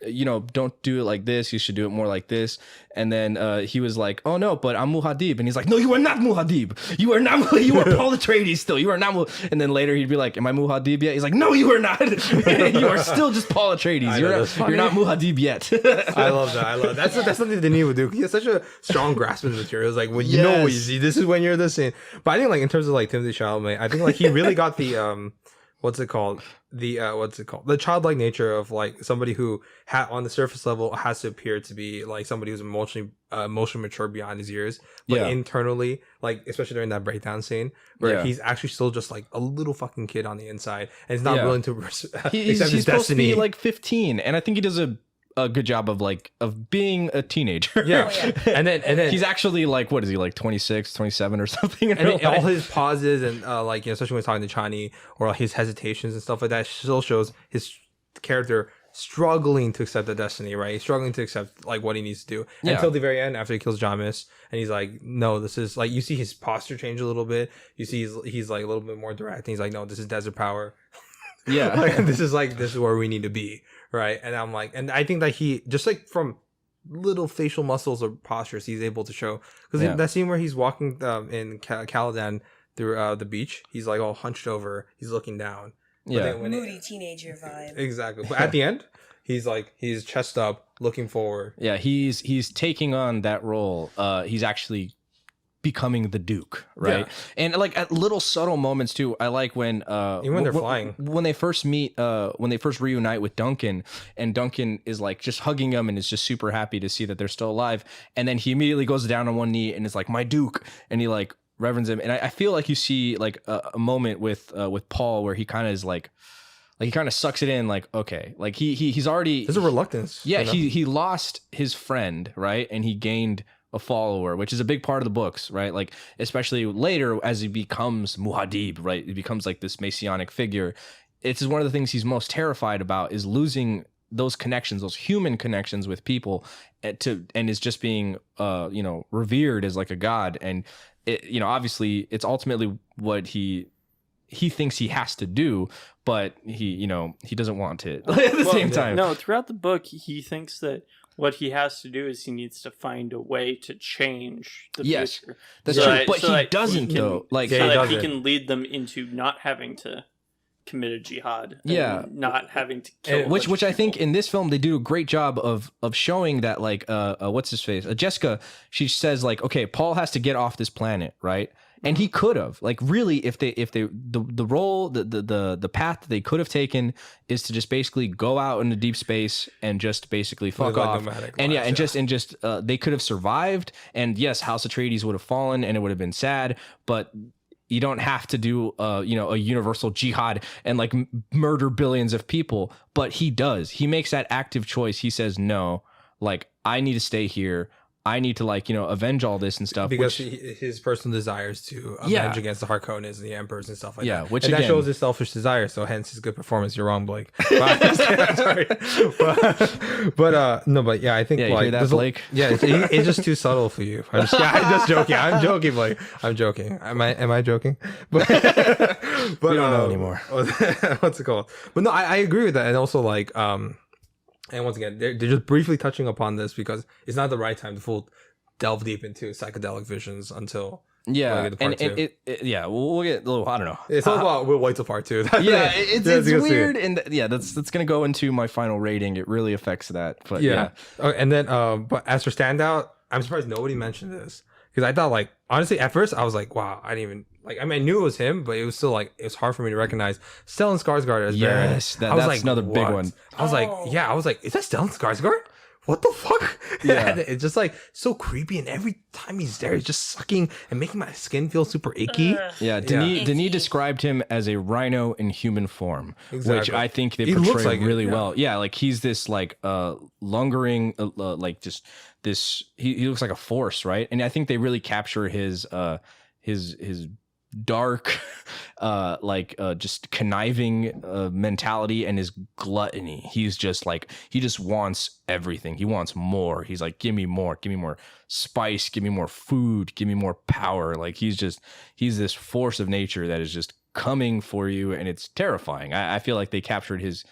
you know, don't do it like this. You should do it more like this." And then he was like, "Oh no, but I'm Muad'Dib," and he's like, "No, you are not Muad'Dib. You are not. You are Paul Atreides still. You are not." And then later he'd be like, "Am I Muad'Dib yet?" He's like, "No, you are not. You are still just Paul Atreides. You're not Muad'Dib yet." I love that. That's something Denis would do. He has such a strong grasp of material. It's like when you know what you see, this is when you're this in. But I think like in terms of like Timothy Chalamet, I think like he really got the what's it called? The childlike nature of like somebody who on the surface level has to appear to be like somebody who's emotionally mature beyond his years, but internally, like especially during that breakdown scene where he's actually still just like a little fucking kid on the inside and he's not willing to accept his he's supposed to destiny. be like 15, and I think he does a good job of being a teenager. Yeah. And then he's actually like, what is he, like 26, 27 or something? And then all his pauses and like, you know, especially when he's talking to Chani or like, his hesitations and stuff like that still shows his character struggling to accept the destiny, right? He's struggling to accept like what he needs to do until the very end after he kills Jamis, and he's like, no, this is like, you see his posture change a little bit. You see he's like a little bit more direct. And he's like, no, this is desert power. Yeah. This is where we need to be, right? And I'm like, and I think that he just like from little facial muscles or postures he's able to show, because that scene where he's walking in Caladan through the beach, he's like all hunched over, he's looking down. Moody teenager vibe. Exactly. But at the end, he's chest up, looking forward. Yeah, he's taking on that role. He's actually becoming the Duke, right? Yeah. And like at little subtle moments too. I like when Even when they're flying. when they first meet, when they first reunite with Duncan, and Duncan is like just hugging him and is just super happy to see that they're still alive, and then he immediately goes down on one knee and is like, "My Duke," and he like reverends him. And I feel like you see like a moment with Paul where he kind of is like he kind of sucks it in, like, okay, like he's already There's a reluctance. yeah, you know? he lost his friend, right? And he gained a follower, which is a big part of the books, right? Like, especially later as he becomes Muad'Dib, right? He becomes like this messianic figure. It's one of the things he's most terrified about is losing those connections, those human connections with people, and is just being, revered as like a god. And it, obviously, it's ultimately what he thinks he has to do, but he doesn't want it at the same time. No, throughout the book, he thinks that what he has to do is he needs to find a way to change the future. That's So true, that- but so he that doesn't can- though. Like, so Yeah, he that he doesn't. can lead them into not having to commit a jihad. and Yeah. not having to kill. a which bunch of I think people. in this film they do a great job of showing that, like, what's his face, Jessica, she says like, okay, Paul has to get off this planet, right? And he could have, like, really, if they the role, the path that they could have taken is to just basically go out into deep space and just basically fuck Live, like, off. nomadic And yeah, lives, and just they could have survived. And yes, House Atreides would have fallen, and it would have been sad. But you don't have to do a universal jihad and like murder billions of people. But he does. He makes that active choice. He says, no, like, I need to stay here. I need to, like, avenge all this and stuff. Because which, his personal desires to avenge Yeah. against the Harkonnens and the Emperors and stuff like Yeah, that. which and that again- shows his selfish desire. So hence his good performance. You're wrong, Blake. I'm sorry. But yeah, I think Yeah, you like hear that, there's Blake? it's just too subtle for you. I'm just joking. I'm joking, Blake. I'm joking. Am I joking? But we don't know anymore. What's it called? But no, I agree with that. And also like and once again, they're just briefly touching upon this because it's not the right time to full delve deep into psychedelic visions until yeah, we'll get to and part two. yeah, we'll get a little, I don't know. It's all about we'll wait till part two. Yeah, it's That's a good scene. weird, and yeah, that's gonna go into my final rating. It really affects that, but yeah. Oh, and then but as for standout, I'm surprised nobody mentioned this because I thought, like, honestly, at first I was like, wow, I didn't even like. I mean, I knew it was him, but it was still like it was hard for me to recognize Stellan Skarsgård as Baron. Yes, I was that's like, another big what? one. I was like, Oh. yeah, I was like, is that Stellan Skarsgård? What the fuck? Yeah. And it's just like so creepy, and every time he's there, he's just sucking and making my skin feel super icky. Yeah, Denis Icky. described him as a rhino in human form, which Exactly. I think they He portray looks like it, really yeah. well. Yeah, like he's this like lungering, like just this. He looks like a force, right? And I think they really capture his dark, just conniving mentality and his gluttony. He's just like, he just wants everything. He wants more. He's like, give me more spice, give me more food, give me more power. Like he's this force of nature that is just coming for you, and it's terrifying. I feel like they captured his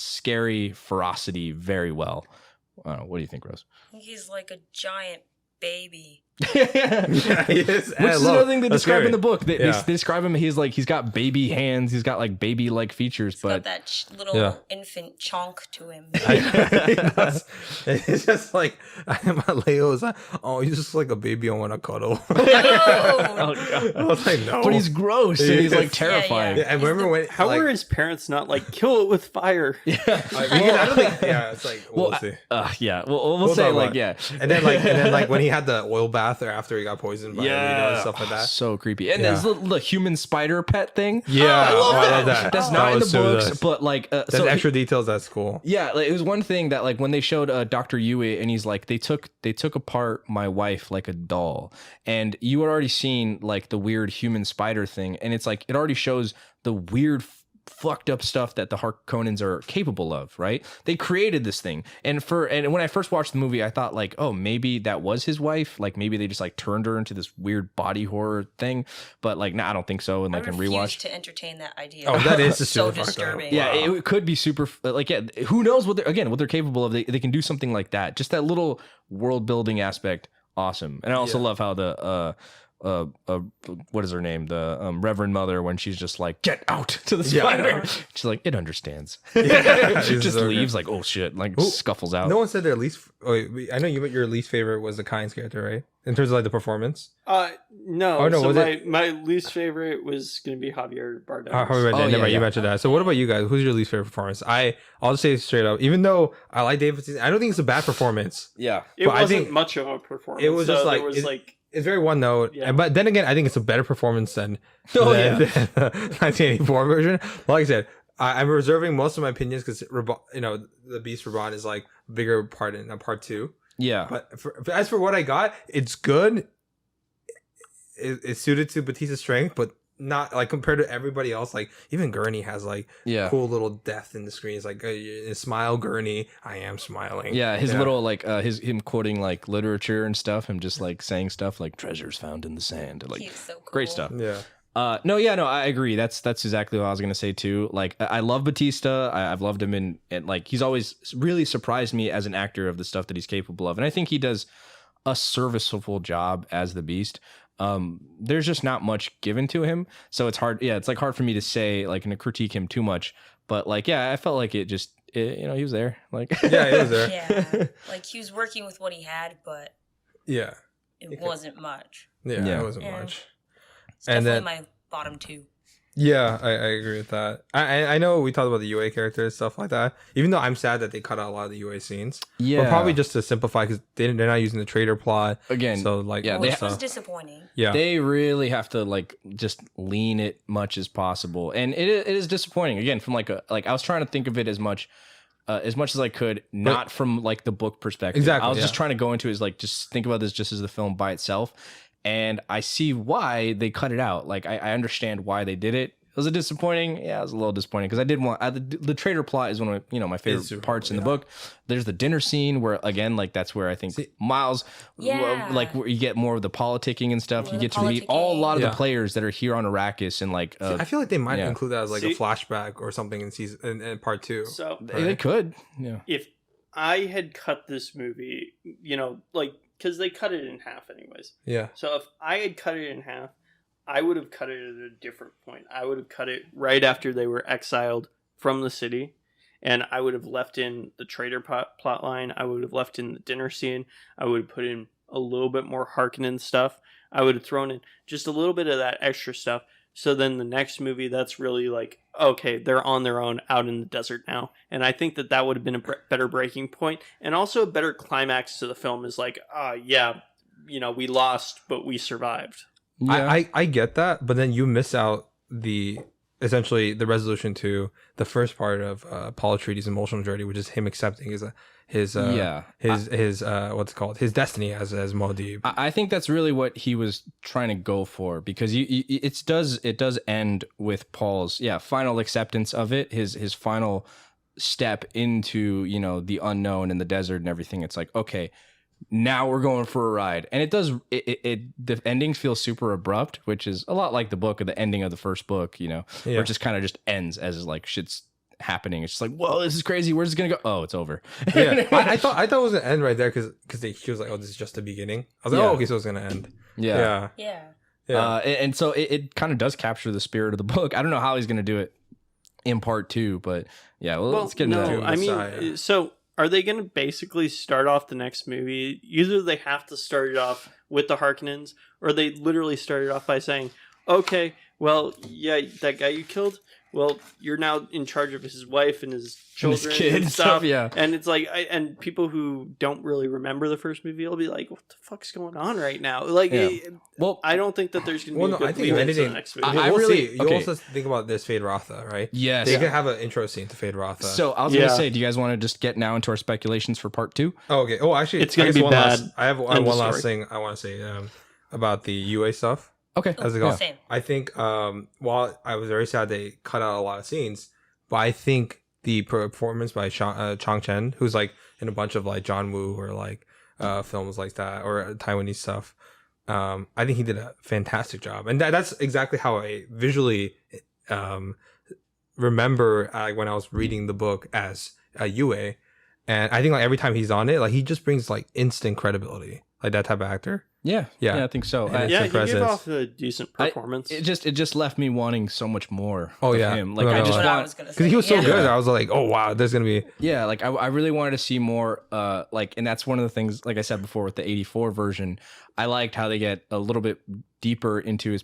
scary ferocity very well. I don't know, what do you think, Rose? He's like a giant baby. Yeah, he is. Which is another thing they That's describe scary. in the book. They Yeah. describe him. He's got baby hands. He's got like baby like features, He's but got that little Yeah. infant chonk to him. It's just like Leo was like, oh, he's just like a baby I want to cuddle. Oh, I was like, no. but he's gross and he's like Yeah, terrifying. Yeah, I remember when How like, were his parents not like kill it with fire? because I don't think it's like we'll see. Yeah. Well, we'll We'll say talk like about yeah. And then like when he had the oil bath or after he got poisoned by Amino and stuff like that. So creepy. And Yeah. there's the human spider pet thing. Yeah, I love that. That's That not in the was so books, nice. but like That's so extra details. That's cool. yeah, like, it was one thing that like when they showed Dr. Yui and he's like they took apart my wife like a doll, and you had already seen like the weird human spider thing, and it's like it already shows the weird fucked up stuff that the Harkonnens are capable of, right? They created this thing, and when I first watched the movie, I thought like, oh, maybe that was his wife, like maybe they just like turned her into this weird body horror thing, but like no, I don't think so. And I like in refuse rewatch, to entertain that idea. Oh, that is so super fucked up. disturbing. yeah, Wow. it could be super. Like, yeah, who knows what they're capable of? They can do something like that. Just that little world building aspect, awesome. And I also love how the what is her name, the Reverend Mother, when she's just like, get out to the Yeah. spider. She's like, it understands. It's Just so leaves good. like, oh shit, like Ooh, scuffles out. No one said their least. Oh, wait, I know your least favorite was the Kynes character, right? In terms of like the performance. No. Oh, no, So was my least favorite was going to be Javier Bardem. Oh, Never, yeah. you mentioned that. So what about you guys? Who's your least favorite performance? I'll just say it straight up. Even though I like David, I don't think it's a bad performance. Yeah. It But I wasn't think much of a performance. it was just there like- was like It's very one note. Yeah. But then again, I think it's a better performance than, Oh, than yeah. the 1984 version. But like I said, I'm reserving most of my opinions because the Beast Reborn is like a bigger part in part 2. Yeah. But as for what I got, it's good. It's suited to Batista's strength, but not like compared to everybody else. Like even Gurney has like Yeah. cool little death in the screen. It's like smile, Gurney. I am smiling. Yeah, his little like him quoting like literature and stuff, him just like saying stuff like treasures found in the sand, like He's so cool. great stuff. Yeah. No, I agree. That's exactly what I was gonna say too. Like, I love Batista. I've loved him in like he's always really surprised me as an actor of the stuff that he's capable of, and I think he does a serviceable job as the Beast. There's just not much given to him, so it's hard. Yeah, it's like hard for me to say like and to critique him too much. But like, yeah, I felt like he was there. Like, Yeah, he was there. Yeah, like he was working with what he had, but Yeah. it wasn't much. Yeah. Yeah. It wasn't Yeah. much. It's And definitely then- my bottom 2. Yeah, I agree with that. I know we talked about the UA characters, stuff like that. Even though I'm sad that they cut out a lot of the UA scenes. yeah, But probably just to simplify because they're not using the trader plot. again. So like, yeah, all they that Which was stuff. disappointing. Yeah. They really have to like just lean it much as possible, and it is disappointing. Again, from like I was trying to think of it as much as I could, not from like the book perspective. Exactly, I was yeah. just trying to go into it as like just think about this just as the film by itself, and I see why they cut it out. Like I understand why they did it. Was it disappointing? Yeah, it was a little disappointing because I did want the traitor plot is one of my favorite super parts cool, in the book. There's the dinner scene where again like that's where I think Miles Yeah. like where you get more of the politicking and stuff. More You the get to meet a lot of Yeah. the players that are here on Arrakis and like I feel like they might yeah. include that as like See- a flashback or something in part 2. so. they could. Yeah. If I had cut this movie, like because they cut it in half anyways. Yeah. So if I had cut it in half, I would have cut it at a different point. I would have cut it right after they were exiled from the city, and I would have left in the traitor plot line. I would have left in the dinner scene. I would have put in a little bit more Harkonnen stuff. I would have thrown in just a little bit of that extra stuff. So then the next movie, that's really like, okay, they're on their own out in the desert now. And I think that would have been a better breaking point, and also a better climax to the film is like, we lost, but we survived. I get that, but then you miss out essentially the resolution to the first part of Paul Atreides' emotional journey, which is him accepting his what's it called, his destiny as Muad'Dib. I think that's really what he was trying to go for because it does end with Paul's final acceptance of it, his final step into the unknown in the desert and everything. It's like, okay, now we're going for a ride, and it does. The endings feel super abrupt, which is a lot like the book or the ending of the first book. Where it just kind of just ends as like shit's happening. It's just like, whoa, this is crazy. Where's it gonna go? Oh, it's over. Yeah, I thought it was gonna end right there because he was like, oh, this is just the beginning. I was like, Yeah. oh, okay, so it's gonna end. Yeah. Yeah. And so it kind of does capture the spirit of the book. I don't know how he's gonna do it in part 2, but yeah, let's get into no, that. I mean, Messiah. so are they going to basically start off the next movie? Either they have to start it off with the Harkonnens, or they literally start it off by saying, okay, well, yeah, that guy you killed, well, you're now in charge of his wife and his children kid and and stuff. stuff, yeah. And it's like, and people who don't really remember the first movie will be like, what the fuck's going on right now? Like, Yeah. Well, I don't think that there's going to be Well, a no, good I think lead if into the anything, next movie. I we'll really- see. You okay. also think about this Fade Rotha, right? yes. They could have an intro scene to Fade Rotha. So I was Yeah. gonna say, do you guys want to just get now into our speculations for part 2? oh, okay. Oh, actually, It's gonna I guess be one bad. Last, I have End one of last story. thing I want to say about the UA stuff. Okay. How's it Oh, going? same. I think while I was very sad they cut out a lot of scenes, but I think the performance by Chang Chen, who's like in a bunch of like John Woo or like films like that or Taiwanese stuff, I think he did a fantastic job, and that's exactly how I visually remember when I was reading the book as a UA, and I think like every time he's on it, like he just brings like instant credibility, like that type of actor. Yeah, Yeah. I think so. And Yeah, Instant he gave Presence. off a decent performance. It just left me wanting so much more. Oh, of yeah. him. Like No, I no, just That's what I want. was gonna say. Because he was so Yeah. good. I was like, oh wow, there's gonna be. Yeah, like I really wanted to see more. Like, and that's one of the things. Like I said before, with the '84 version, I liked how they get a little bit deeper into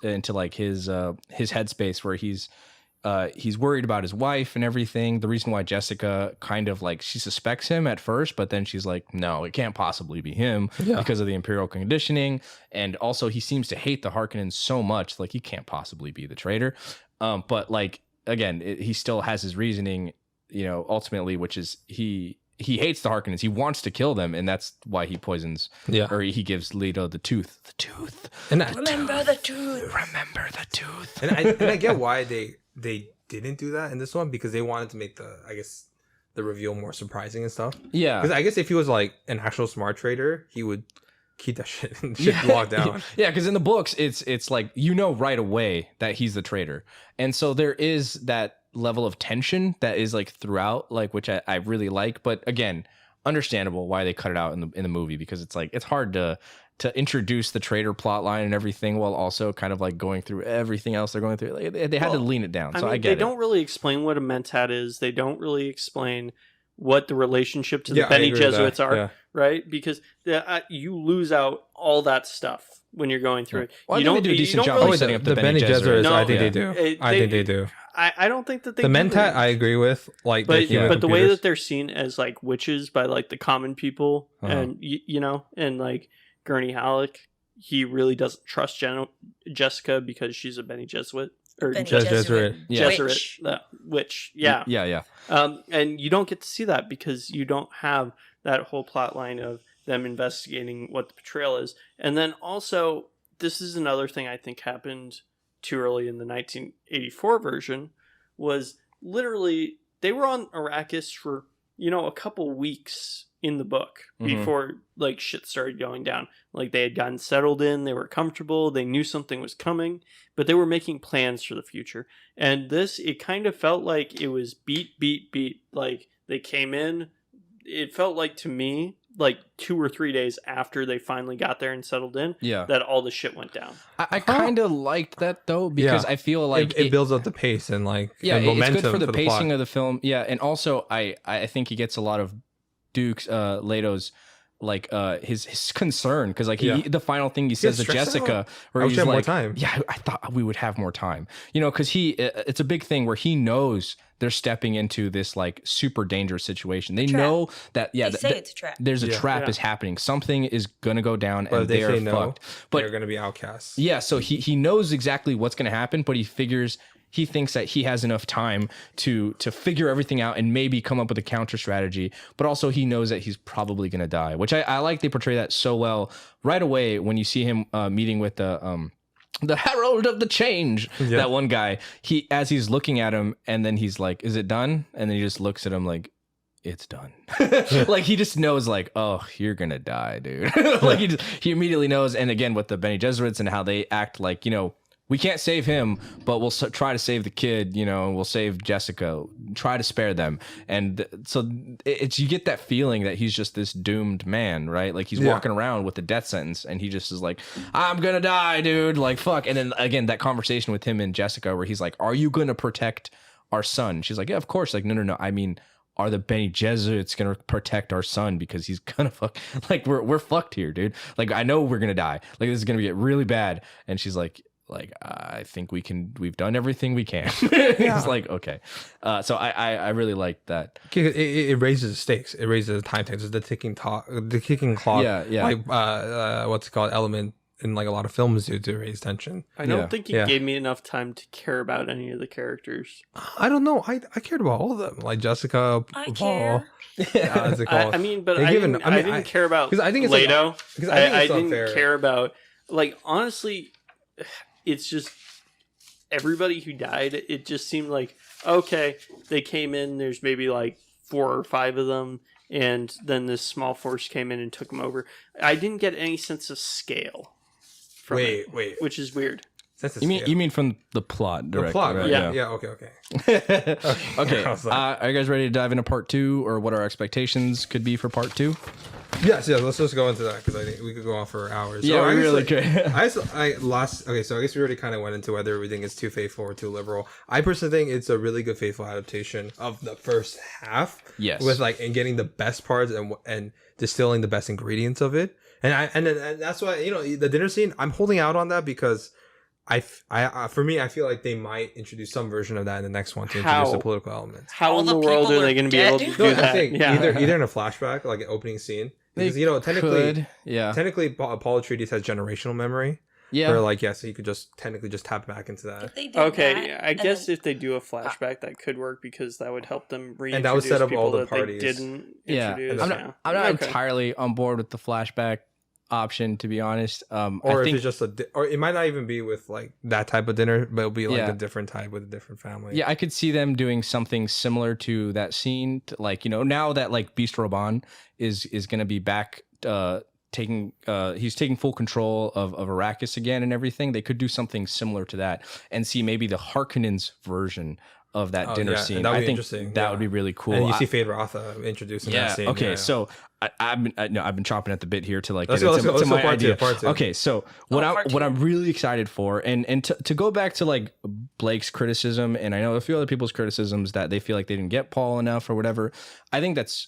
into like his headspace, where he's worried about his wife and everything. The reason why Jessica kind of like she suspects him at first, but then she's like, no, it can't possibly be him because of the Imperial conditioning. And also he seems to hate the Harkonnens so much, like he can't possibly be the traitor. But like, again, he still has his reasoning, ultimately, which is he hates the Harkonnens. He wants to kill them. And that's why he poisons or he gives Leto the tooth. The tooth. And Remember the tooth. Remember the tooth. and I get why they didn't do that in this one, because they wanted to make the reveal more surprising and stuff. Yeah. Because I guess if he was like an actual smart trader, he would keep that shit locked down. Yeah, because in the books, it's like right away that he's the traitor, and so there is that level of tension that is like throughout, like which I really like. But again, understandable why they cut it out in the movie, because it's like it's hard to introduce the traitor plot line and everything while also kind of like going through everything else they're going through. Like, they had to lean it down. So I get it. They don't really explain what a mentat is. They don't really explain what the relationship to the Bene Gesserits are, right? Because you lose out all that stuff when you're going through it. Well, you don't don't do a decent job really, of setting up the Bene Gesserits. No, I think yeah. they do. I think they do. I don't think that they The do. mentat, I agree with. Like, but the but the way that they're seen as like witches by like the common people, and and like Gurney Halleck, he really doesn't trust Jessica because she's a Bene Gesserit or Bene Gesserit. Gesserit witch. Yeah. Yeah. And you don't get to see that because you don't have that whole plot line of them investigating what the betrayal is. And then also, this is another thing I think happened too early in the 1984 version, was literally they were on Arrakis for, a couple weeks in the book before like shit started going down. Like they had gotten settled in, they were comfortable, they knew something was coming, but they were making plans for the future. And this, it kind of felt like it was beat. Like they came in, it felt like to me, like 2 or 3 days after they finally got there and settled in, that all the shit went down. I kind of liked that though, because I feel like it builds up the pace and like and momentum it's good for the pacing plot. of the film. Yeah, and also I think he gets a lot of Duke's Leto's like his concern, because like the final thing he says to Jessica, where he's like, more time. Yeah, I thought we would have more time, because it's a big thing where he knows they're stepping into this like super dangerous situation. They know that they say it's a trap. There's a trap is happening. Something is gonna go down, But and they they're say no, fucked. But they're gonna be outcasts. Yeah, so he knows exactly what's gonna happen, but he thinks that he has enough time to figure everything out and maybe come up with a counter strategy. But also he knows that he's probably gonna die, which I like. They portray that so well right away when you see him meeting with the Herald of the Change, that one guy. As he's looking at him, and then he's like, "Is it done?" And then he just looks at him like, "It's done." Like he just knows, like, "Oh, you're gonna die, dude." Like he immediately knows. And again, with the Bene Gesserits and how they act, like, we can't save him, but we'll try to save the kid, and we'll save Jessica, try to spare them. And so you get that feeling that he's just this doomed man, right? Like he's walking around with the death sentence, and he just is like, "I'm gonna die, dude, like fuck." And then again, that conversation with him and Jessica where he's like, "Are you gonna protect our son?" She's like, "Yeah, of course." Like, no. I mean, are the Bene Gesserits gonna protect our son, because he's gonna fuck, like we're fucked here, dude. Like I know we're gonna die. Like this is gonna get really bad. And she's like, I think we've done everything we can. It's like, okay. So I really like that. It raises the stakes. It raises the time takes. The ticking clock. Yeah. Like what's it called, element in like a lot of films do to raise tension. I don't think it gave me enough time to care about any of the characters. I don't know. I cared about all of them. Like Jessica, I Paul. care. How's it called? I didn't care about Leto. Because I didn't care about, like, honestly, it's just everybody who died. It just seemed like, okay, they came in, there's maybe like 4 or 5 of them, and then this small force came in and took them over. I didn't get any sense of scale from it, which is weird. You mean from the plot directly? The plot, right? Yeah. Yeah. Okay. Okay. Are you guys ready to dive into part 2, or what our expectations could be for part 2? Yes, yeah. Let's just go into that because I think we could go on for hours. Yeah, I we guess, really like, could. Okay, so I guess we already kind of went into whether everything is too faithful or too liberal. I personally think it's a really good faithful adaptation of the first half. Yes. With like and getting the best parts and distilling the best ingredients of it. And that's why the dinner scene. I'm holding out on that because for me, I feel like they might introduce some version of that in the next one to introduce the political elements. How All in the the world people are they are going to be able to dead. do No, that? I think Yeah. either in a flashback, like an opening scene, because technically Paul Atreides has generational memory. Yeah. Where like so you could just technically just tap back into that. If they did Okay, that, I and guess then- if they do a flashback, that could work because that would help them reintroduce And that would set up people all the that parties. they didn't Yeah. introduce. I'm not Okay. entirely on board with the flashback option, to be honest. Or I if think, it's just or it might not even be with like that type of dinner, but it'll be like Yeah. a different type with a different family. yeah, I could see them doing something similar to that scene. Like, now that like Beast Roban is going to be back, he's taking full control of Arrakis again and everything. They could do something similar to that and see maybe the Harkonnens version of that dinner scene. That would I be think interesting. that yeah. would be really cool. And you see Fade Rotha introducing that scene. Okay. yeah. So I've been chopping at the bit here to like Let's get go, into let's go my part idea. two. Okay. So what part two. I'm really excited for, and to go back to like Blake's criticism, and I know a few other people's criticisms that they feel like they didn't get Paul enough or whatever. I think that's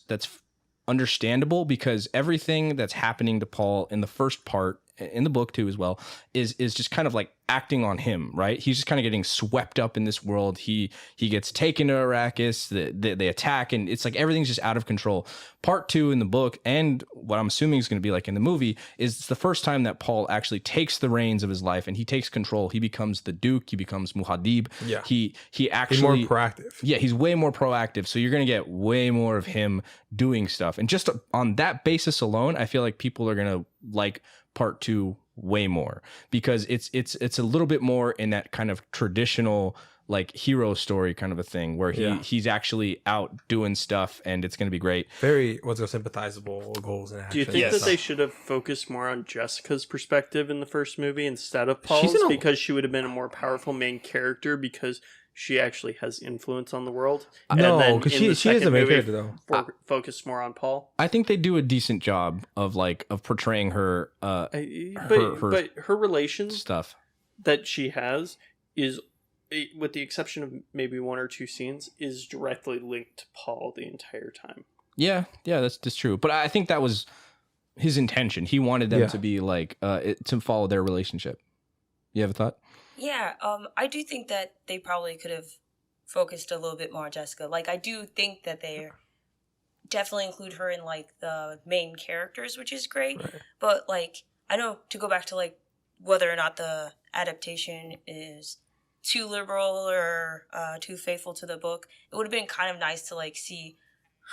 understandable because everything that's happening to Paul in the first part, in the book too as well, is just kind of like acting on him, right? He's just kind of getting swept up in this world. He gets taken to Arrakis, they attack, and it's like everything's just out of control. Part 2 in the book, and what I'm assuming is going to be like in the movie, is it's the first time that Paul actually takes the reins of his life and he takes control. He becomes the Duke, he becomes Muad'Dib. Yeah. He actually He's more proactive. Yeah, he's way more proactive. So you're going to get way more of him doing stuff. And just on that basis alone, I feel like people are going to like part 2 way more because it's a little bit more in that kind of traditional like hero story kind of a thing where he's actually out doing stuff and it's going to be great. Very sympathizable goals and actions. Do you think that they should have focused more on Jessica's perspective in the first movie instead of Paul's? Because she would have been a more powerful main character because she actually has influence on the world. No, because she is the main character though. Focus more on Paul. I think they do a decent job of portraying her But her relations stuff that she has is, with the exception of maybe 1 or 2 scenes, is directly linked to Paul the entire time. Yeah, that's true. But I think that was his intention. He wanted them to be like to follow their relationship. You have a thought? Yeah, I do think that they probably could have focused a little bit more on Jessica. Like, I do think that they definitely include her in, like, the main characters, which is great. Right. But, like, I know, to go back to, like, whether or not the adaptation is too liberal or too faithful to the book, it would have been kind of nice to, like, see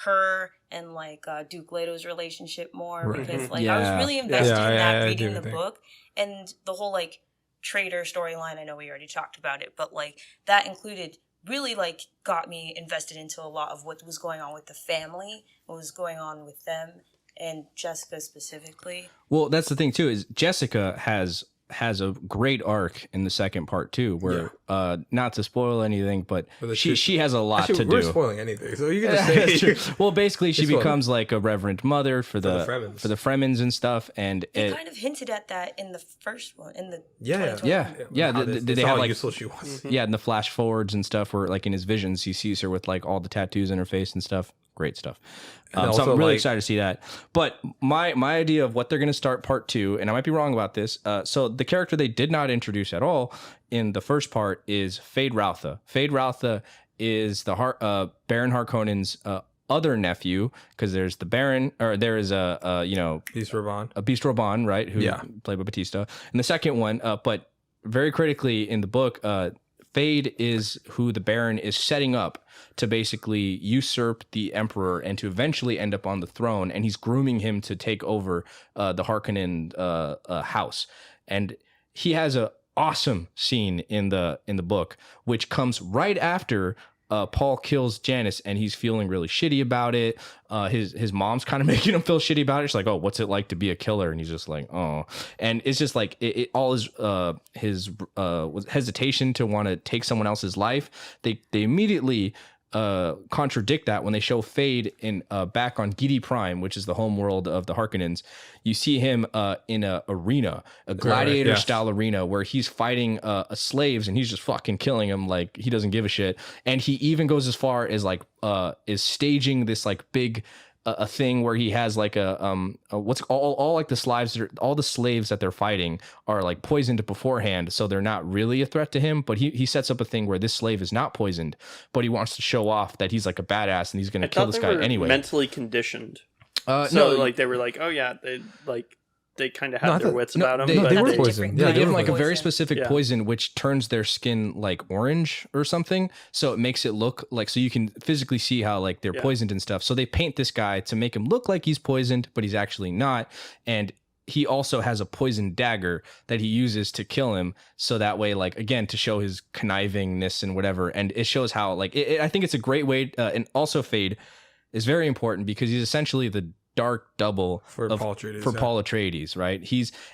her and, like, Duke Leto's relationship more. Right. Because, like, I was really invested in that reading the book. And the whole, like, traitor storyline, I know we already talked about it, but like that included really like got me invested into a lot of what was going on with the family, what was going on with them, and Jessica specifically. Well, that's the thing too, is Jessica has a great arc in the second part too, where not to spoil anything, but she has a lot to do. We're spoiling anything, so you can just say. Well, basically, she becomes like a reverend mother for the Fremens and stuff, and they kind of hinted at that in the first one, in the yeah. Did they have like useful she was? Yeah, in the flash forwards and stuff, where like in his visions, he sees her with like all the tattoos in her face and stuff. Great stuff. So I'm really excited to see that. But my idea of what they're going to start part 2, and I might be wrong about this. So the character they did not introduce at all in the first part is Fade Rotha. Fade Rotha is the Baron Harkonnen's other nephew, because there's the Baron, or there is Beast Roban, right? Who played by Batista. And the second one, but very critically in the book, Fade is who the Baron is setting up to basically usurp the Emperor and to eventually end up on the throne, and he's grooming him to take over the Harkonnen house. And he has a awesome scene in the book, which comes right after Paul kills Janice, and he's feeling really shitty about it. His mom's kind of making him feel shitty about it. She's like, "Oh, what's it like to be a killer?" And he's just like, "Oh," and it's just like all his hesitation to want to take someone else's life. They immediately contradict that when they show Fade in back on Gidi Prime, which is the home world of the Harkonnens. You see him in a arena, a gladiator style arena where he's fighting slaves and he's just fucking killing them like he doesn't give a shit. And he even goes as far as like is staging this like big a thing where he has like what's all like the slaves that they're fighting are like poisoned beforehand, so they're not really a threat to him. But he sets up a thing where this slave is not poisoned, but he wants to show off that he's like a badass and he's going to kill this guy anyway. Mentally conditioned. No, like they were like, oh yeah, they kind of had their wits about them. No, they were Different poisoned. They Yeah, give him were like a poisoned. very specific poison, which turns their skin like orange or something. So it makes it look like, so you can physically see how like they're poisoned and stuff. So they paint this guy to make him look like he's poisoned, but he's actually not. And he also has a poison dagger that he uses to kill him. So that way, like, again, to show his connivingness and whatever. And it shows how like, I think it's a great way. And also Fade is very important because he's essentially the dark double For Paul Atreides, Paul Atreides, right?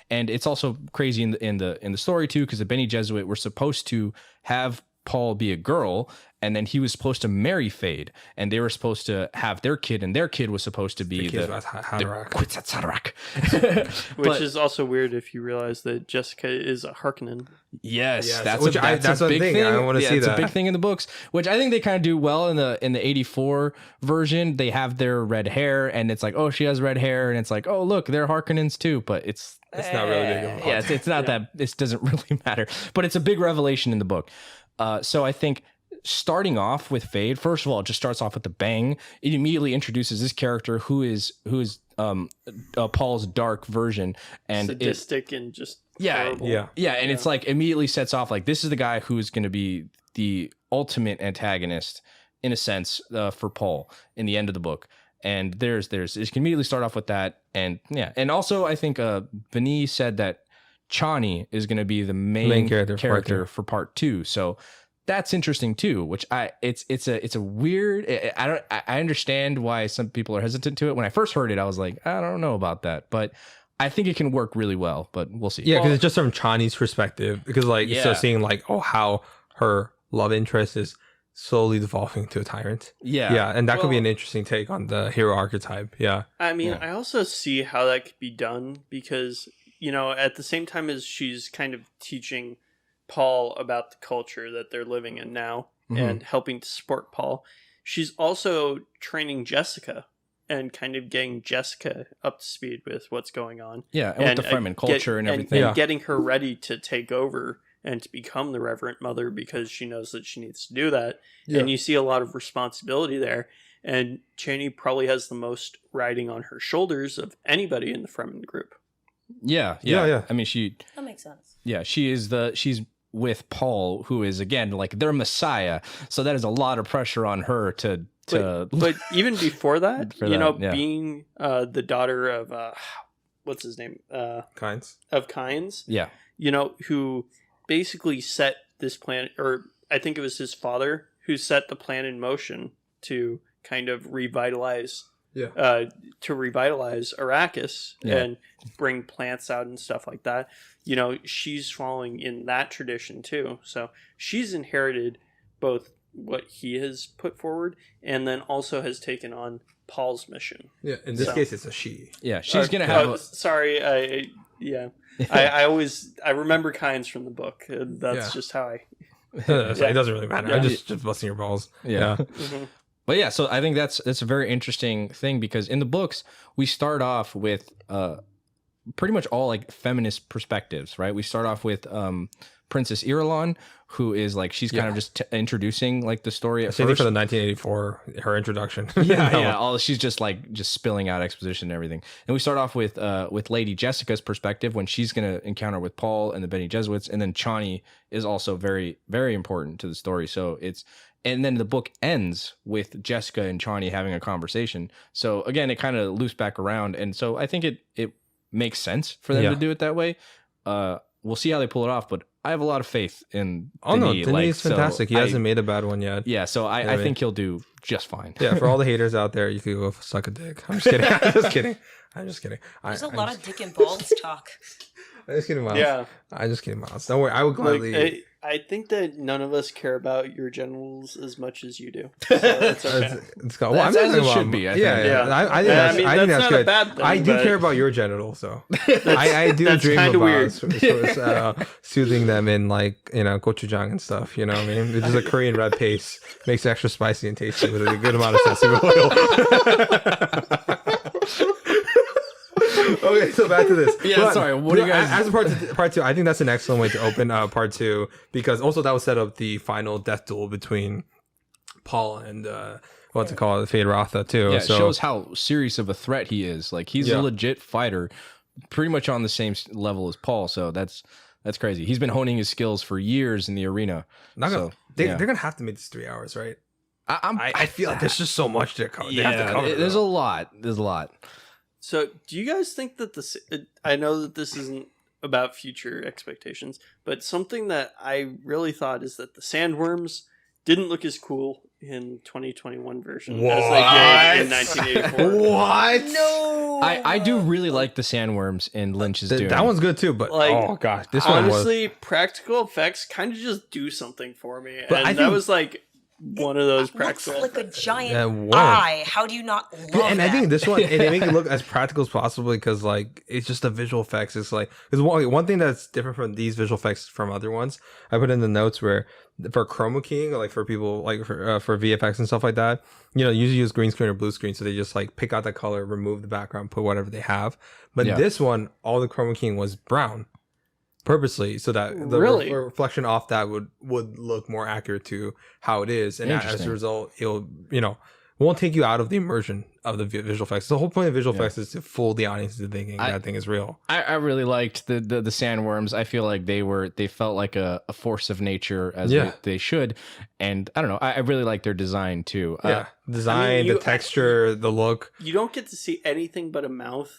And it's also crazy in the story too, because the Bene Gesserit were supposed to have Paul be a girl, and then he was supposed to marry Fade, and they were supposed to have their kid, and their kid was supposed to be the Kwisatz Haderach. Which is also weird if you realize that Jessica is a Harkonnen. Yes, that's which that's a big thing. I want to see it's that. a big thing in the books, which I think they kind of do well in the 84 version. They have their red hair, and it's like, oh, she has red hair, and it's like, oh, look, they're Harkonnens too, but it's not really big of a yeah, it's not that it doesn't really matter, but it's a big revelation in the book. So I think starting off with Fade, first of all, it just starts off with the bang. It immediately introduces this character who is Paul's dark version, and sadistic and just yeah, horrible. and it's like immediately sets off like this is the guy who's going to be the ultimate antagonist in a sense for Paul in the end of the book. And it can immediately start off with that, and and also I think Vinny said that Chani is going to be the main character for part 2, so that's interesting too. Which it's a weird. I understand why some people are hesitant to it. When I first heard it, I was like, I don't know about that, but I think it can work really well. But we'll see. Yeah, because it's just from Chani's perspective. Because so seeing like how her love interest is slowly devolving to a tyrant. Yeah, and that could be an interesting take on the hero archetype. Yeah, I mean, I also see how that could be done because, at the same time as she's kind of teaching Paul about the culture that they're living in now and helping to support Paul, she's also training Jessica and kind of getting Jessica up to speed with what's going on. Yeah, and with the Fremen culture and everything. And getting her ready to take over and to become the Reverend Mother because she knows that she needs to do that. Yeah. And you see a lot of responsibility there. And Chani probably has the most riding on her shoulders of anybody in the Fremen group. Yeah. I mean, that makes sense. Yeah, she's with Paul, who is again like their Messiah. So that is a lot of pressure on her to. But even before that, being the daughter of what's his name? Kynes. Of Kynes. Yeah. Who basically set this plan, or I think it was his father who set the plan in motion to kind of revitalize Arrakis and bring plants out and stuff like that. She's following in that tradition too. So she's inherited both what he has put forward and then also has taken on Paul's mission. Yeah, in this case it's a she. Yeah, she's going to have sorry, I remember Kynes from the book. That's just how I It doesn't really matter. I'm just busting your balls. Yeah. Mm-hmm. But yeah, so I think that's a very interesting thing because in the books we start off with pretty much all like feminist perspectives, right? We start off with Princess Irulan, who is like she's kind of just introducing like the story at Same first. for the 1984 her introduction. She's just spilling out exposition and everything. And we start off with Lady Jessica's perspective when she's going to encounter with Paul and the Bene Gesserits, and then Chani is also very, very important to the story. So and then the book ends with Jessica and Chani having a conversation. So again, it kind of loops back around, and so I think it makes sense for them to do it that way. We'll see how they pull it off, but I have a lot of faith in Denis. Denis is fantastic. He hasn't made a bad one yet. Yeah, so I think he'll do just fine. Yeah, for all the haters out there, you could go suck a dick. I'm just kidding. I'm just kidding. I'm just kidding. There's a lot of dick and balls talk. I'm just kidding, Miles. Yeah. I'm just kidding, Miles. Don't worry. I would gladly. Like, I think that none of us care about your genitals as much as you do. So it's okay. It's got, well, I'm That's not as it talking should about- be, I Yeah, think. yeah. Yeah. I think Yeah, that's, I mean, I think that's that's not a good. bad thing, I do but- care about your genitals, so I do that's dream kinda about weird. soothing them in like gochujang and stuff. You know what I mean? It's just a Korean red paste, makes it extra spicy and tasty with a good amount of sesame oil. Okay, so back to this. Yeah, sorry, what do you guys- As a part two, I think that's an excellent way to open part two, because also that will set up the final death duel between Paul and what's it called, Fade Rotha too. Yeah, so it shows how serious of a threat he is. Like he's Yeah. a legit fighter, pretty much on the same level as Paul. So that's crazy. He's been honing his skills for years in the arena. not gonna, So, they're gonna have to make this 3 hours, right? I'm, I feel like there's just so much to cover. They have yeah, to cover. there's a though. lot. There's a lot. So, do you guys think that this? I know that this isn't about future expectations, but something that I really thought is that the sandworms didn't look as cool in 2021 version as they did in 1984. What? No. I do really like the sandworms in Lynch's Dune. That one's good too, but Like, oh gosh, this one was. Honestly, practical effects kind of just do something for me, But and I that think- was like one of those Looks practical. like a effects. giant Yeah, worm. eye. How do you not love And that? I think this one, and they make it look as practical as possible because, like, it's just the visual effects. It's like, because one thing that's different from these visual effects from other ones, I put in the notes where for chroma keying, like for people, like for VFX and stuff like that, usually use green screen or blue screen. So they just like pick out that color, remove the background, put whatever they have. But Yeah. this one, all the chroma keying was brown purposely so that the Really? reflection off that would look more accurate to how it is, and as Interesting. a result it'll won't take you out of the immersion of the visual effects. The whole point of visual effects is to fool the audience into thinking that thing is real. I really liked the sandworms. I feel like they felt like a force of nature as Yeah. they should, and I don't know. I really like their design too. Design, you- the texture, the look. You don't get to see anything but a mouth,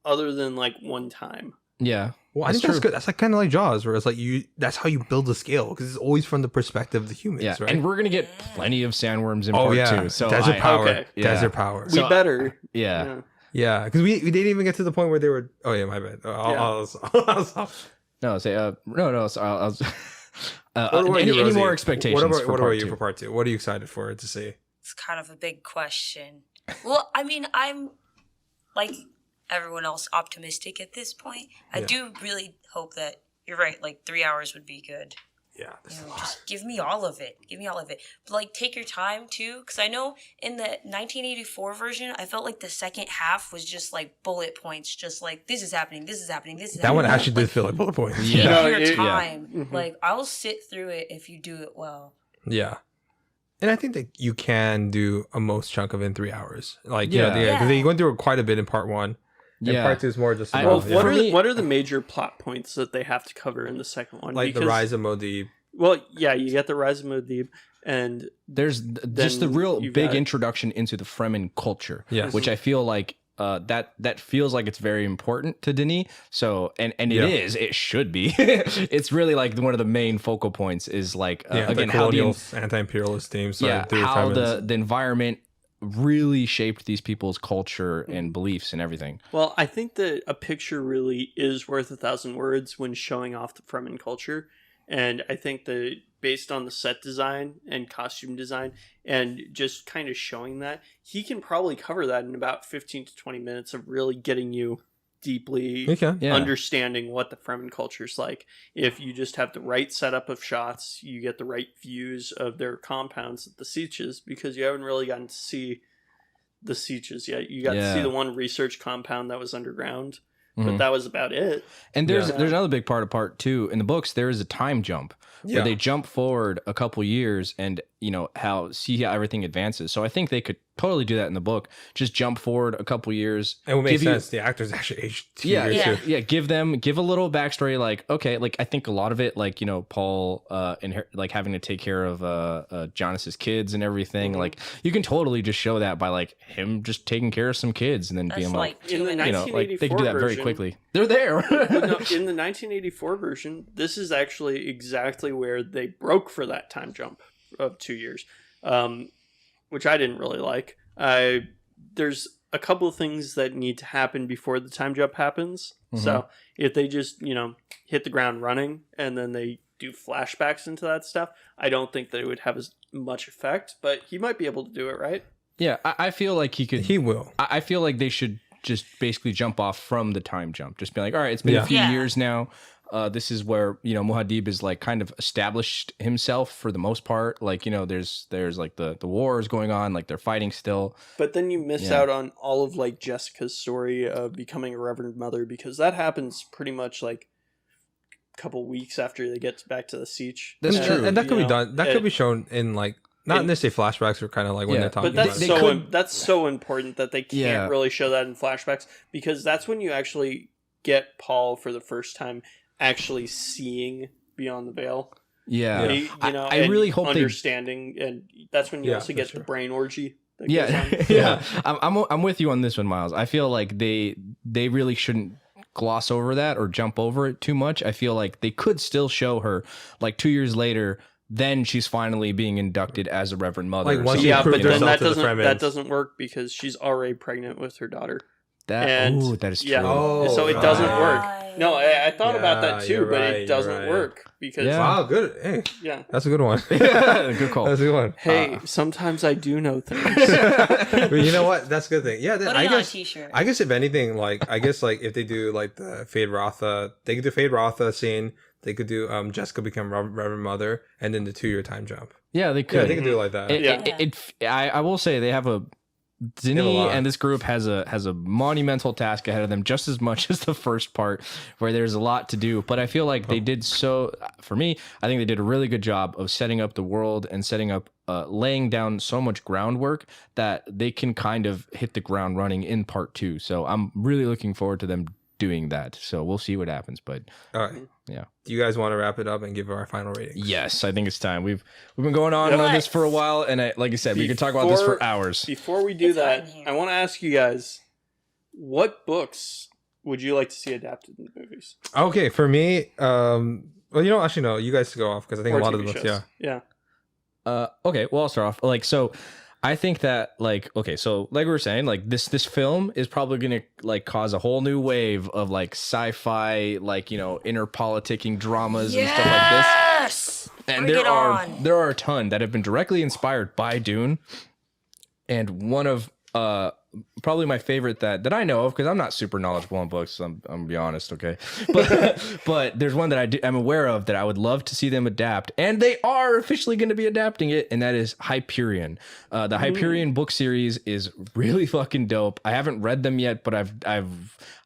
other than like one time. Yeah. Well, I think that's good. That's like kind of like Jaws, where it's like that's how you build a scale, because it's always from the perspective of the humans, Yeah, right? and we're gonna get plenty of sandworms in part two. So desert power, Okay. Yeah. desert power. We So, better. yeah. Yeah, because we didn't even get to the point where they were. Oh yeah, my bad. No, say no. So I was. What about you, Any Rosie? more expectations? What for about part you two? for part two? What are you excited for to see? It's kind of a big question. Well, I mean, I'm like everyone else optimistic at this point. I do really hope that you're right. Like 3 hours would be good. Yeah, Just give me all of it. Give me all of it. But like, take your time too, because I know in the 1984 version, I felt like the second half was just like bullet points, just like this is happening, this is happening, this is that one happening. actually did feel like bullet points. Take Yeah. your Yeah. time. Like, I'll sit through it if you do it well. Yeah. And I think that you can do a most chunk of it in 3 hours. Like, Yeah. because they went through quite a bit in part one. And Yeah. part two is more just I- about, Well, what For are me- what are the major plot points that they have to cover in the second one? like the Because- rise of Modib. Well, yeah, you get the rise of Modib, and There's just the real you've big got- introduction into the Fremen culture, Yes. which I feel like that feels like it's very important to Denis. So and it Yeah. is, it should be. It's really like one of the main focal points is like again the how the colonial anti-imperialist themes. how the environment really shaped these people's culture and beliefs and everything. well, I think that a picture really is worth 1,000 words when showing off the Fremen culture, and I think that based on the set design and costume design and just kind of showing that, he can probably cover that in about 15 to 20 minutes of really getting you deeply Okay. Yeah. understanding what the Fremen culture is like. If you just have the right setup of shots, you get the right views of their compounds at the Sieges, because you haven't really gotten to see the Sieges yet. You got to see Yeah. the one research compound that was underground, Mhm. but that was about it. And there's Yeah. another big part of part two. In the books, there is a time jump Yeah. where they jump forward a couple years and see how everything advances. So I think they could totally do that in the book. Just jump forward a couple years. And what makes give you- sense, the actors actually aged 2 Yeah, years yeah, too. yeah. Give a little backstory. Like, okay, like I think a lot of it, like Paul, like having to take care of Jonas's kids and everything. Like, you can totally just show that by like him just taking care of some kids and then That's being like like, 2 in the minutes. like they can do that very version- quickly. They're there. No, in the 1984 version, this is actually exactly where they broke for that time jump of 2 years. which I didn't really like. There's a couple of things that need to happen before the time jump happens. So if they just, hit the ground running and then they do flashbacks into that stuff, I don't think that it would have as much effect, but he might be able to do it, right? Yeah, I feel like he could. He will. I feel like they should just basically jump off from the time jump. Just be like, all right, it's been a few years now. This is where, Muad'Dib is like kind of established himself for the most part. Like, there's like the wars going on, like they're fighting still. But then you miss out on all of like Jessica's story of becoming a Reverend Mother, because that happens pretty much like a couple weeks after they get back to the siege. That's true. And that could be done. That could be shown in like, not necessarily flashbacks, or kind of like when they're talking but that's about that's so important that they can't really show that in flashbacks, because that's when you actually get Paul for the first time actually seeing beyond the veil. Yeah, I really hope understanding, and that's when you also get the brain orgy. Yeah. I'm with you on this one, Miles. I feel like they really shouldn't gloss over that or jump over it too much. I feel like they could still show her like 2 years later. Then she's finally being inducted as a Reverend Mother. Like once but then that doesn't work because she's already pregnant with her daughter. That is true. Yeah, so it doesn't work. No, I thought about that too, but it doesn't work because wow, good. Hey, yeah, that's a good one. Good call. That's a good one. Hey, sometimes I do know things. But you know what? That's a good thing. Yeah, Put it on a t-shirt. I guess if anything, like if they do like the Fade Rotha, they could do Fade Rotha scene. They could do Jessica become Reverend Mother, and then the 2-year time jump. Yeah, they could. Yeah, they could do it like that. I will say they have a. Zinni and this group has a monumental task ahead of them, just as much as the first part, where there's a lot to do. But I feel like they did for me, I think they did a really good job of setting up the world and setting up, laying down so much groundwork that they can kind of hit the ground running in part 2. So I'm really looking forward to them doing that. So we'll see what happens. But all right, yeah. Do you guys want to wrap it up and give our final rating? Yes, I think it's time. We've been going on this for a while, and like I said, we could talk about this for hours. Before we do that, I want to ask you guys, what books would you like to see adapted in the movies? Okay, for me, well, actually no, you guys go off because I think a lot of the books, yeah. Okay, well, I'll start off. Like, so I think that, like, okay, so like we were saying, like this film is probably gonna like cause a whole new wave of like sci-fi, like, inner politicking dramas and stuff like this. Yes, and there are a ton that have been directly inspired by Dune, and one of probably my favorite that I know of, because I'm not super knowledgeable on books, I'm gonna be honest, okay, but there's one that I'm aware of that I would love to see them adapt, and they are officially going to be adapting it, and that is Hyperion. The Hyperion book series is really fucking dope. I haven't read them yet, but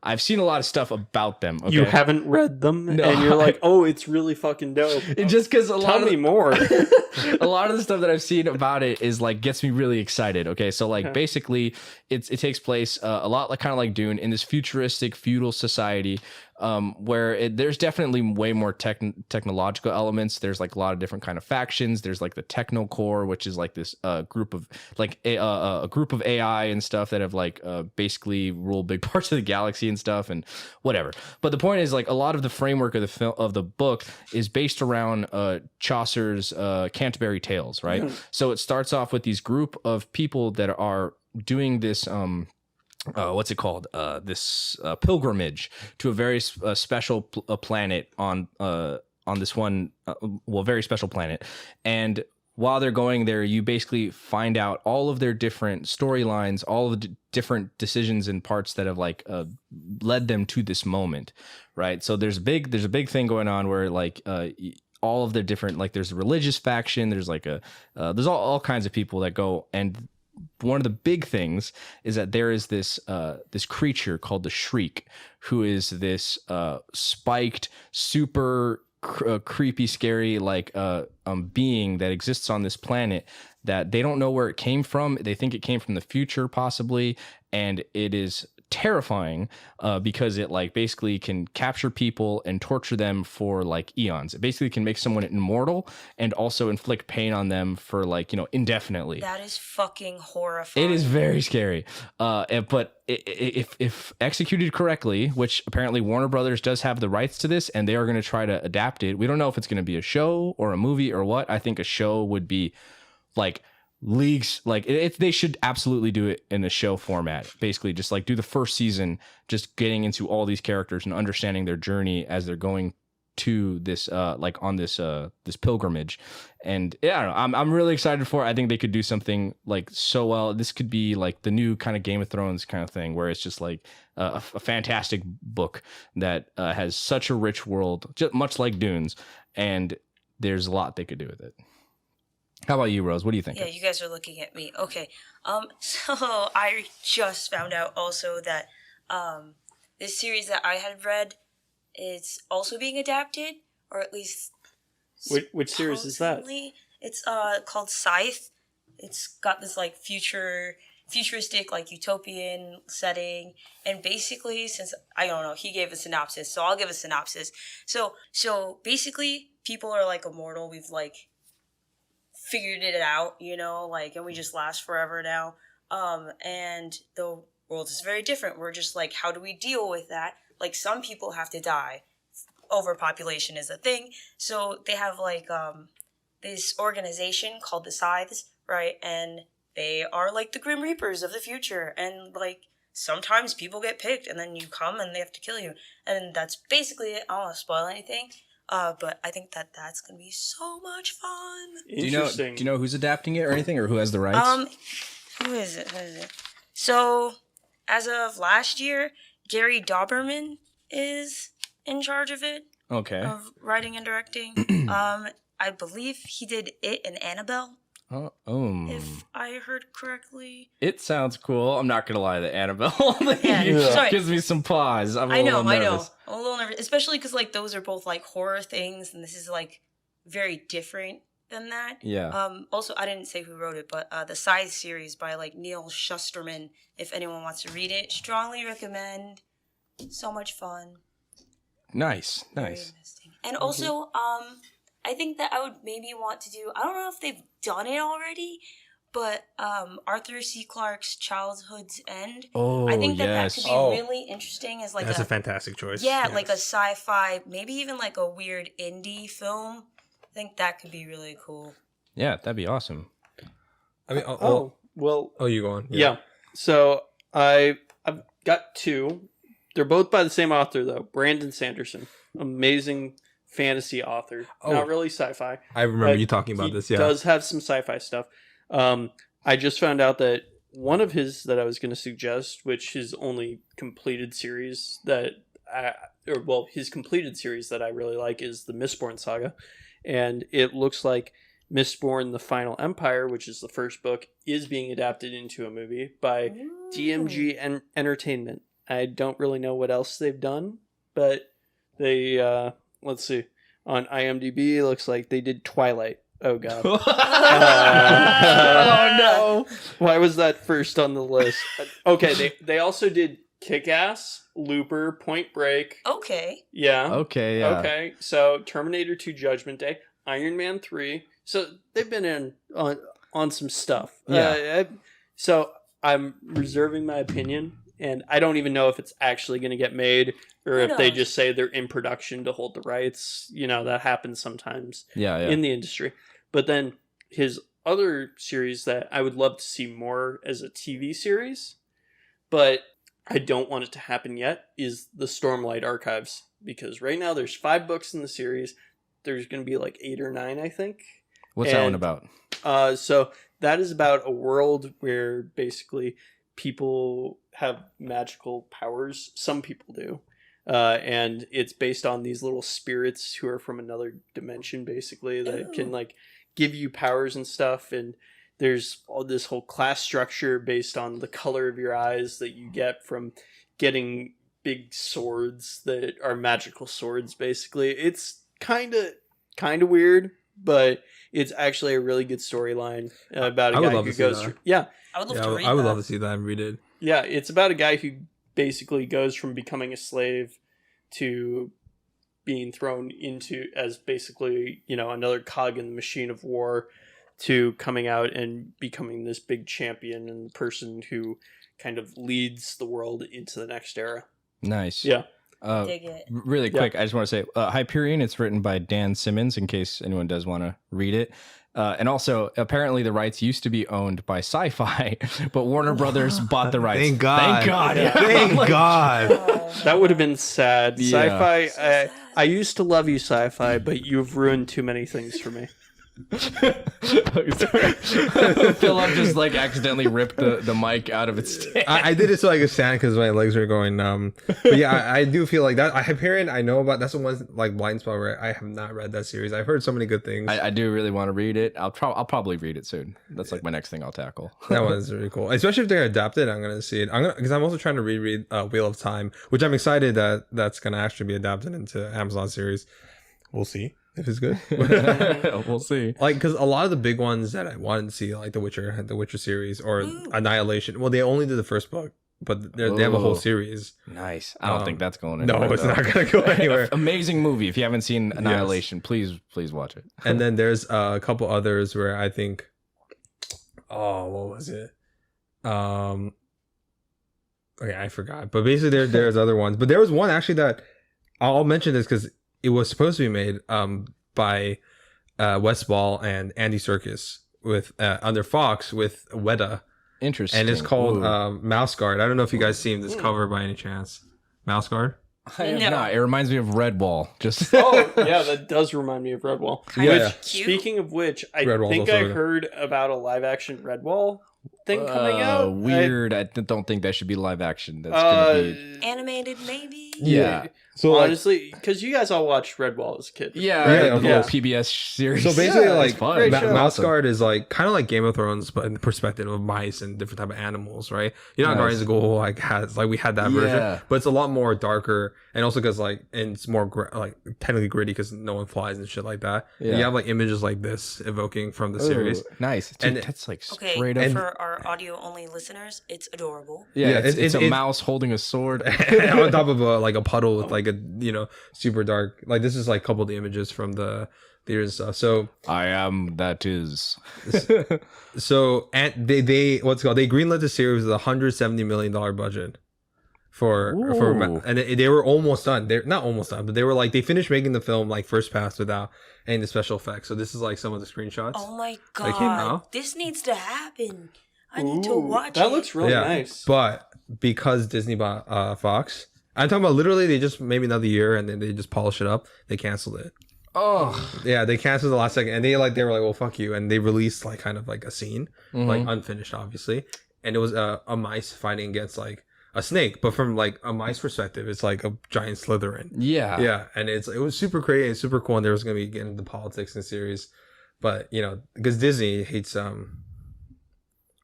I've seen a lot of stuff about them. Okay? You haven't read them, and you're like, oh, it's really fucking dope. Just because tell me more. A lot of the stuff that I've seen about it is like gets me really excited. Okay, so like basically, it takes place a lot like kind of like Dune in this futuristic feudal society, where there's definitely way more technological elements. There's like a lot of different kind of factions. There's like the Techno Core, which is like this group of like a group of AI and stuff that have like basically ruled big parts of the galaxy and stuff and whatever. But the point is, like, a lot of the framework of the book is based around Chaucer's Canterbury Tales, right? So it starts off with these group of people that are doing this what's it called? This pilgrimage to a very special planet on this one, very special planet. And while they're going there, you basically find out all of their different storylines, all of the different decisions and parts that have like led them to this moment, right? So there's a big thing going on where like all of the different, like, there's a religious faction, there's like there's all kinds of people that go, and one of the big things is that there is this creature called the Shriek, who is this spiked, super creepy, scary, like being that exists on this planet that they don't know where it came from. They think it came from the future, possibly, and it is terrifying because it like basically can capture people and torture them for like eons. It basically can make someone immortal and also inflict pain on them for like, indefinitely. That is fucking horrifying. It is very scary. But if executed correctly, which apparently Warner Brothers does have the rights to this, and they are going to try to adapt it. We don't know if it's going to be a show or a movie or what. I think a show would be like leagues like they should absolutely do it in a show format, basically just like do the first season just getting into all these characters and understanding their journey as they're going to this like on this this pilgrimage. And yeah, I don't know, I'm really excited for it. I think they could do something like so well. This could be like the new kind of Game of Thrones kind of thing where it's just like a fantastic book that has such a rich world, just much like Dunes, and there's a lot they could do with it. How about you, Rose? What do you think? Yeah, you guys are looking at me. Okay. So I just found out also that this series that I had read is also being adapted, or at least Which series is that? supposedly. It's called Scythe. It's got this like futuristic like utopian setting, and basically, since I don't know, he gave a synopsis, so I'll give a synopsis. So basically, people are like immortal. We've like figured it out, you know, like, and we just last forever now. And the world is very different. We're just like, how do we deal with that? Like, some people have to die. Overpopulation is a thing. So they have like this organization called the Scythes, right? And they are like the Grim Reapers of the future. And like sometimes people get picked and then you come and they have to kill you. And that's basically it. I don't want to spoil anything. But I think that that's gonna be so much fun. Do you know who's adapting it or anything, or who has the rights? Who is it? So, as of last year, Gary Dauberman is in charge of it. Okay. Of writing and directing. I believe he did It and Annabelle. If I heard correctly. It sounds cool. I'm not gonna lie, the Annabelle Sorry. gives me some pause. I'm I know. I'm a little nervous, especially because like those are both like horror things, and this is like very different than that. Yeah. Also, I didn't say who wrote it, but the Scythe series by like Neil Shusterman. If anyone wants to read it, strongly recommend. So much fun. Nice. Very investing. And also, I think that I would maybe want to do. I don't know if they've done it already, but Arthur C. Clarke's Childhood's End. Oh, I think that yes. could be really interesting as like That's a fantastic choice. Yeah, Yes. like a sci-fi, maybe even like a weird indie film. I think that could be really cool. Yeah, that'd be awesome. I mean, well, you go on. yeah. So I've got two. They're both by the same author though, Brandon Sanderson, amazing fantasy author. Not really sci-fi. I remember you talking about this. Yeah, does have some sci-fi stuff. I just found out that one of his that I was going to suggest, which his only completed series his completed series that I really like is the Mistborn saga, and it looks like Mistborn: The Final Empire, which is the first book, is being adapted into a movie by DMG Entertainment. I don't really know what else they've done, but they let's see. On IMDb, it looks like they did Twilight. Oh, God. Oh, no. Why was that first on the list? Okay, they also did Kick-Ass, Looper, Point Break. Okay. Yeah. Okay, yeah. Okay, so Terminator 2 Judgment Day, Iron Man 3. So they've been on some stuff. Yeah. So I'm reserving my opinion, and I don't even know if it's actually going to get made or if they just say they're in production to hold the rights. You know, that happens sometimes in the industry. But then his other series that I would love to see more as a TV series, but I don't want it to happen yet, is the Stormlight Archives. Because right now there's 5 books in the series. There's going to be like 8 or 9, I think. What's that one about? So that is about a world where basically people have magical powers. Some people do. And it's based on these little spirits who are from another dimension, basically, that can like give you powers and stuff. And there's all this whole class structure based on the color of your eyes that you get from getting big swords that are magical swords, basically. It's kind of weird, but it's actually a really good storyline about a guy who goes through. Yeah. I would love to read that. I would love to see that and read it. Yeah, it's about a guy who basically goes from becoming a slave to being thrown into as basically, you know, another cog in the machine of war, to coming out and becoming this big champion and the person who kind of leads the world into the next era. Nice. Yeah. Dig it. Really quick, I just want to say Hyperion, it's written by Dan Simmons, in case anyone does want to read it. And also, apparently, the rights used to be owned by Sci-Fi, but Warner Brothers bought the rights. Thank God. Thank God. Yeah. Thank God. That would have been sad. Yeah. Sci-fi. sad. I used to love you, Sci-fi, but you've ruined too many things for me. Philip just like accidentally ripped the mic out of its stand. I did it so I could stand because my legs are going numb. But yeah, I do feel like that. I have hearing, I know about, that's the one like blind spot where I have not read that series. I've heard so many good things. I do really want to read it. I'll probably read it soon. That's like my next thing I'll tackle. That one's really cool, especially if they're adapted. I'm gonna see it. Because I'm also trying to reread Wheel of Time, which I'm excited that that's gonna actually be adapted into Amazon series. We'll see if it's good. We'll see. Like, because a lot of the big ones that I wanted to see, like the Witcher series or Annihilation. Well, they only did the first book, but they have a whole Ooh. series. Nice. I don't think that's going No, anywhere. it's though. not gonna go anywhere. Amazing movie. If you haven't seen Annihilation, please watch it. And then there's a couple others where I think, oh, what was it? Okay, I forgot. But basically, there's other ones. But there was one actually that I'll mention this because it was supposed to be made by Wes Ball and Andy Serkis with under Fox with Weta, Interesting. and it's called Ooh. Mouse Guard. I don't know if you guys seen this cover by any chance. Mouse Guard. I have No. not. It reminds me of Redwall. Just Oh, yeah, that does remind me of Redwall. Kind Yeah. of cute. Speaking of which, I Redwall's think also I good. heard about a live-action Redwall thing coming out. Weird. I don't think that should be live action. That's gonna be. Animated, maybe. Yeah. So like, honestly, because you guys all watched Redwall as a kid. Yeah, Yeah, the of little course. PBS series. so basically, Yeah, like it's fun. great show. Mouse Awesome. Guard is like kind of like Game of Thrones, but in the perspective of mice and different type of animals, right? You know, how Nice. Guardians of the Galaxy like has like we had that Yeah. version, but it's a lot more darker, and also because like and it's more like technically gritty because no one flies and shit like that. And Yeah. you have like images like this evoking from the Ooh, series. nice. Dude, And- that's like Okay, straight up. for our audio-only listeners, it's adorable. Yeah, Yeah, it's a it- mouse holding a sword. And on top of a puddle with like a super dark, like this is like a couple of the images from the theaters and stuff. So I am. That is. and they what's it called, they greenlit the series with a $170 million budget Ooh. and they were almost done. They're not almost done, but they were like they finished making the film like first pass without any of the special effects. So this is like some of the screenshots. Oh my They came out. god, this needs to happen. I need to Ooh, watch that it. looks really nice. But because Disney bought Fox, I'm talking about literally they just maybe another year and then they just polish it up. They canceled it. Oh, Yeah, they canceled the last second, and they were like, well, fuck you, and they released like kind of like a scene, like unfinished, obviously, and it was a mice fighting against like a snake, but from like a mice perspective, it's like a giant Slytherin. yeah. Yeah, and it was super creative, and super cool, and there was gonna be getting into politics in the series, but because Disney hates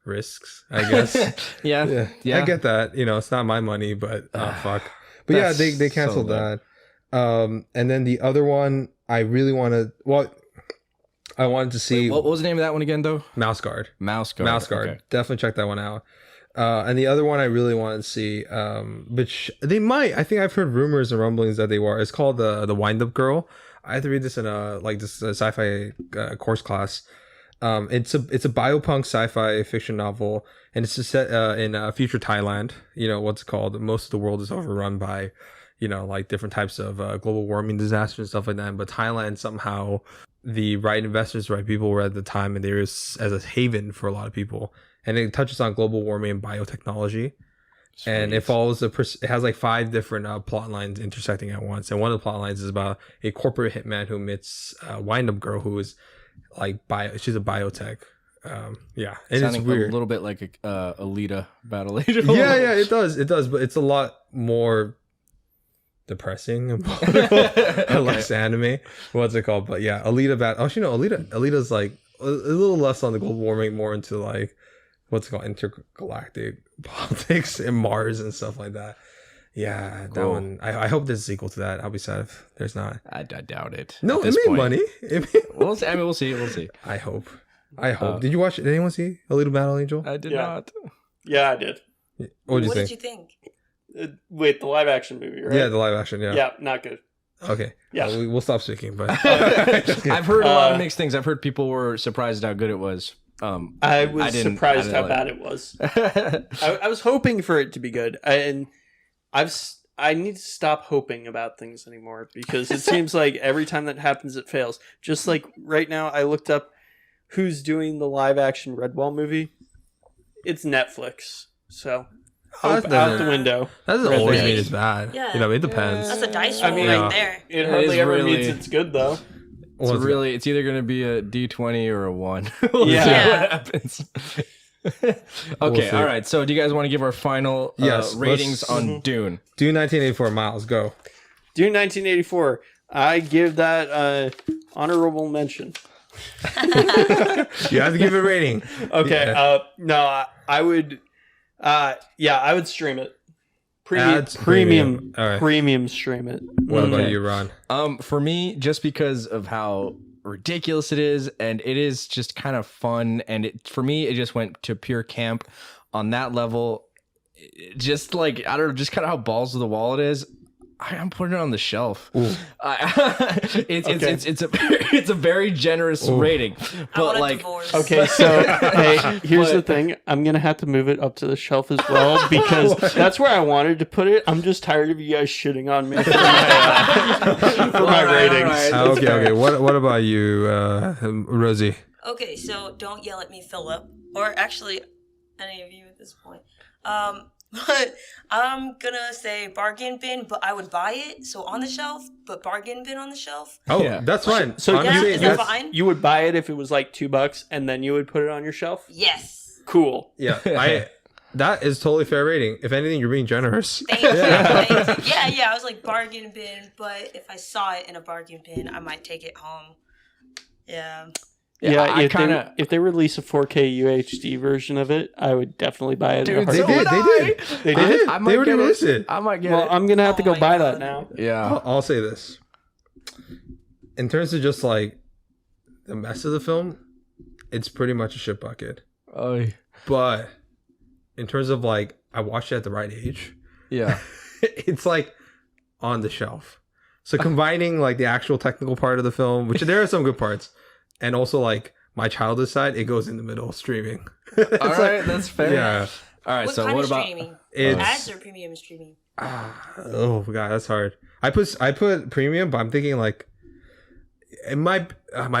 risks, I guess. Yeah. Yeah, I get that. It's not my money, but fuck. But yeah, That's they canceled so that. And then the other one, I really wanted. Well, I wanted to see What was the name of that one again, though? Mouse Guard. Mouse Guard. Mouse Guard. Okay. Definitely check that one out. And the other one I really wanted to see, which they might. I think I've heard rumors and rumblings that they were. It's called the Wind Up Girl. I had to read this in a sci-fi course class. It's a biopunk sci-fi fiction novel, and it's set in future Thailand. What's it called? Most of the world is overrun by, like different types of global warming disasters and stuff like that. But Thailand somehow, the right investors, right people were at the time, and there is as a haven for a lot of people. And it touches on global warming and biotechnology. And it follows it has like 5 different plot lines intersecting at once. And one of the plot lines is about a corporate hitman who meets a wind-up girl who is like she's a biotech. Yeah, and Sounding it's weird. a little bit like a Alita Battle Angel. Yeah, it does, but it's a lot more depressing and political, less anime. What's it called? But yeah, Alita's like a little less on the global warming, more into like what's it called, intergalactic politics and Mars and stuff like that. Yeah, that Cool. one. I hope there's a sequel to that. I'll be sad if there's not. I doubt it. No, at it this made point. money. We'll see. I mean, we'll see. We'll see. I hope. Did you watch it? Did anyone see Alita Battle Angel? I did Yeah. not. Yeah, I did. What did you What think? did you think? Wait, the live action movie, right? Yeah, the live action. Yeah. Yeah, not good. Okay. Yeah. We'll stop speaking. But I've heard a lot of mixed things. I've heard people were surprised how good it was. I was didn't- surprised I how didn't bad it was. I was hoping for it to be good, and I need to stop hoping about things anymore because it seems like every time that happens, it fails. Just like right now, I looked up who's doing the live action Redwall movie. It's Netflix, so Oh, that out the window. That doesn't Right always there. mean it's bad. Yeah. You know, it depends. That's a dice I roll mean, right there. It It hardly is ever really- means it's good though. It's What's really, it's either going to be a D20 or a 1. We'll Yeah. see Yeah. what happens. Okay, see. all right. So, do you guys want to give our final Yes, ratings let's- on Dune? Do 1984 Miles, go. Dune 1984. I give that honorable mention. You have to give it a rating. Okay. Yeah. No, I would. I would stream it. Ads, Premium. premium. All right. Premium stream it. What about Okay. you, Ron? For me, just because of how ridiculous it is, and it is just kind of fun, and for me, it just went to pure camp on that level. Just like, I don't know, just kind of how balls to the wall it is. I'm putting it on the shelf. It's it's a very generous rating, I but want a like divorce. Okay, so hey, here's the thing. I'm gonna have to move it up to the shelf as well because that's where I wanted to put it. I'm just tired of you guys shitting on me for my ratings. Okay. What about you, Rosie? Okay, so don't yell at me, Philip, or actually any of you at this point. But I'm gonna say bargain bin, but I would buy it, so on the shelf, but bargain bin on the shelf. Oh, Yeah. that's fine. So Honestly, is that that's- fine? You would buy it if it was like $2 and then you would put it on your shelf? Yes. Cool. Yeah, that is totally fair rating. If anything, you're being generous. Thank you. Thank you. Yeah. I was like bargain bin, but if I saw it in a bargain bin, I might take it home. Yeah. Yeah, I if, kinda- if they release a 4K UHD version of it, I would definitely buy it. in a Dude, They so heartbeat. did. would They I. did. They They did? did. I They might already get it. released it. I might get Well, it. I'm gonna have to Oh go my buy God. that now. Yeah. I'll say this. In terms of just like the mess of the film, it's pretty much a shit bucket. Oh, But in terms of like, I watched it at the right age. yeah. It's like on the shelf. So combining like the actual technical part of the film, which there are some good parts, and also like my childhood side, it goes in the middle streaming. All right, that's fair. Yeah. All right. What So kind what of about? streaming? It's Ads or premium streaming? oh god, that's hard. I put premium, but I'm thinking like it might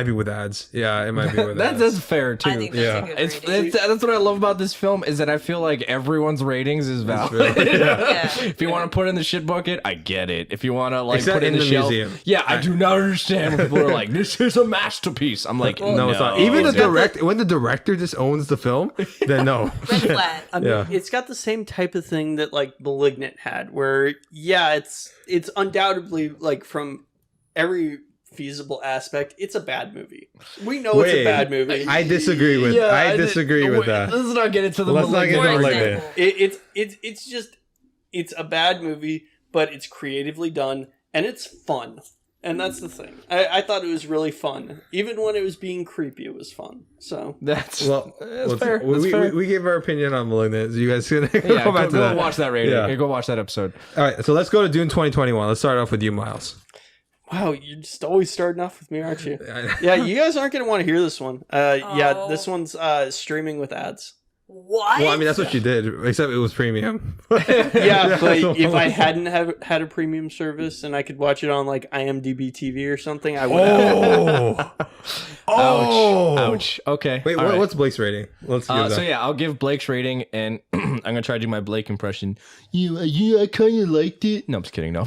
be with ads. Yeah, it might be with ads. That's fair too. I think that's Yeah. a good It's rating. that's what I love about this film is that I feel like everyone's ratings is valid. Yeah. If you want to put in the shit bucket, I get it. If you want to like Except put in in the, the shelf, museum. yeah, I do not understand when people are like, "This is a masterpiece." I'm like, no, it's not. Even the dude. when the director just owns the film, then no. Red flag. I mean, Yeah. it's got the same type of thing that like *Malignant* had, where it's undoubtedly like from every feasible aspect, it's a bad movie. We know it's a Wait, bad movie. I disagree with I disagree with that. Let's not get into the Let's not get malignant. into For Malignant. example, it's just it's a bad movie, but it's creatively done and it's fun. And that's the thing. I thought it was really fun. Even when it was being creepy, it was fun. So That's Well, that's fair. That's we, fair. we gave our opinion on Malignant. You guys gonna yeah, go back to go that. watch that rating. Yeah. Go watch that episode. All right, so let's go to Dune 2021. Let's start off with you, Miles. wow, you're just always starting off with me, aren't you? Yeah, you guys aren't gonna want to hear this one. Yeah, Oh. this one's streaming with ads. what? Well, I mean, that's what you did, except it was premium. Yeah, but so- if I hadn't have had a premium service and I could watch it on like IMDb TV or something, I would have. Oh, Ouch. Okay. Wait, all right. what's Blake's rating? Let's give that. So yeah, I'll give Blake's rating, and I'm gonna try to do my Blake impression. I kind of liked it. No, I'm just kidding. No,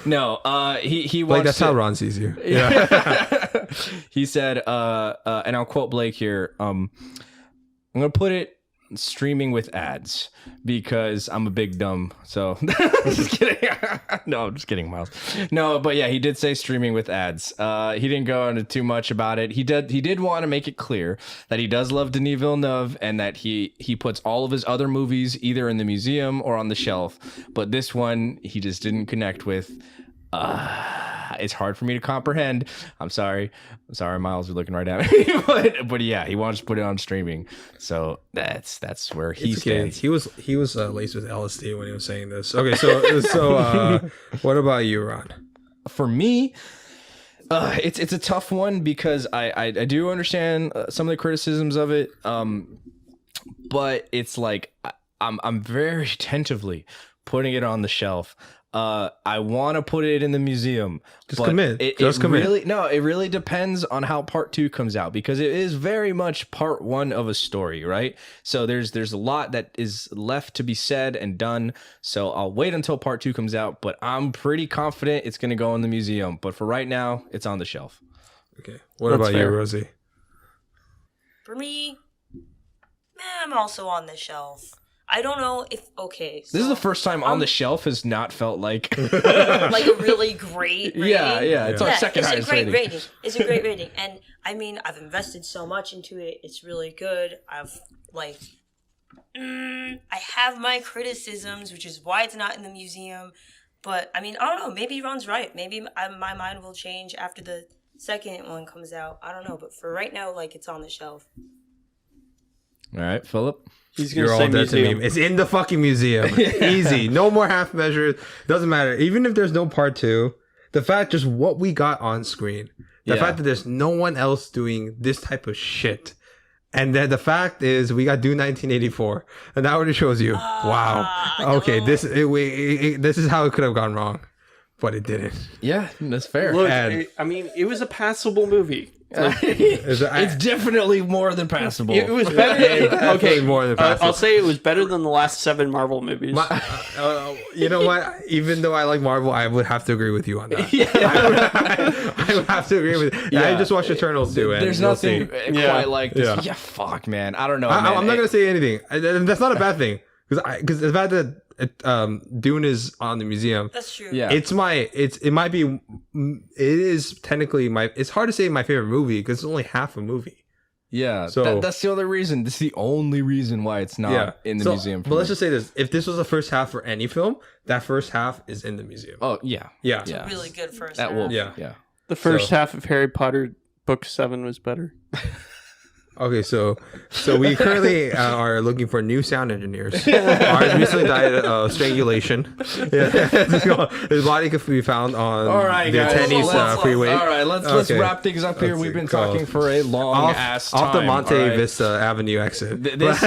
no. He Like watched that's how it. Ron sees you. Yeah. He said, and I'll quote Blake here. I'm gonna put it streaming with ads because I'm a big dumb. So just kidding. No, I'm just kidding, Miles. No, but yeah, he did say streaming with ads. He didn't go into too much about it. He did want to make it clear that he does love Denis Villeneuve and that he puts all of his other movies either in the museum or on the shelf. But this one he just didn't connect with. It's hard for me to comprehend. I'm sorry, Miles. You're looking right at me. but yeah, he wants to put it on streaming. So that's where he It's okay. stands. He was laced with LSD when he was saying this. Okay, so what about you, Ron? For me, it's a tough one because I do understand some of the criticisms of it. But it's like I'm very tentatively putting it on the shelf. I want to put it in the museum. Just commit. It commit. It really depends on how part 2 comes out, because it is very much part 1 of a story, right? So there's a lot that is left to be said and done. So I'll wait until part 2 comes out, but I'm pretty confident it's going to go in the museum. But for right now, it's on the shelf. Okay. What That's about fair. you, Rosie? For me, I'm also on the shelf. I don't know if This is the first time on the shelf has not felt like like a really great rating. yeah. It's our second it's highest a great rating. It's a great rating, and I mean, I've invested so much into it. It's really good. I've like, I have my criticisms, which is why it's not in the museum. But I mean, I don't know. Maybe Ron's right. Maybe my mind will change after the second one comes out. I don't know. But for right now, like, it's on the shelf. All right, Philip. He's gonna You're say all dead to museum. me. It's in the fucking museum. Easy. No more half measures. Doesn't matter. Even if there's no part 2, the fact just what we got on screen, the fact that there's no one else doing this type of shit, and then the fact is we got Dune 1984, and that already shows you. Wow. Okay, no. this is how it could have gone wrong, but it didn't. Yeah, that's fair. Look, And- I mean, it was a passable movie. It's definitely more than passable. It was better. Definitely more than passable. I'll say it was better than the last 7 Marvel movies. You know what? Even though I like Marvel, I would have to agree with you on that. I would have to agree with you. Yeah. I just watched Eternals too, and There's you'll nothing see. quite like this. Yeah. Yeah, fuck, man. I don't know. I'm man. not gonna say anything. That's not a bad thing because the fact that Dune is on the museum, That's true. Yeah. it is technically it's hard to say my favorite movie because it's only half a movie. Yeah, So- that's the other reason. This is the only reason why it's not in the So, museum. for But let's me. just say this: if this was the first half for any film, that first half is in the museum. Oh yeah, Yeah. yeah. Really good first. That half. will. Yeah. Yeah. The first So- half of Harry Potter book 7 was better. Okay, so we currently are looking for new sound engineers. Ours recently died of strangulation. Yeah. His body could be found on All right, the guys. tennis Let's- freeway. All right, let's Okay. wrap things up here. Let's We've see. been Go. talking for a long ass time. Off the Monte all right? Vista Avenue exit. This,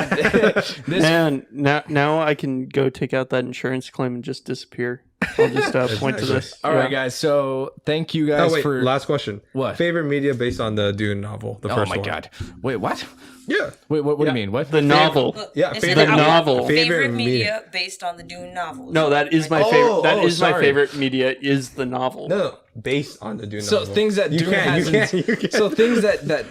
this Man, now I can go take out that insurance claim and just disappear. I'll just point to this. all right, guys. So thank you guys Oh wait, for last question. What? Favorite media based on the Dune novel, the Oh first my one. god! Wait, what? Yeah. Wait, what do you mean? What? The novel. Yeah, They favorite said The novel. Favorite Favorite media based on the Dune novels. No, that is my Oh, favorite. That oh, is my sorry. favorite media. Is the novel. No, based on the Dune So novel. things that You Dune can't, has, you can't. so things that got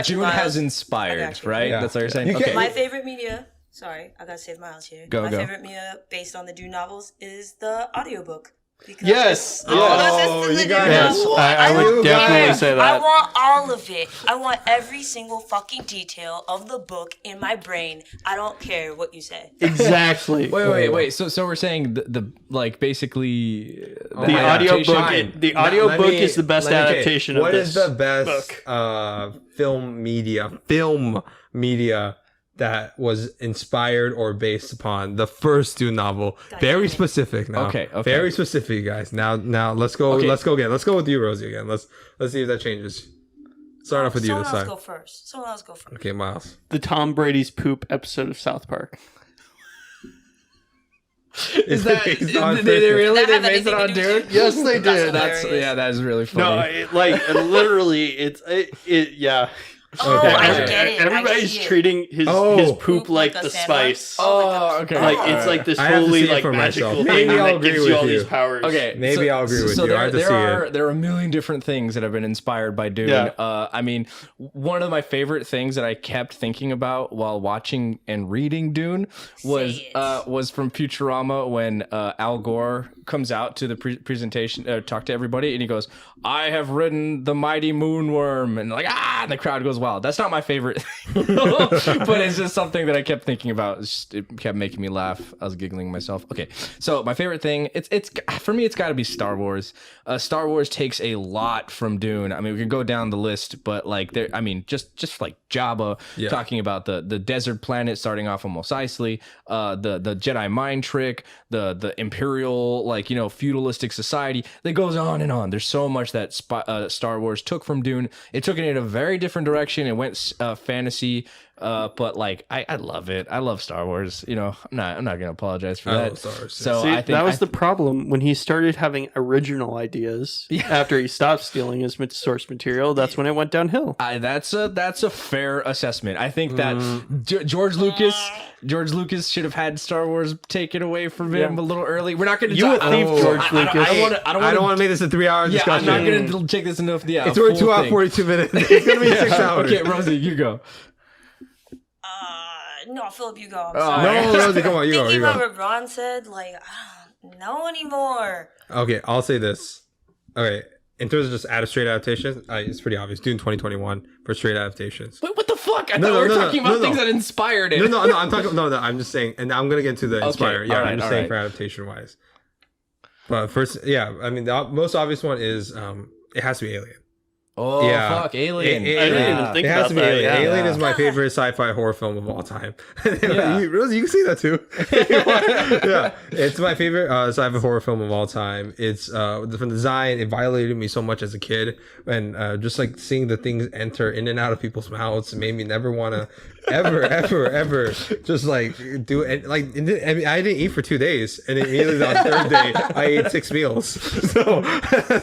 Dune you, Miles. has I inspired, got you. right? Yeah. That's what you're saying. You Okay. can't- My favorite media. Sorry, I gotta save Miles here. Go, my go. favorite media based on the Dune novels is the audiobook. Because Yes. I wanna Yes. listen to Oh, the you Dune got it. Yes, novel. I would don't definitely care. say I that. want all of it. I want every single fucking detail of the book in my brain. I don't care what you say. Exactly. Wait. So we're saying the like basically The yeah. audiobook. Fine. The Let audiobook me- is the best let me- okay, adaptation of What this. is the best book. film media that was inspired or based upon the first Dune novel? God Very damn it. specific now. Okay. Very specific, guys. Now let's go. Okay. Let's go again. Let's go with you, Rosie, again. Let's see if that changes. Start off with you Someone this else time. go first. Someone else go first. Okay, Miles. The Tom Brady's poop episode of South Park. Is that It's did on they first- really That they have based it anything on to do with Dune? it? Yes, they That's did. That's hilarious. yeah, that is really No, funny. literally, it's yeah. Oh, Okay. I Okay. get it. Everybody's I see it. treating his Oh. poop like Like the a sandwich. spice. Oh, okay. Like Alright. it's like this I have to holy see it like for magical myself. thing Maybe I'll that agree gives you with all you. these powers. Okay, Maybe I'll agree with you. I have to see it. There are a million different things that have been inspired by Dune. Yeah. I mean, one of my favorite things that I kept thinking about while watching and reading Dune was Say it. was from Futurama when Al Gore comes out to the presentation, talk to everybody, and he goes, "I have ridden the mighty moonworm," and like and the crowd goes wild. That's not my favorite, but it's just something that I kept thinking about. It kept making me laugh. I was giggling myself. Okay, so my favorite thing, it's for me, it's got to be Star Wars. Star Wars takes a lot from Dune. I mean, we can go down the list, but like there, I mean, just like Jabba talking about the desert planet, starting off on Mos Eisley, the Jedi mind trick, the Imperial, like, you know, feudalistic society that goes on and on. There's so much that Star Wars took from Dune. It took it in a very different direction. It went fantasy, But like, I love it. I love Star Wars. You know, I'm not gonna apologize for I that. love Star Wars. So See, I think that was the problem when he started having original ideas. After he stopped stealing his source material, that's when it went downhill. that's a fair assessment. I think that George Lucas should have had Star Wars taken away from him a little early. We're not going to. You a thief, George Lucas. I don't want to make this a 3-hour discussion. I'm not going to take this enough. Yeah, It's already 2 hours 42 minutes. It's gonna be 6 hours. Okay, Rosie, you go. No, Philip, you go. I'm sorry. No, Rosie, come on, you go. Thinking You about go. what Ron said, like, I don't know anymore. Okay, I'll say this. Okay, in terms of just straight adaptations, it's pretty obvious. Dune 2021 for straight adaptations. Wait, what the fuck? I thought we were talking about things that inspired it. No, I'm talking. No, I'm just saying, and I'm gonna get into the inspire. Yeah, I'm just saying for adaptation wise. But first, I mean, the most obvious one is it has to be Alien. Oh, fuck, Alien. I didn't even think It has about to be that. Alien. Yeah. Alien is my favorite sci-fi horror film of all time. Yeah. Rosie, you can see that too. Yeah, it's my favorite sci-fi horror film of all time. It's from the design, it violated me so much as a kid, and just like seeing the things enter in and out of people's mouths made me never want to ever just like do it. Like, I mean, I didn't eat for 2 days, and then immediately on the third day I ate 6 meals.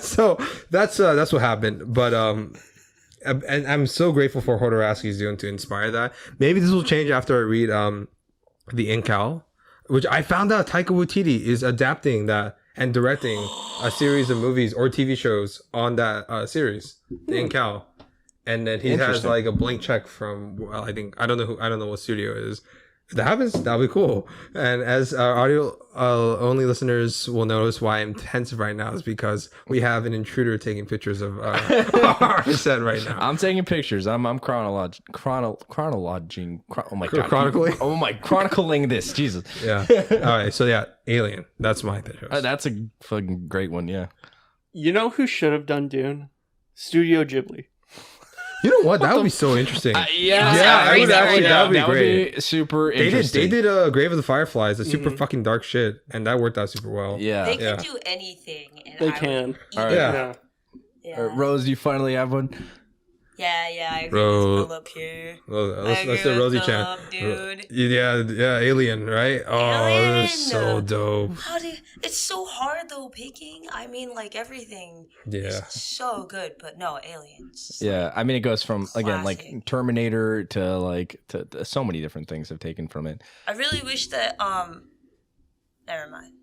So that's what happened. But and I'm so grateful for Hodorowski's Dune to inspire that. Maybe this will change after I read the Incal, which I found out Taika Waititi is adapting that and directing a series of movies or TV shows on that series, the Incal. And then he has like a blank check from I don't know what studio it is. If that happens, that'll be cool. And as our audio only listeners will notice why I'm tense right now is because we have an intruder taking pictures of our set right now. I'm taking pictures. I'm chronologing. Oh my god. Chronicling? Oh my, chronicling this. Jesus. Yeah. All right. So yeah, Alien. That's my picture. That's a fucking great one. Yeah. You know who should have done Dune? Studio Ghibli. You know what? That would be so interesting. That would be super interesting. They did Grave of the Fireflies, a super fucking dark shit, and that worked out super well. Yeah. They can do anything. And They can. All right. Yeah. Yeah. Rose, you finally have one. Yeah, I agree with Philip here. Let's do Rosie Chan. Dude. Yeah, Alien, right? Oh, Alien. it was so dope. It's so hard though picking. I mean, like everything is so good, but no, Aliens. Yeah, I mean, it goes from again like Classic. Terminator to like to so many different things have taken from it. I really wish that never mind.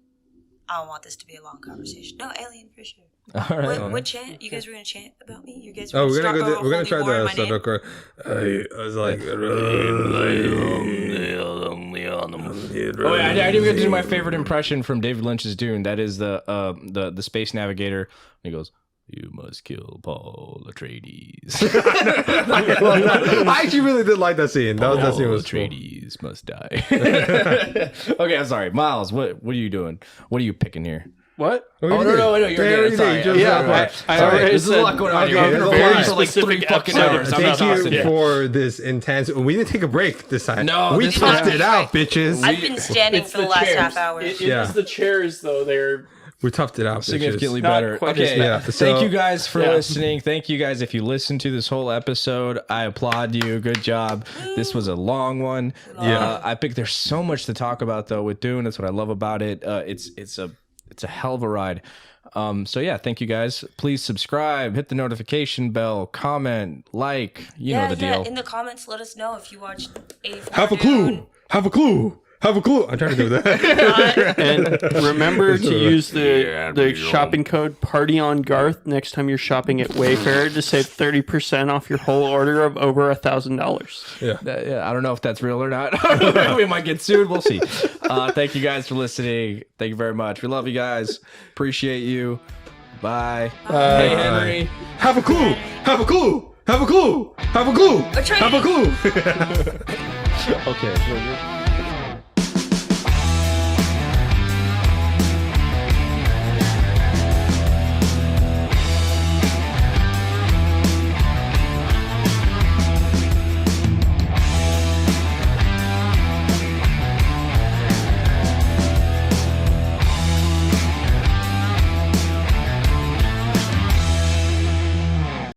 I don't want this to be a long conversation. No, Alien for sure. All right. What chant? You guys were gonna chant about me? You guys? Oh, we're start gonna a we're gonna holy try war in the my name? Sudoku. I was like, Oh, yeah, I didn't get to do my favorite impression from David Lynch's Dune. That is the space navigator. And he goes, "You must kill Paul Atreides." I actually really did like that scene. That scene was cool. Atreides must die. Okay, I'm sorry, Miles. What are you doing? What are you picking here? What? Oh no, you're good. Sorry. I already There's a lot going on here. I've been recording for like 3 fucking hours. I'm Thank exhausted. you for this intense. We didn't take a break this time. No, we this toughed was- it out, bitches. I've been standing for the last half hour. It is the chairs, though. They're We toughed it out, Significantly bitches. Not better. quite as Okay. bad. Yeah, Thank so- you guys for listening. Thank you guys if you listened to this whole episode. I applaud you. Good job. This was a long one. Yeah. I think there's so much to talk about though with Dune. That's what I love about it. It's a hell of a ride. So yeah, thank you guys. Please subscribe, hit the notification bell, comment, like, you know the deal. In the comments, let us know if you watched Have a clue. Have a clue. Have a clue. I'm trying to do that. and remember to use the shopping code Party on Garth next time you're shopping at Wayfair to save 30% off your whole order of over $1,000. Yeah. I don't know if that's real or not. We might get sued. We'll see. Thank you guys for listening. Thank you very much. We love you guys. Appreciate you. Bye. Hey, Henry. Have a clue. Have a clue. Have a clue. Have a clue. Atreides. Have a clue. Okay.